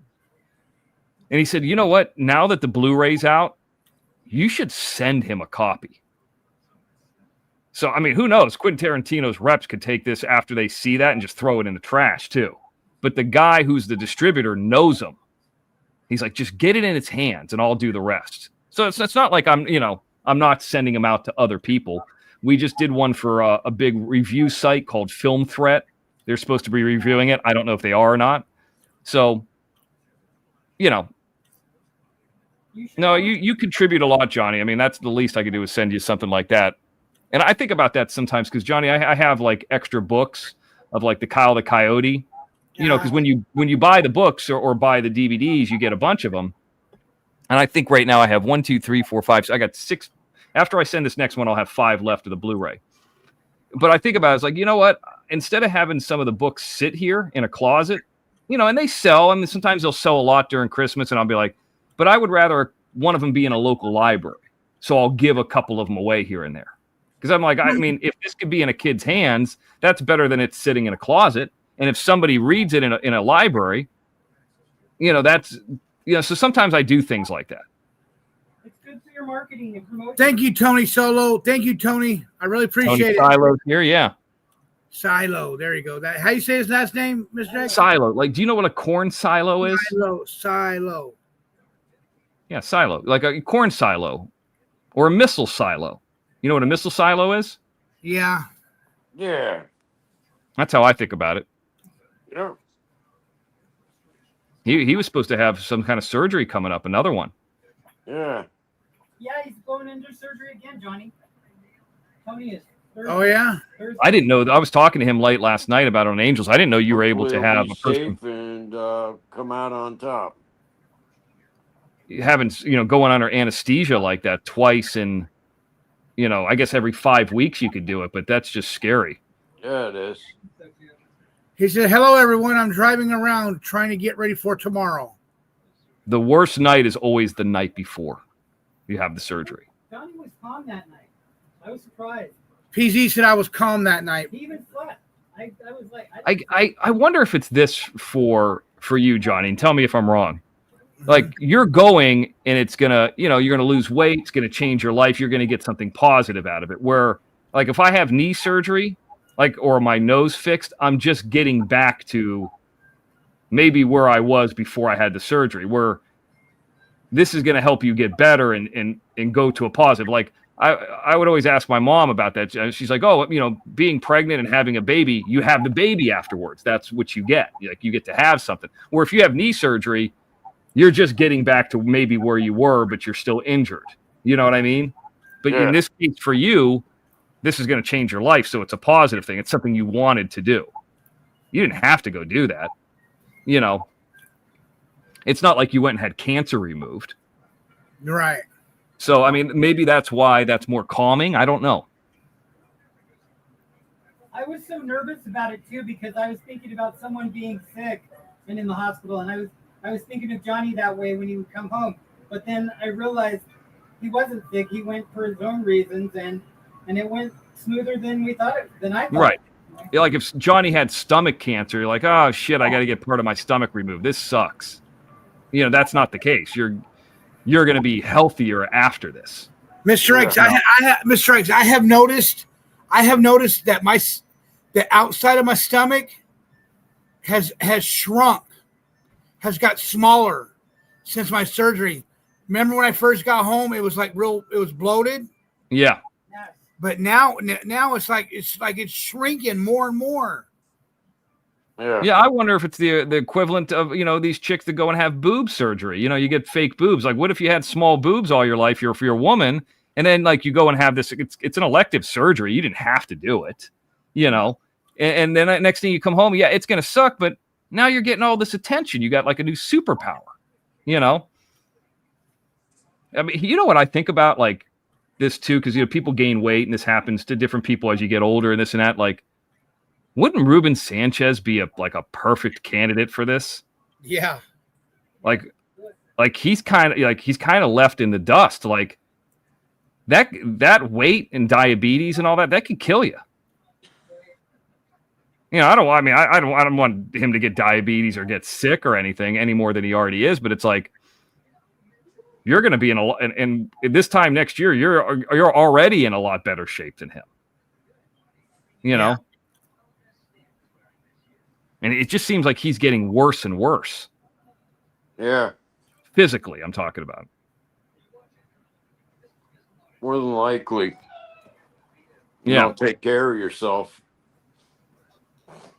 [SPEAKER 6] And he said, "You know what? Now that the Blu-ray's out, you should send him a copy." So, I mean, who knows? Quentin Tarantino's reps could take this after they see that and just throw it in the trash too. But the guy who's the distributor knows him. He's like, just get it in its hands and I'll do the rest. So it's not like I'm not sending them out to other people. We just did one for a big review site called Film Threat. They're supposed to be reviewing it. I don't know if they are or not. So, you know, you contribute a lot, Johnny. I mean, that's the least I could do is send you something like that. And I think about that sometimes because, Johnny, I have like extra books of like the Kyle the Coyote. You know, because when you buy the books or buy the DVDs, you get a bunch of them. And I think right now I have 1, 2, 3, 4, 5. So I got 6. After I send this next one, I'll have 5 left of the Blu-ray. But I think about it, it's like, you know what? Instead of having some of the books sit here in a closet, you know, and they sell. I mean, sometimes they'll sell a lot during Christmas, and I'll be like, but I would rather one of them be in a local library. So I'll give a couple of them away here and there. Because I'm like, I mean, if this could be in a kid's hands, that's better than it sitting in a closet. And if somebody reads it in a library, you know, that's, you know, so sometimes I do things like that.
[SPEAKER 2] It's good for your marketing and promotion.
[SPEAKER 1] Thank you, Tony Solo. Thank you, Tony. I really appreciate it.
[SPEAKER 6] Silo's here, yeah.
[SPEAKER 1] Silo. There you go. How you say his last name, Mr. Jackson?
[SPEAKER 6] Silo. Like, do you know what a corn silo is?
[SPEAKER 1] Silo.
[SPEAKER 6] Yeah, silo. Like a corn silo or a missile silo. You know what a missile silo is?
[SPEAKER 1] Yeah.
[SPEAKER 5] Yeah.
[SPEAKER 6] That's how I think about it.
[SPEAKER 5] Yeah.
[SPEAKER 6] He was supposed to have some kind of surgery coming up, another one.
[SPEAKER 5] Yeah.
[SPEAKER 2] Yeah, he's going into surgery again, Johnny. Tony is. Thursday.
[SPEAKER 1] Oh, yeah?
[SPEAKER 2] Thursday.
[SPEAKER 6] I didn't know. I was talking to him late last night about on Angels. I didn't know you were able to have a person
[SPEAKER 5] safe and come out on top.
[SPEAKER 6] having, you know, going under anesthesia like that twice in, you know, I guess every 5 weeks you could do it, but that's just scary.
[SPEAKER 5] Yeah, it is.
[SPEAKER 1] He said, "Hello, everyone. I'm driving around trying to get ready for tomorrow."
[SPEAKER 6] The worst night is always the night before you have the surgery.
[SPEAKER 2] Johnny was calm that night. I was surprised.
[SPEAKER 1] PZ said I was calm that night.
[SPEAKER 2] He even slept. I was like,
[SPEAKER 6] I wonder if it's this for you, Johnny, and tell me if I'm wrong. Like, you're going and it's gonna, you know, you're gonna lose weight, it's gonna change your life, you're gonna get something positive out of it. Where, like, if I have knee surgery, like, or my nose fixed, I'm just getting back to maybe where I was before I had the surgery, where this is gonna help you get better and go to a positive. Like, I would always ask my mom about that. She's like, oh, you know, being pregnant and having a baby, you have the baby afterwards. That's what you get. Like, you get to have something. Where if you have knee surgery, you're just getting back to maybe where you were, but you're still injured. You know what I mean? But in this case, for you, this is going to change your life. So it's a positive thing. It's something you wanted to do. You didn't have to go do that. You know, it's not like you went and had cancer removed.
[SPEAKER 1] Right.
[SPEAKER 6] So, I mean, maybe that's why that's more calming. I don't know.
[SPEAKER 2] I was so nervous about it too because I was thinking about someone being sick and in the hospital, and I was thinking of Johnny that way when he would come home. But then I realized he wasn't sick. He went for his own reasons, and it went smoother than we thought than I thought.
[SPEAKER 6] Right. Yeah, like if Johnny had stomach cancer, you're like, oh shit, I got to get part of my stomach removed. This sucks. You know, that's not the case. You're going to be healthier after this.
[SPEAKER 1] Mr. X, Mr. X, I have noticed that the outside of my stomach has shrunk, has got smaller since my surgery. Remember when I first got home, it was like it was bloated.
[SPEAKER 6] Yeah.
[SPEAKER 2] Yes.
[SPEAKER 1] But now it's like it's shrinking more and more.
[SPEAKER 5] Yeah.
[SPEAKER 6] Yeah, I wonder if it's the equivalent of, these chicks that go and have boob surgery. You get fake boobs. Like, what if you had small boobs all your life? You're for your woman, and then like you go and have this. It's an elective surgery. You didn't have to do it, And then next thing you come home, yeah, it's gonna suck, but now you're getting all this attention. You got like a new superpower. I mean, you know what I think about like this too, because people gain weight, and this happens to different people as you get older, and this and that. Like, wouldn't Ruben Sanchez be a perfect candidate for this?
[SPEAKER 1] Yeah.
[SPEAKER 6] Like he's kind of left in the dust. Like that weight and diabetes and all that could kill you. I don't want him to get diabetes or get sick or anything any more than he already is. But it's like, you're going to be and this time next year, you're already in a lot better shape than him.
[SPEAKER 1] Yeah.
[SPEAKER 6] And it just seems like he's getting worse and worse.
[SPEAKER 5] Yeah.
[SPEAKER 6] Physically, I'm talking about.
[SPEAKER 5] More than likely. You
[SPEAKER 6] Yeah.
[SPEAKER 5] don't take care of yourself.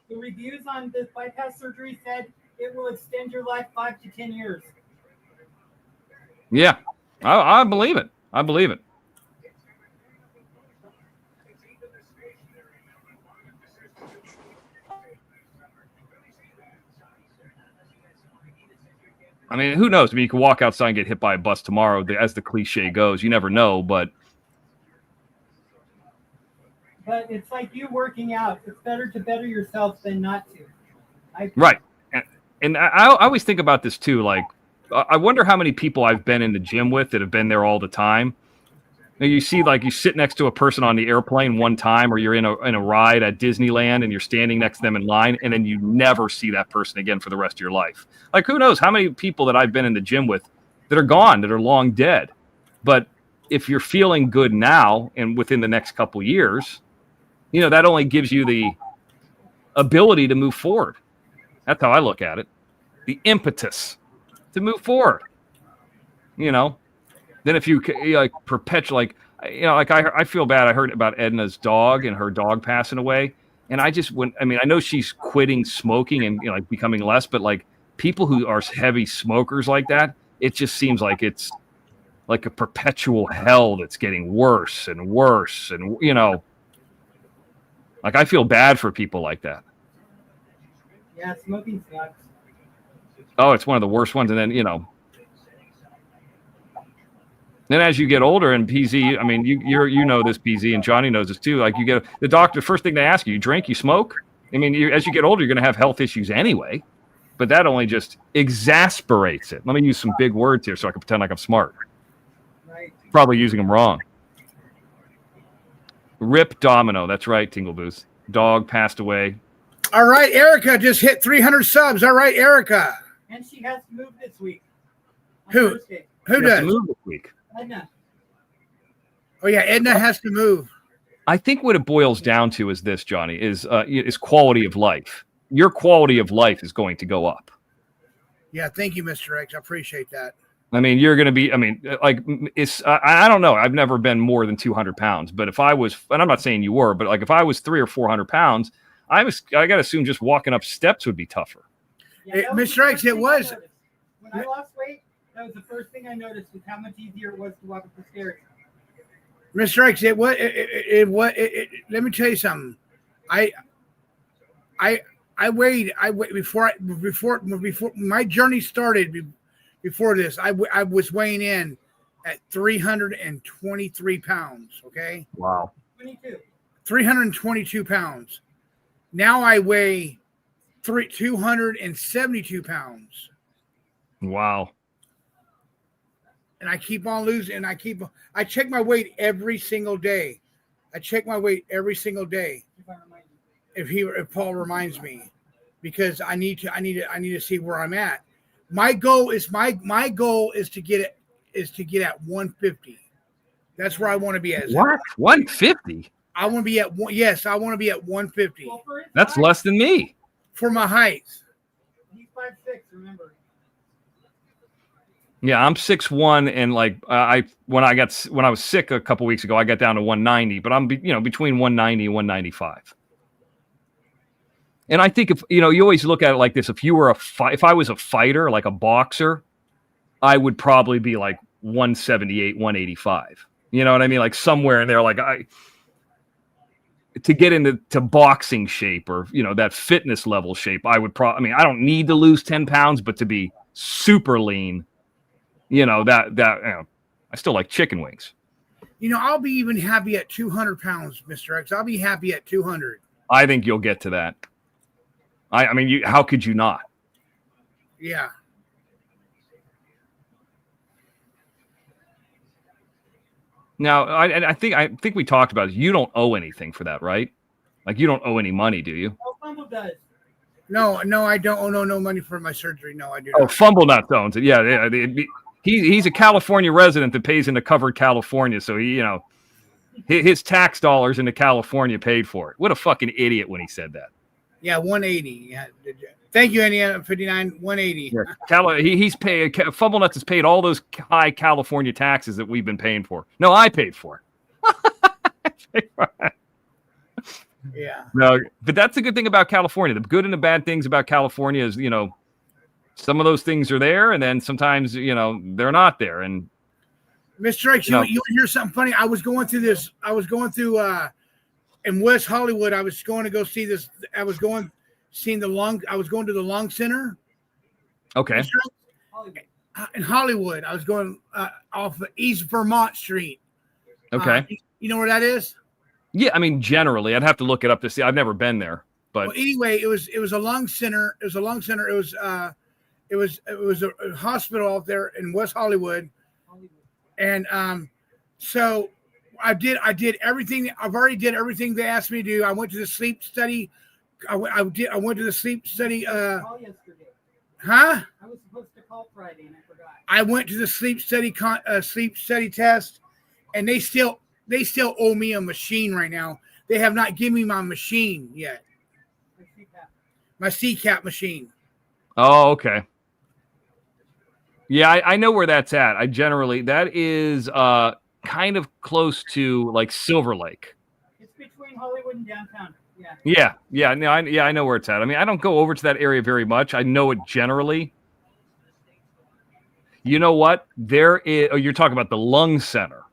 [SPEAKER 2] The reviews on the bypass surgery said it will extend your life 5 to 10 years.
[SPEAKER 6] Yeah. I believe it. I believe it. I mean, who knows? I mean, you can walk outside and get hit by a bus tomorrow, as the cliche goes. You never know, but
[SPEAKER 2] it's like you working out. It's better to better yourself than not to.
[SPEAKER 6] Right. And I always think about this too. Like, I wonder how many people I've been in the gym with that have been there all the time. And you see, like, you sit next to a person on the airplane one time, or you're in a ride at Disneyland and you're standing next to them in line, and then you never see that person again for the rest of your life. Like, who knows how many people that I've been in the gym with that are gone, that are long dead. But if you're feeling good now and within the next couple years, that only gives you the ability to move forward. That's how I look at it. The impetus to move forward. Then if you like perpetuate, I feel bad. I heard about Edna's dog and her dog passing away. And I know she's quitting smoking and becoming less, but like people who are heavy smokers like that, it just seems like it's like a perpetual hell that's getting worse and worse. And, like I feel bad for people like that.
[SPEAKER 2] Yeah, smoking sucks.
[SPEAKER 6] Oh, it's one of the worst ones. And then, then as you get older, and PZ, I mean, you know this, PZ, and Johnny knows this too. Like you get the doctor, first thing they ask you drink, you smoke. I mean, as you get older, you're going to have health issues anyway, but that only just exasperates it. Let me use some big words here so I can pretend like I'm smart.
[SPEAKER 2] Right.
[SPEAKER 6] Probably using them wrong. Rip Domino. That's right, Tingle Booth. Dog passed away.
[SPEAKER 1] All right, Erica just hit 300 subs. All right, Erica.
[SPEAKER 2] And she has to move this week. on
[SPEAKER 1] Who?
[SPEAKER 2] Thursday.
[SPEAKER 1] Who
[SPEAKER 6] She has to
[SPEAKER 1] does?
[SPEAKER 6] move this week.
[SPEAKER 2] Edna.
[SPEAKER 1] Oh yeah, Edna has to move.
[SPEAKER 6] I think what it boils down to is this, Johnny, is quality of life. Your quality of life is going to go up.
[SPEAKER 1] Yeah, thank you, Mr. X. I appreciate that.
[SPEAKER 6] I mean, you're going to be, I don't know. I've never been more than 200 pounds, but if I was, and I'm not saying you were, but like if I was 300 or 400 pounds, I got to assume just walking up steps would be tougher.
[SPEAKER 1] Hey,
[SPEAKER 2] that was
[SPEAKER 1] Mr.
[SPEAKER 2] the
[SPEAKER 1] X,
[SPEAKER 2] first
[SPEAKER 1] it
[SPEAKER 2] thing I
[SPEAKER 1] was.
[SPEAKER 2] noticed. When I lost weight, that was the first thing I noticed was how much easier it was to walk up the stairs.
[SPEAKER 1] Mr. X, let me tell you something. I weighed before my journey started. Before this, I was weighing in at 323 pounds. Okay.
[SPEAKER 6] Wow.
[SPEAKER 2] 22.
[SPEAKER 1] 322 pounds. Now I weigh 272 pounds.
[SPEAKER 6] Wow.
[SPEAKER 1] And I keep on losing. And I check my weight every single day. If Paul reminds me, because I need to see where I'm at. My goal is to get at 150. That's where I want to be at.
[SPEAKER 6] What? 150?
[SPEAKER 1] I want to be at one. Yes, I want to be at 150
[SPEAKER 2] Well, for his
[SPEAKER 6] That's
[SPEAKER 2] height,
[SPEAKER 6] less than me.
[SPEAKER 1] for my height.
[SPEAKER 2] He's 5'6", remember.
[SPEAKER 6] Yeah, I'm 6'1", and like when I was sick a couple weeks ago, I got down to 190. But I'm between 190 and 195. And I think if you always look at it like this: if I was a fighter, like a boxer, I would probably be like 178, 185. You know what I mean? Like somewhere in there, like to get into boxing shape or that fitness level shape, I would probably. I mean, I don't need to lose 10 pounds, but to be super lean, I still like chicken wings.
[SPEAKER 1] I'll be even happy at 200 pounds, Mr. X. I'll be happy at 200.
[SPEAKER 6] I think you'll get to that. I mean, how could you not?
[SPEAKER 1] Yeah.
[SPEAKER 6] Now, I think we talked about it. You don't owe anything for that, right? Like you don't owe any money, do you?
[SPEAKER 2] Oh, Fumble does.
[SPEAKER 1] No, I don't owe no money for my surgery. No, I do
[SPEAKER 6] Oh,
[SPEAKER 1] not.
[SPEAKER 6] Fumble Nuts owns it. Yeah. He's a California resident that pays into covered California, so his tax dollars into California paid for it. What a fucking idiot when he said that.
[SPEAKER 1] Yeah, 180. Yeah. Thank you, Indiana 59, 180.
[SPEAKER 6] Yeah. He's paid. Fumble Nuts has paid all those high California taxes that we've been paying for. No, I paid for it.
[SPEAKER 1] Yeah.
[SPEAKER 6] No, but that's the good thing about California. The good and the bad things about California is, some of those things are there, and then sometimes, they're not there. And
[SPEAKER 1] Mr. X, you hear something funny? I was going through in West Hollywood. I was going to go see this. I was going to the lung center.
[SPEAKER 6] Okay.
[SPEAKER 2] Hollywood.
[SPEAKER 1] In Hollywood. I was going off of East Vermont Street.
[SPEAKER 6] Okay.
[SPEAKER 1] You know where that is?
[SPEAKER 6] Yeah, I mean, generally, I'd have to look it up to see. I've never been there, but
[SPEAKER 1] Well, anyway, it was a lung center. It was a lung center. It was a hospital out there in West Hollywood. And so I did everything. I've already did everything they asked me to do. I went to the sleep study. I went to the sleep study.
[SPEAKER 2] Call yesterday.
[SPEAKER 1] Huh?
[SPEAKER 2] I was supposed to call Friday and I forgot.
[SPEAKER 1] I went to the sleep study test, and they still owe me a machine right now. They have not given me my machine yet. My CPAP machine.
[SPEAKER 6] oh, okay. Yeah, I know where that's at. That is kind of close to like Silver Lake.
[SPEAKER 2] It's between Hollywood and downtown. Yeah.
[SPEAKER 6] Yeah. No, I know where it's at. I mean, I don't go over to that area very much. I know it generally. You know what? There is. Oh, you're talking about the lung center.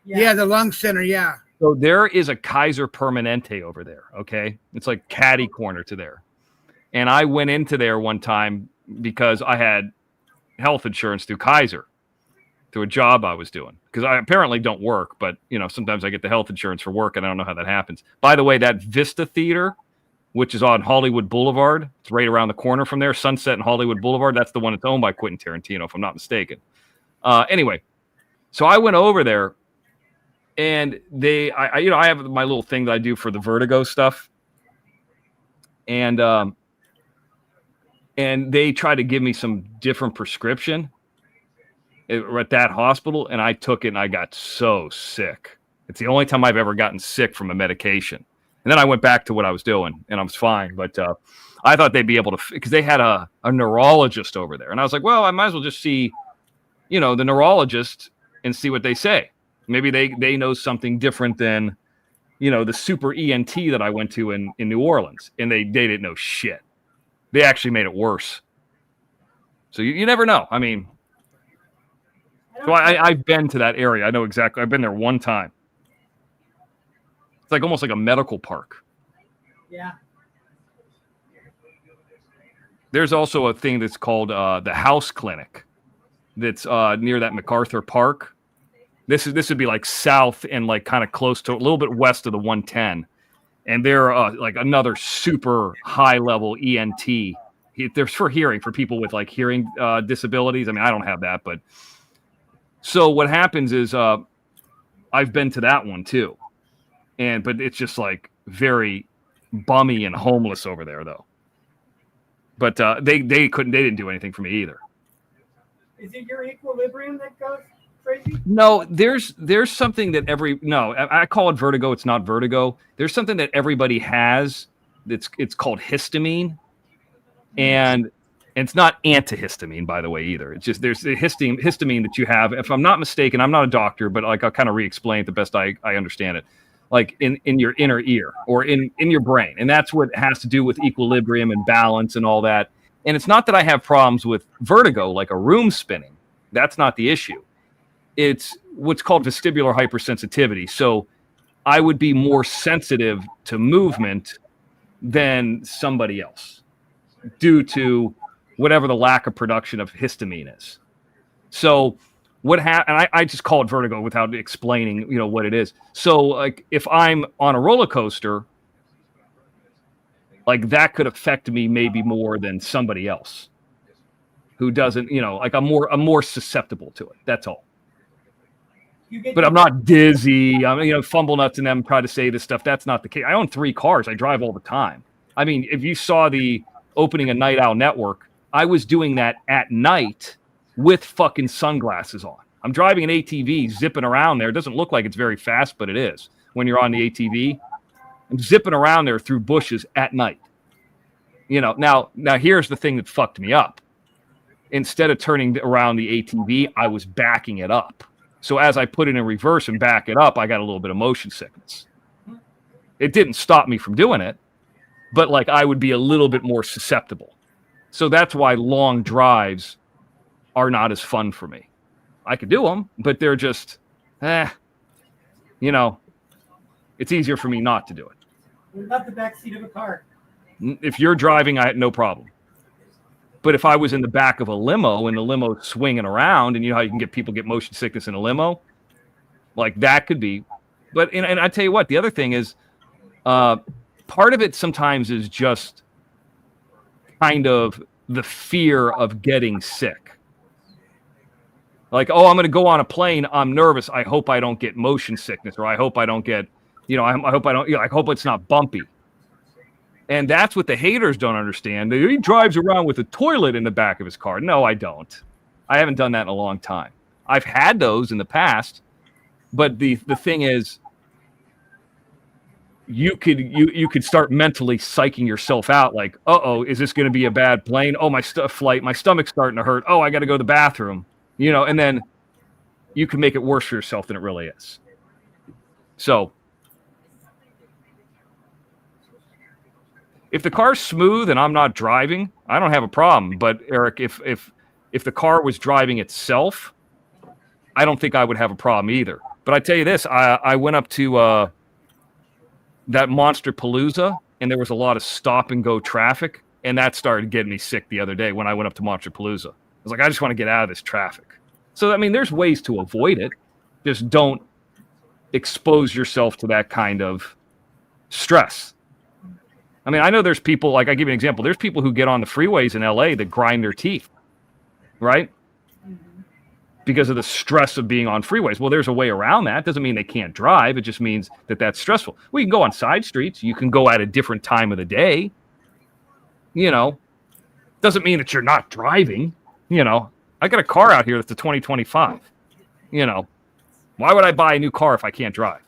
[SPEAKER 1] Yeah, the lung center. Yeah.
[SPEAKER 6] So there is a Kaiser Permanente over there. Okay, it's like catty corner to there. And I went into there one time because I had health insurance through Kaiser, through a job I was doing. Because I apparently don't work, but sometimes I get the health insurance for work, and I don't know how that happens. By the way, that Vista Theater, which is on Hollywood Boulevard, it's right around the corner from there, Sunset and Hollywood Boulevard. That's the one that's owned by Quentin Tarantino, if I'm not mistaken. Anyway, so I went over there, and I have my little thing that I do for the vertigo stuff, and they tried to give me some different prescription at that hospital, and I took it, and I got so sick. It's the only time I've ever gotten sick from a medication. And then I went back to what I was doing, and I was fine. But I thought they'd be able to, because they had a neurologist over there, and I was like, well, I might as well just see, the neurologist and see what they say. Maybe they know something different than, the super ENT that I went to in New Orleans, and they didn't know shit. They actually made it worse. So you never know. I mean, so I've been to that area. I know exactly. I've been there one time. It's like almost like a medical park.
[SPEAKER 2] Yeah.
[SPEAKER 6] There's also a thing that's called the House Clinic that's near that MacArthur Park. This would be like south and like kind of close to a little bit west of the 110. And they're like another super high level ENT. There's for hearing, for people with like hearing disabilities. I mean, I don't have that, but so what happens is I've been to that one too. But it's just like very bummy and homeless over there though. But they didn't do anything for me either.
[SPEAKER 2] Is it your equilibrium that goes crazy?
[SPEAKER 6] No, there's something that I call it vertigo. It's not vertigo. There's something that everybody has. It's called histamine, and it's not antihistamine, by the way, either. It's just there's a histamine that you have. If I'm not mistaken, I'm not a doctor, but like I'll kind of re-explain it the best I understand it. Like in your inner ear or in your brain, and that's what has to do with equilibrium and balance and all that. And it's not that I have problems with vertigo, like a room spinning. That's not the issue. It's what's called vestibular hypersensitivity. So I would be more sensitive to movement than somebody else due to whatever the lack of production of histamine is. So what happened, and I just call it vertigo without explaining, what it is. So like if I'm on a roller coaster, like that could affect me maybe more than somebody else who doesn't, like I'm more susceptible to it. That's all. But I'm not dizzy. I'm, fumble nuts and them try to say this stuff. That's not the case. I own 3 cars. I drive all the time. I mean, if you saw the opening of Night Owl Network, I was doing that at night with fucking sunglasses on. I'm driving an ATV, zipping around there. It doesn't look like it's very fast, but it is. When you're on the ATV, I'm zipping around there through bushes at night. Now here's the thing that fucked me up. Instead of turning around the ATV, I was backing it up. So as I put it in reverse and back it up, I got a little bit of motion sickness. It didn't stop me from doing it, but like I would be a little bit more susceptible. So that's why long drives are not as fun for me. I could do them, but they're just, it's easier for me not to do it.
[SPEAKER 2] What about the backseat of a car?
[SPEAKER 6] If you're driving, I had no problem. But if I was in the back of a limo and the limo's swinging around, and you know how you can people get motion sickness in a limo, like that could be. But and I tell you what, the other thing is, part of it sometimes is just kind of the fear of getting sick. Like, oh, I'm going to go on a plane. I'm nervous. I hope I don't get motion sickness, or I hope I don't get, I hope I don't. I hope it's not bumpy. And that's what the haters don't understand. He drives around with a toilet in the back of his car. No, I don't. I haven't done that in a long time. I've had those in the past, but the thing is, you could start mentally psyching yourself out. Like, is this going to be a bad plane? Oh, my flight, my stomach's starting to hurt. Oh, I got to go to the bathroom. And then you can make it worse for yourself than it really is. So. If the car's smooth and I'm not driving, I don't have a problem. But Eric, if the car was driving itself, I don't think I would have a problem either. But I tell you this, I went up to that Monster Palooza, and there was a lot of stop and go traffic, and that started getting me sick the other day when I went up to Monster Palooza. I was like, I just want to get out of this traffic. So I mean, there's ways to avoid it. Just don't expose yourself to that kind of stress. I mean, I know there's people, like I give you an example, there's people who get on the freeways in LA that grind their teeth, right? Because of the stress of being on freeways. Well, there's a way around that. Doesn't mean they can't drive. It just means that that's stressful. Well, you can go on side streets. You can go at a different time of the day. Doesn't mean that you're not driving. I got a car out here that's a 2025. Why would I buy a new car if I can't drive?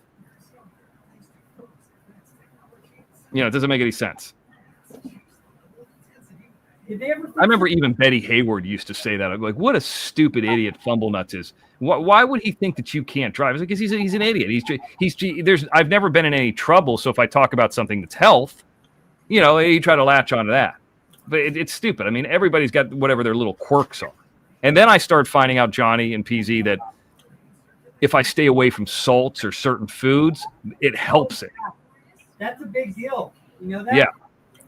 [SPEAKER 6] It doesn't make any sense. I remember even Betty Hayward used to say that. I'm like, what a stupid idiot Fumblenuts is. Why would he think that you can't drive? It's like, because he's an idiot. I've never been in any trouble. So if I talk about something that's health, he try to latch onto that. But it's stupid. I mean, everybody's got whatever their little quirks are. And then I started finding out, Johnny and PZ, that if I stay away from salts or certain foods, it helps it.
[SPEAKER 2] That's a big deal. You know that?
[SPEAKER 6] Yeah.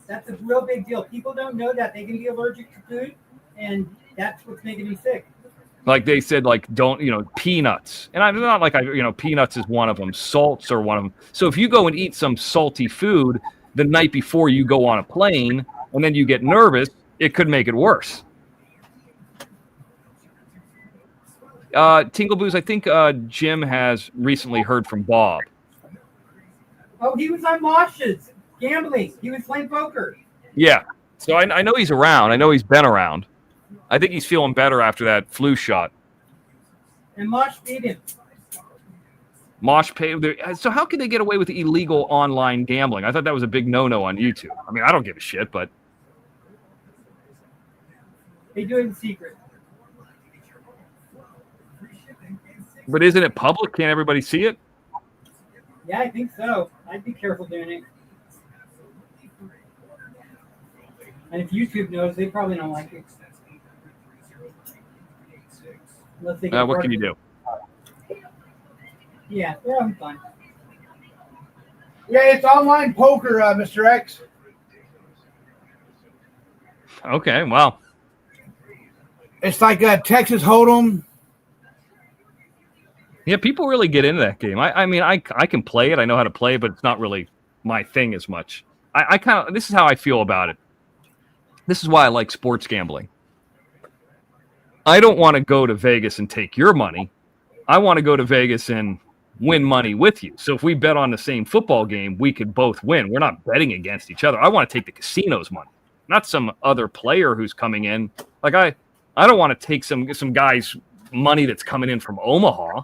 [SPEAKER 2] That's a real big deal. People don't know that. They can be allergic to food, and that's what's making them sick.
[SPEAKER 6] Like they said, like, don't, peanuts. And I'm not like, peanuts is one of them. Salts are one of them. So if you go and eat some salty food the night before you go on a plane, and then you get nervous, it could make it worse. Tingle Booze, I think Jim has recently heard from Bob.
[SPEAKER 2] Oh, he was on Mosh's gambling. He was playing poker.
[SPEAKER 6] Yeah. So I know he's around. I know he's been around. I think he's feeling better after that flu shot.
[SPEAKER 2] And Mosh beat him.
[SPEAKER 6] Mosh pay. So how can they get away with illegal online gambling? I thought that was a big no-no on YouTube. I mean, I don't give a shit, but
[SPEAKER 2] They do it in secret.
[SPEAKER 6] isn't it public? Can't everybody see it?
[SPEAKER 2] Yeah, I think so. I'd be careful doing it. And if YouTube knows, they probably don't like it. Unless they get
[SPEAKER 6] What can you do?
[SPEAKER 2] Yeah, they're having fun.
[SPEAKER 1] Yeah, it's online poker, Mr. X.
[SPEAKER 6] Okay, well,
[SPEAKER 1] It's like Texas Hold'em.
[SPEAKER 6] yeah, people really get into that game. I mean, I can play it. I know how to play, but it's not really my thing as much. I kind of, this is how I feel about it. This is why I like sports gambling. I don't want to go to Vegas and take your money. I want to go to Vegas and win money with you. So if we bet on the same football game, we could both win. We're not betting against each other. I want to take the casino's money, not some other player who's coming in. Like I don't want to take some guy's money that's coming in from Omaha.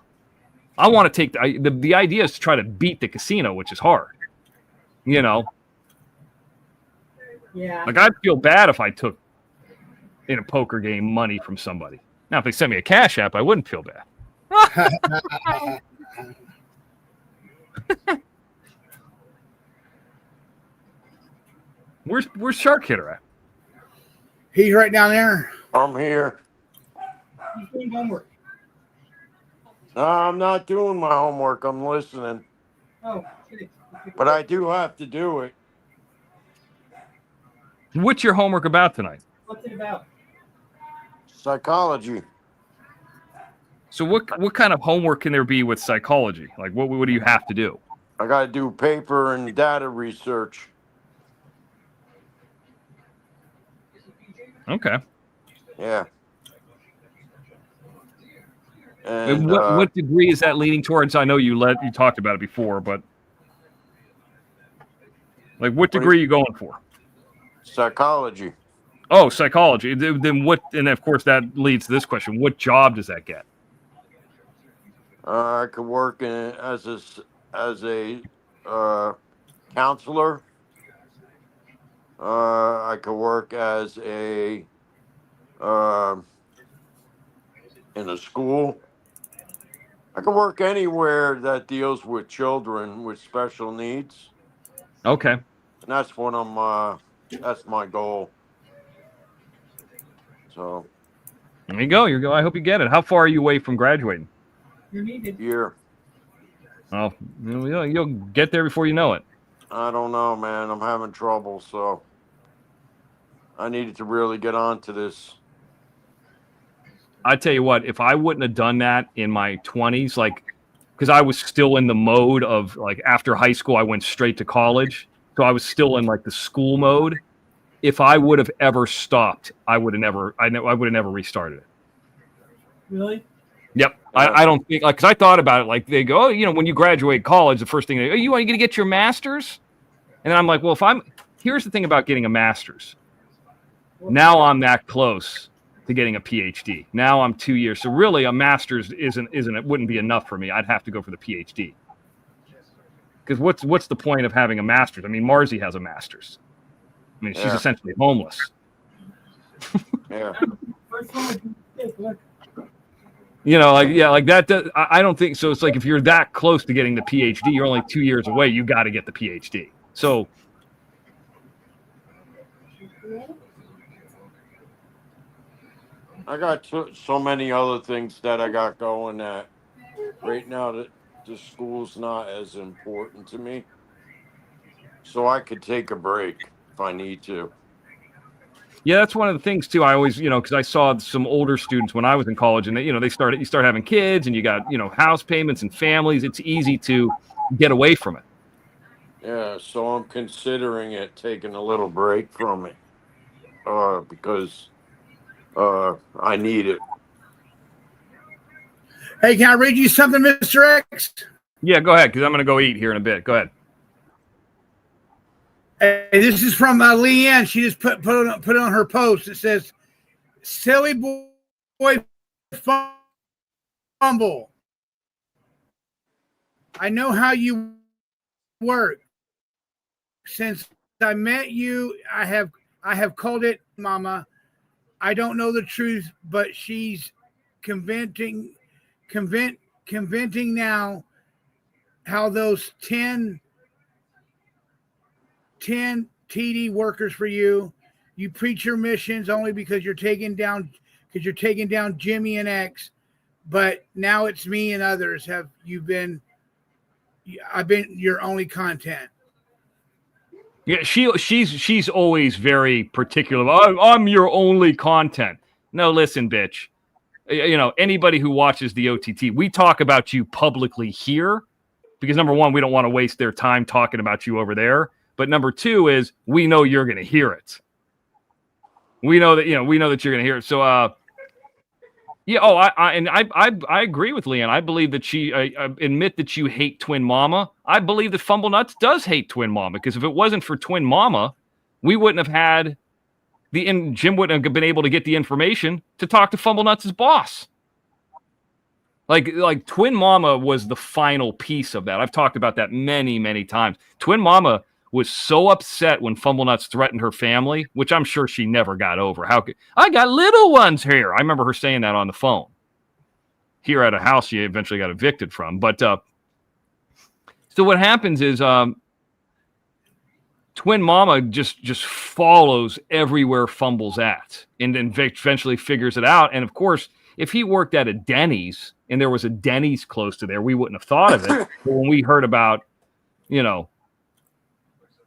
[SPEAKER 6] I want to take the idea is to try to beat the casino, which is hard. You know,
[SPEAKER 2] Yeah.
[SPEAKER 6] like I'd feel bad if I took in a poker game money from somebody. Now, if they sent me a Cash App, I wouldn't feel bad. Where's Shark Hitter at?
[SPEAKER 1] He's right down there.
[SPEAKER 5] I'm here.
[SPEAKER 2] He's doing homework.
[SPEAKER 5] No, I'm not doing my homework. I'm listening.
[SPEAKER 2] Oh, kidding.
[SPEAKER 5] But I do have to do it.
[SPEAKER 6] What's your homework about tonight?
[SPEAKER 2] What's it about?
[SPEAKER 5] Psychology.
[SPEAKER 6] So what kind of homework can there be with psychology? Like what do you have to do?
[SPEAKER 5] I got to do paper and data research.
[SPEAKER 6] Okay.
[SPEAKER 5] Yeah.
[SPEAKER 6] And
[SPEAKER 5] And
[SPEAKER 6] what degree is that leaning towards? I know you talked about it before, but like what degree are you going for?
[SPEAKER 5] psychology.
[SPEAKER 6] Oh, psychology. Then what? And of course that leads to this question: what job does that get?
[SPEAKER 5] I could work as a counselor. I could work as in a school. I could work anywhere that deals with children with special needs,
[SPEAKER 6] Okay.
[SPEAKER 5] and that's what that's my goal. So,
[SPEAKER 6] There you go. I hope you get it. How far are you away from graduating?
[SPEAKER 2] You're needed.
[SPEAKER 5] year.
[SPEAKER 6] Oh, you'll get there before you know it.
[SPEAKER 5] I don't know, man. I'm having trouble, so I needed to really get on to this.
[SPEAKER 6] I tell you what, if I wouldn't have done that in my 20s, like, because I was still in the mode of like after high school, I went straight to college. So I was still in like the school mode. If I would have ever stopped, I would have never restarted it.
[SPEAKER 2] Really?
[SPEAKER 6] Yep. I don't think, like, because I thought about it, like, they go, oh, when you graduate college, the first thing they go, you going to get your master's? And then I'm like, well, here's the thing about getting a master's. Now I'm that close to getting a PhD. Now I'm 2 years. So really a master's it wouldn't be enough for me. I'd have to go for the PhD. Because what's the point of having a master's? I mean, Marzi has a master's. I mean, she's essentially homeless.
[SPEAKER 5] Yeah.
[SPEAKER 2] First one would be look.
[SPEAKER 6] Like that. I don't think so. It's like if you're that close to getting the PhD, you're only 2 years away. You got to get the PhD. So
[SPEAKER 5] I got so many other things that I got going that right now that the school's not as important to me. So I could take a break if I need to.
[SPEAKER 6] yeah, that's one of the things too. I always, because I saw some older students when I was in college, and you start having kids, and you got house payments and families. It's easy to get away from it.
[SPEAKER 5] Yeah, so I'm considering taking a little break from it because I need it.
[SPEAKER 1] Hey, can I read you something, Mr. X?
[SPEAKER 6] Yeah, go ahead, because I'm going to go eat here in a bit. Go ahead.
[SPEAKER 1] Hey, this is from Leanne. She just put it on her post. It says, "Silly boy Fumble. I know how you work. Since I met you, I have called it Mama. I don't know the truth, but she's convincing now how those 10 TD workers for you. You preach your missions only because you're taking down Jimmy and X, but now it's me and others. I've been your only content.
[SPEAKER 6] Yeah, she's always very particular. I'm your only content. No, listen, bitch. You know, anybody who watches the OTT, we talk about you publicly here because number one, we don't want to waste their time talking about you over there. But number two is we know you're going to hear it. We know that you're going to hear it. So, yeah. Oh, I agree with Leanne. I believe that she admit that you hate Twin Mama. I believe that Fumble Nuts does hate Twin Mama because if it wasn't for Twin Mama, we wouldn't have had Jim wouldn't have been able to get the information to talk to Fumble Nuts' boss. Like Twin Mama was the final piece of that. I've talked about that many, many times. Twin Mama was so upset when Fumble Nuts threatened her family, which I'm sure she never got over. I got little ones here. I remember her saying that on the phone here at a house she eventually got evicted from. But so what happens is Twin Mama just follows everywhere Fumble's at and then eventually figures it out. And of course, if he worked at a Denny's and there was a Denny's close to there, we wouldn't have thought of it. But when we heard about,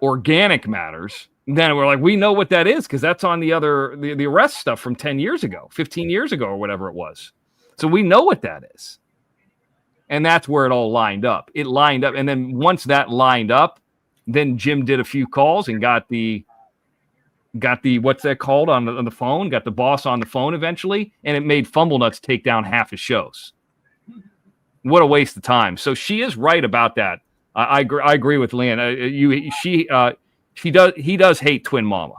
[SPEAKER 6] Organic Matters, then we're like, we know what that is because that's on the arrest stuff from 10 years ago, 15 years ago, or whatever it was. So we know what that is. And that's where it all lined up. It lined up. And then once that lined up, then Jim did a few calls and got the what's that called on the phone, got the boss on the phone eventually, and it made Fumble Nuts take down half his shows. What a waste of time. So she is right about that. I agree with Leanne. He does hate Twin Mama.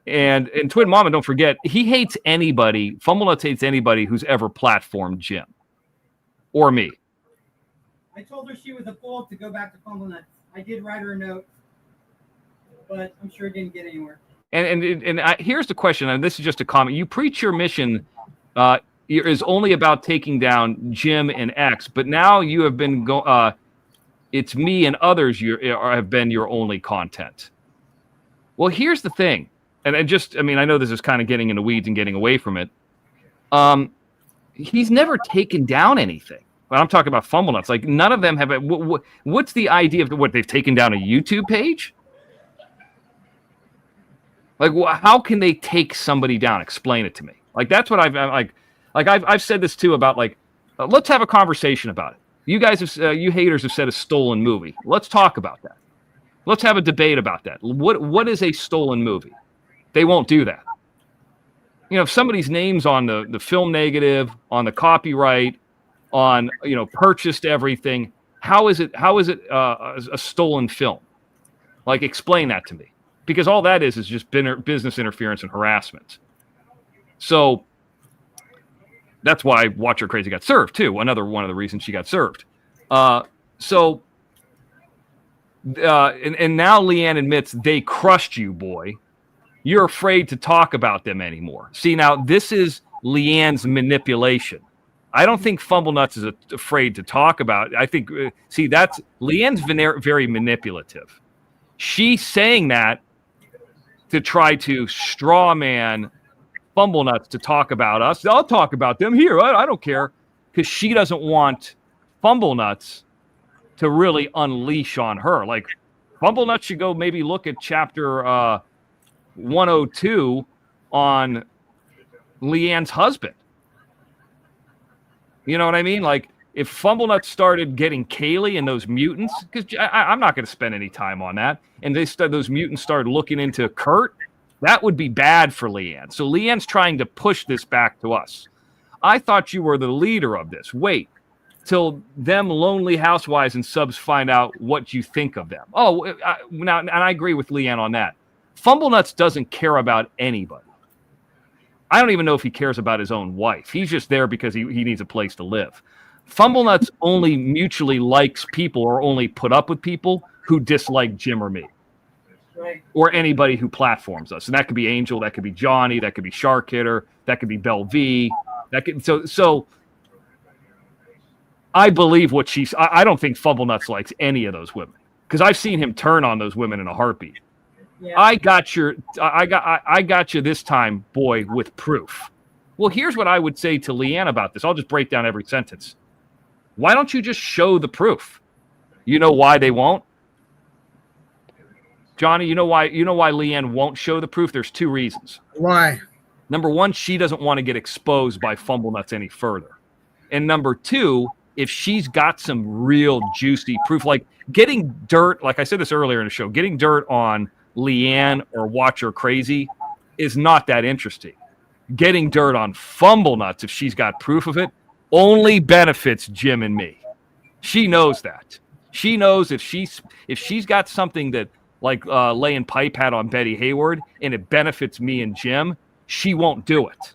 [SPEAKER 6] And Twin Mama, don't forget, he hates anybody. Fumble Nuts hates anybody who's ever platformed Jim or me.
[SPEAKER 2] I told her she was a fool to go back to Fumble Nuts. I did write her a note, but I'm sure it didn't get anywhere.
[SPEAKER 6] And here's the question, and this is just a comment. You preach your mission is only about taking down Jim and X, but now you have been it's me and others have been your only content. Well, here's the thing, and I know this is kind of getting in the weeds and getting away from it. He's never taken down anything. But I'm talking about Fumble Nuts. Like none of them have. What's the idea of what they've taken down a YouTube page? Like, how can they take somebody down? Explain it to me. Like that's what I've said this too about let's have a conversation about it. You guys you haters have said a stolen movie. Let's talk about that. Let's have a debate about that. What is a stolen movie? They won't do that. If somebody's name's on the film negative, on the copyright, on purchased everything, how is it a stolen film? Like explain that to me, because all that is just business interference and harassment. So that's why Watcher Crazy got served too. Another one of the reasons she got served. And now Leanne admits they crushed you, boy. You're afraid to talk about them anymore. See, now this is Leanne's manipulation. I don't think Fumble Nuts is afraid to talk about. I think, that's Leanne's very manipulative. She's saying that to try to straw man Fumble Nuts to talk about us. I'll talk about them here. I don't care, because she doesn't want Fumble Nuts to really unleash on her. Like Fumble Nuts should go maybe look at chapter 102 on Leanne's husband. You know what I mean? Like if Fumble Nuts started getting Kaylee and those mutants, because I'm not going to spend any time on that, and those mutants started looking into Kurt, that would be bad for Leanne. So Leanne's trying to push this back to us. I thought you were the leader of this. Wait till them lonely housewives and subs find out what you think of them. Oh, now, and I agree with Leanne on that. Fumble Nuts doesn't care about anybody. I don't even know if he cares about his own wife. He's just there because he needs a place to live. Fumblenuts only mutually likes people or only put up with people who dislike Jim or me.
[SPEAKER 2] Right.
[SPEAKER 6] Or anybody who platforms us. And that could be Angel, that could be Johnny, that could be Shark Hitter, that could be Belle V. That could so I believe what she's I don't think Fumblenuts likes any of those women. Because I've seen him turn on those women in a heartbeat.
[SPEAKER 2] Yeah.
[SPEAKER 6] I got you this time, boy, with proof. Well, here's what I would say to Leanne about this. I'll just break down every sentence. Why don't you just show the proof? You know why they won't? Johnny, you know why Leanne won't show the proof? There's two reasons.
[SPEAKER 1] Why?
[SPEAKER 6] Number one, she doesn't want to get exposed by Fumblenuts any further. And number two, if she's got some real juicy proof, like getting dirt, like I said this earlier in the show, getting dirt on Leanne or Watch Her Crazy is not that interesting. Getting dirt on Fumblenuts, if she's got proof of it, only benefits Jim and me. She knows that. She knows if she's got something that like laying pipe had on Betty Hayward and it benefits me and Jim, she won't do it.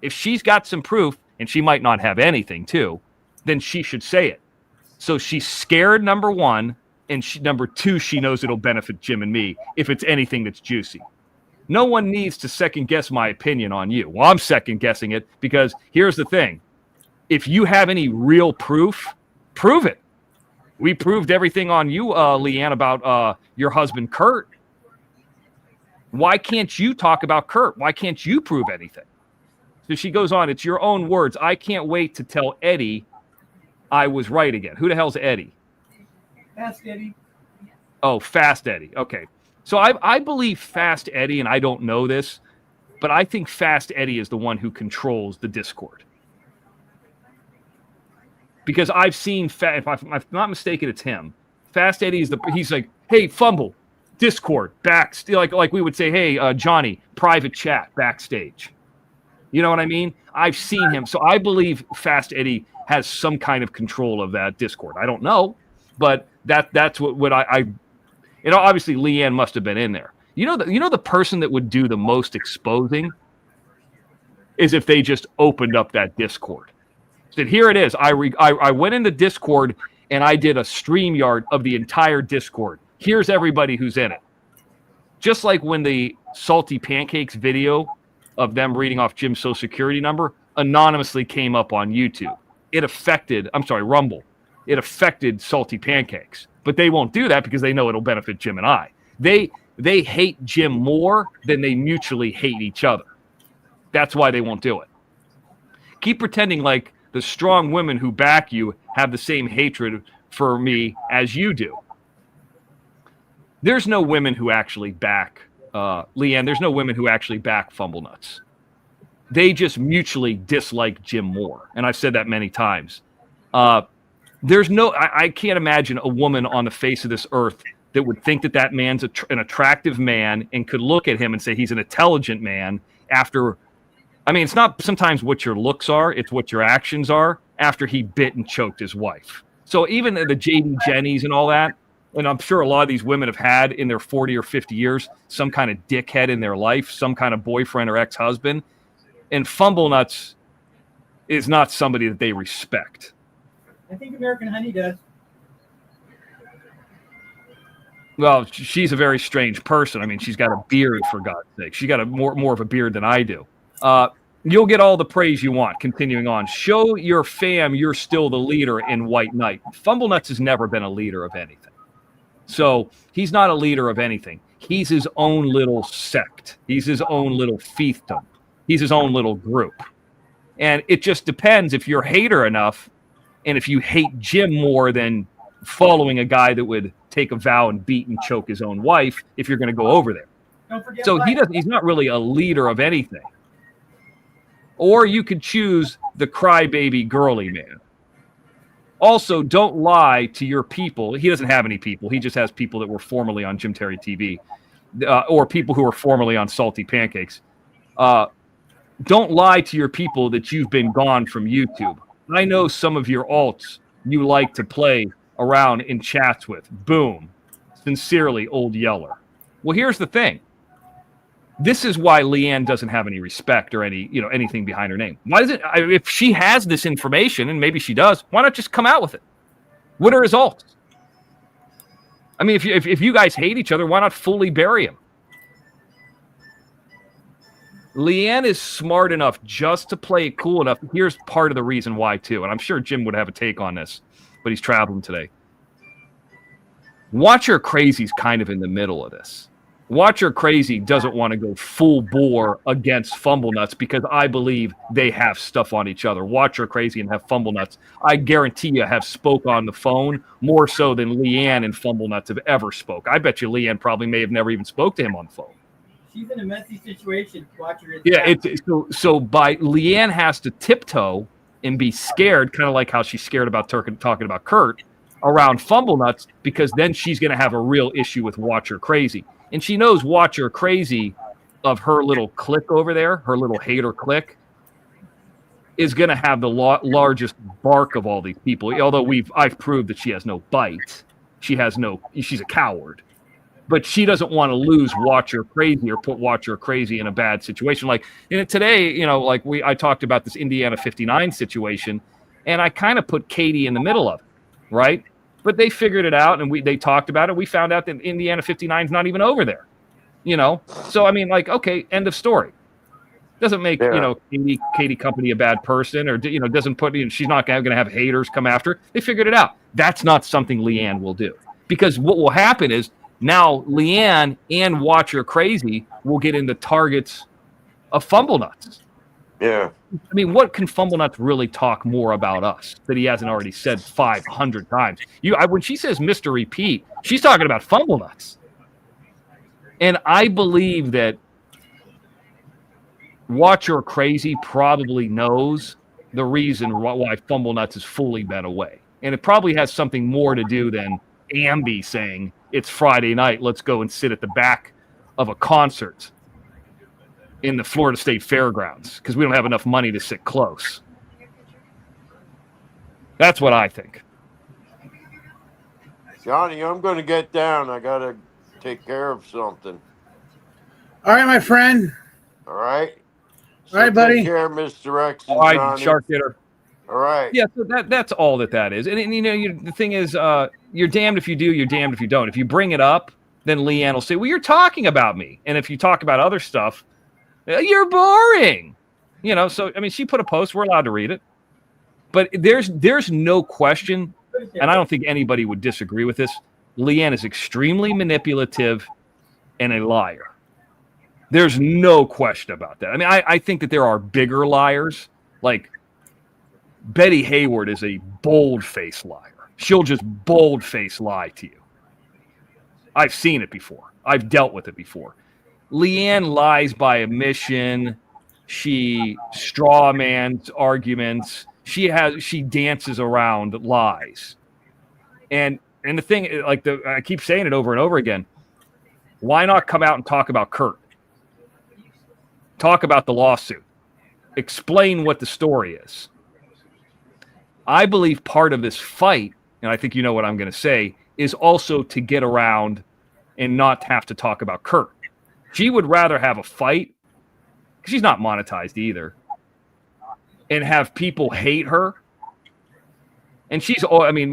[SPEAKER 6] If she's got some proof, and she might not have anything too, then she should say it. So she's scared, number one, and number two, she knows it'll benefit Jim and me if it's anything that's juicy. No one needs to second guess my opinion on you. Well, I'm second guessing it because here's the thing. If you have any real proof, prove it. We proved everything on you, Leanne, about your husband, Kurt. Why can't you talk about Kurt? Why can't you prove anything? So she goes on, it's your own words. I can't wait to tell Eddie I was right again. Who the hell's Eddie?
[SPEAKER 2] Fast Eddie.
[SPEAKER 6] Oh, Fast Eddie. Okay. So I believe Fast Eddie, and I don't know this, but I think Fast Eddie is the one who controls the Discord. Because I've seen, if I'm not mistaken, it's him. Fast Eddie he's like, hey, Fumble, Discord, like we would say, hey, Johnny, private chat, backstage. You know what I mean? I've seen him. So I believe Fast Eddie has some kind of control of that Discord. I don't know, but that's what I obviously Leanne must have been in there. You know the person that would do the most exposing is if they just opened up that Discord. Said, here it is. I went in the Discord and I did a StreamYard of the entire Discord. Here's everybody who's in it. Just like when the Salty Pancakes video of them reading off Jim's social security number anonymously came up on YouTube. Rumble. It affected Salty Pancakes. But they won't do that because they know it'll benefit Jim and I. They hate Jim more than they mutually hate each other. That's why they won't do it. Keep pretending like the strong women who back you have the same hatred for me as you do. There's no women who actually back Leanne. There's no women who actually back Fumblenuts. They just mutually dislike Jim more, and I've said that many times. There's no, I can't imagine a woman on the face of this earth that would think that man's an attractive man and could look at him and say he's an intelligent man after. I mean, it's not sometimes what your looks are, it's what your actions are after he bit and choked his wife. So even the JD Jennies and all that, and I'm sure a lot of these women have had in their 40 or 50 years some kind of dickhead in their life, some kind of boyfriend or ex-husband. And Fumblenuts is not somebody that they respect.
[SPEAKER 2] I think American Honey does.
[SPEAKER 6] Well, she's a very strange person. I mean, she's got a beard, for God's sake. She got more of a beard than I do. You'll get all the praise you want. Continuing on, show your fam you're still the leader in White Knight. Fumblenuts has never been a leader of anything. So he's not a leader of anything. He's his own little sect. He's his own little fiefdom. He's his own little group. And it just depends if you're hater enough and if you hate Jim more than following a guy that would take a vow and beat and choke his own wife if you're going to go over there.
[SPEAKER 2] Don't forget
[SPEAKER 6] So he's not really a leader of anything. Or you could choose the crybaby girly man. Also, don't lie to your people. He doesn't have any people. He just has people that were formerly on Jim Terry TV or people who were formerly on Salty Pancakes. Don't lie to your people that you've been gone from YouTube. I know some of your alts you like to play around in chats with. Boom. Sincerely, Old Yeller. Well, here's the thing. This is why Leanne doesn't have any respect or any, anything behind her name. Why does it? If she has this information, and maybe she does, why not just come out with it? What are results? I mean, if you guys hate each other, why not fully bury him? Leanne is smart enough just to play it cool enough. Here's part of the reason why, too. And I'm sure Jim would have a take on this, but he's traveling today. Watcher Crazy's kind of in the middle of this. Watcher Crazy doesn't want to go full bore against Fumblenuts because I believe they have stuff on each other. Watcher Crazy and have Fumblenuts, I guarantee you, have spoke on the phone more so than Leanne and Fumblenuts have ever spoke. I bet you Leanne probably may have never even spoke to him on the phone.
[SPEAKER 2] She's in a messy situation. Watcher is.
[SPEAKER 6] Yeah, so by Leanne has to tiptoe and be scared, kind of like how she's scared about talking about Kurt around Fumblenuts, because then she's going to have a real issue with Watcher Crazy. And she knows Watcher Crazy of her little clique over there, her little hater clique, is going to have the largest bark of all these people. Although I've proved that she has no bite. She's a coward. But she doesn't want to lose Watcher Crazy or put Watcher Crazy in a bad situation. Like today, I talked about this Indiana 59 situation, and I kind of put Katie in the middle of it, right? But they figured it out, and they talked about it. We found out that Indiana 59 is not even over there, So, I mean, okay, end of story. Doesn't make, Katie Company a bad person, or, doesn't put, she's not going to have haters come after her. They figured it out. That's not something Leanne will do. Because what will happen is now Leanne and Watcher Crazy will get into targets of Fumblenuts.
[SPEAKER 5] Yeah.
[SPEAKER 6] I mean, what can Fumblenuts really talk more about us that he hasn't already said 500 times? When she says Mr. Repeat, she's talking about Fumblenuts. And I believe that Watcher Crazy probably knows the reason why Fumblenuts has fully been away. And it probably has something more to do than Ambi saying, it's Friday night, let's go and sit at the back of a concert in the Florida State Fairgrounds because we don't have enough money to sit close. That's what I think.
[SPEAKER 5] Johnny, I'm going to get down. I got to take care of something.
[SPEAKER 1] All right, my friend.
[SPEAKER 5] All right?
[SPEAKER 1] All right, buddy.
[SPEAKER 5] Take care, Mr. X.
[SPEAKER 6] All right,
[SPEAKER 5] Johnny.
[SPEAKER 6] Shark Hitter.
[SPEAKER 5] All right.
[SPEAKER 6] Yeah, so that's all that is. And the thing is, you're damned if you do, you're damned if you don't. If you bring it up, then Leanne will say, well, you're talking about me. And if you talk about other stuff, you're boring. So, I mean, she put a post. We're allowed to read it. But there's no question, and I don't think anybody would disagree with this, Leanne is extremely manipulative and a liar. There's no question about that. I mean, I think that there are bigger liars. Like, Betty Hayward is a bold-faced liar. She'll just bold-faced lie to you. I've seen it before. I've dealt with it before. Leanne lies by omission. She strawmans arguments. She dances around lies. And the thing, I keep saying it over and over again. Why not come out and talk about Kurt? Talk about the lawsuit. Explain what the story is. I believe part of this fight, and I think you know what I'm going to say, is also to get around and not have to talk about Kurt. She would rather have a fight, because she's not monetized either, and have people hate her. And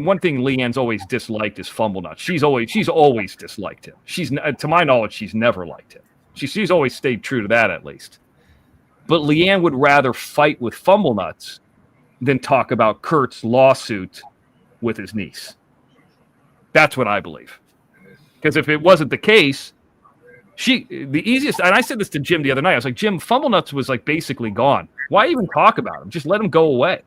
[SPEAKER 6] one thing Leanne's always disliked is Fumblenuts. She's always disliked him. To my knowledge, she's never liked him. She's always stayed true to that, at least. But Leanne would rather fight with Fumblenuts than talk about Kurt's lawsuit with his niece. That's what I believe. Because if it wasn't the case, the easiest, and I said this to Jim the other night, I was like, Jim, Fumblenuts was basically gone. Why even talk about him? Just let him go away.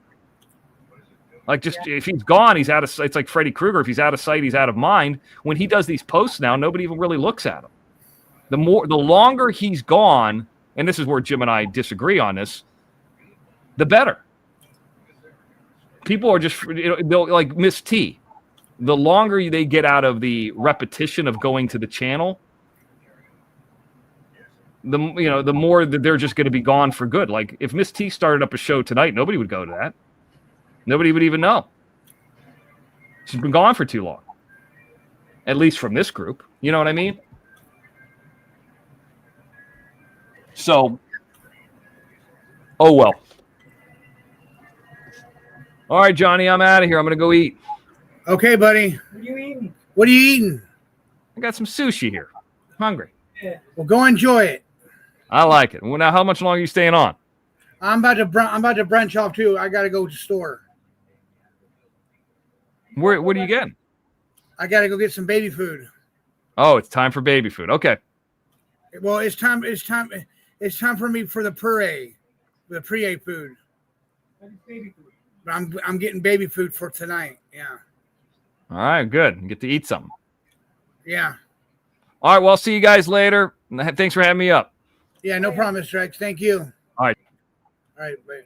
[SPEAKER 6] If he's gone, he's out of sight. It's like Freddy Krueger. If he's out of sight, he's out of mind. When he does these posts now, nobody even really looks at him. The longer he's gone, and this is where Jim and I disagree on this, the better. People are just, they'll like Miss T. The longer they get out of the repetition of going to the channel, the more that they're just going to be gone for good. Like if Miss T started up a show tonight, nobody would go to that. Nobody would even know. She's been gone for too long. At least from this group. You know what I mean? So, oh well. All right, Johnny, I'm out of here. I'm gonna go eat.
[SPEAKER 1] Okay, buddy.
[SPEAKER 2] What are you eating?
[SPEAKER 1] What are you eating?
[SPEAKER 6] I got some sushi here. I'm hungry.
[SPEAKER 2] Yeah.
[SPEAKER 1] Well, go enjoy it.
[SPEAKER 6] I like it. Well, now, how much longer are you staying on?
[SPEAKER 1] I'm about to brunch off too. I got to go to the store.
[SPEAKER 6] What are you getting?
[SPEAKER 1] I got to go get some baby food.
[SPEAKER 6] Oh, it's time for baby food. Okay.
[SPEAKER 1] Well, it's time for me for the puree food.
[SPEAKER 2] What is baby food?
[SPEAKER 1] But I'm getting baby food for tonight. Yeah.
[SPEAKER 6] All right, good. You get to eat something.
[SPEAKER 1] Yeah.
[SPEAKER 6] All right, well, I'll see you guys later. Thanks for having me up.
[SPEAKER 1] Yeah, no problem, Mr. X. Thank you.
[SPEAKER 6] All right.
[SPEAKER 1] All right, bye.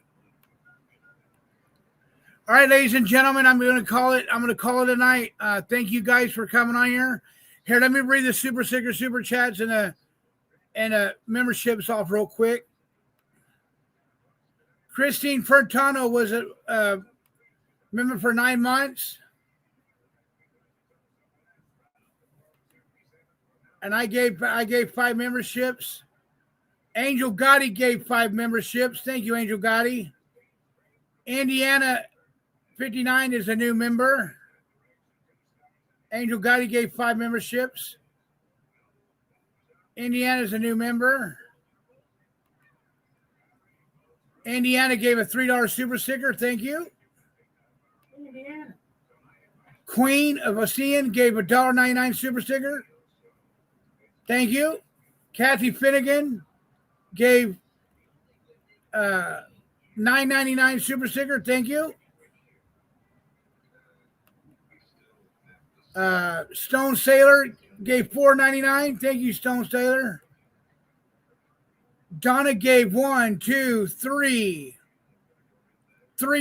[SPEAKER 1] All right, ladies and gentlemen, I'm going to call it a night. Thank you guys for coming on here. Here, let me read the super chats and memberships off real quick. Christine Furtado was a member for 9 months. And I gave 5 memberships. Angel Gotti gave 5 memberships. Thank you, Angel Gotti. Indiana 59 is a new member. Angel Gotti gave 5 memberships. Indiana is a new member. Indiana gave a $3 super sticker. Thank you.
[SPEAKER 2] Indiana.
[SPEAKER 1] Queen of Ocean gave a $1.99 super sticker. Thank you. Kathy Finnegan gave $9.99 super sticker. Thank you. Stone Sailor gave $4.99. Thank you, Stone Sailor. Donna gave 3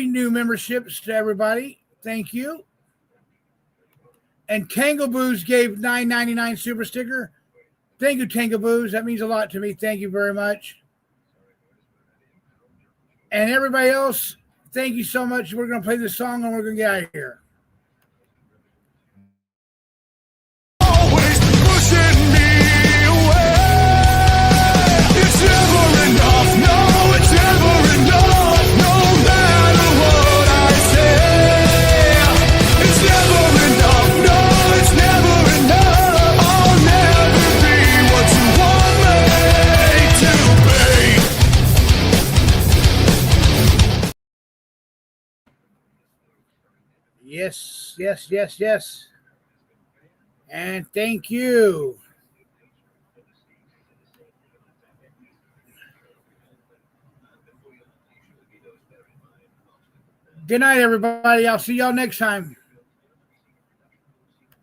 [SPEAKER 1] new memberships to everybody. Thank you. And Tangleboos gave $9.99 super sticker. Thank you, Tangleboos. That means a lot to me. Thank you very much. And everybody else, thank you so much. We're going to play this song and we're going to get out of here.
[SPEAKER 8] Always pushing me away. It's never enough. No, it's never enough. No matter what I say, it's never enough. No, it's never enough. I'll never be what you want me to be.
[SPEAKER 1] Yes, yes, yes, yes. And thank you. Good night, everybody. I'll see y'all next time.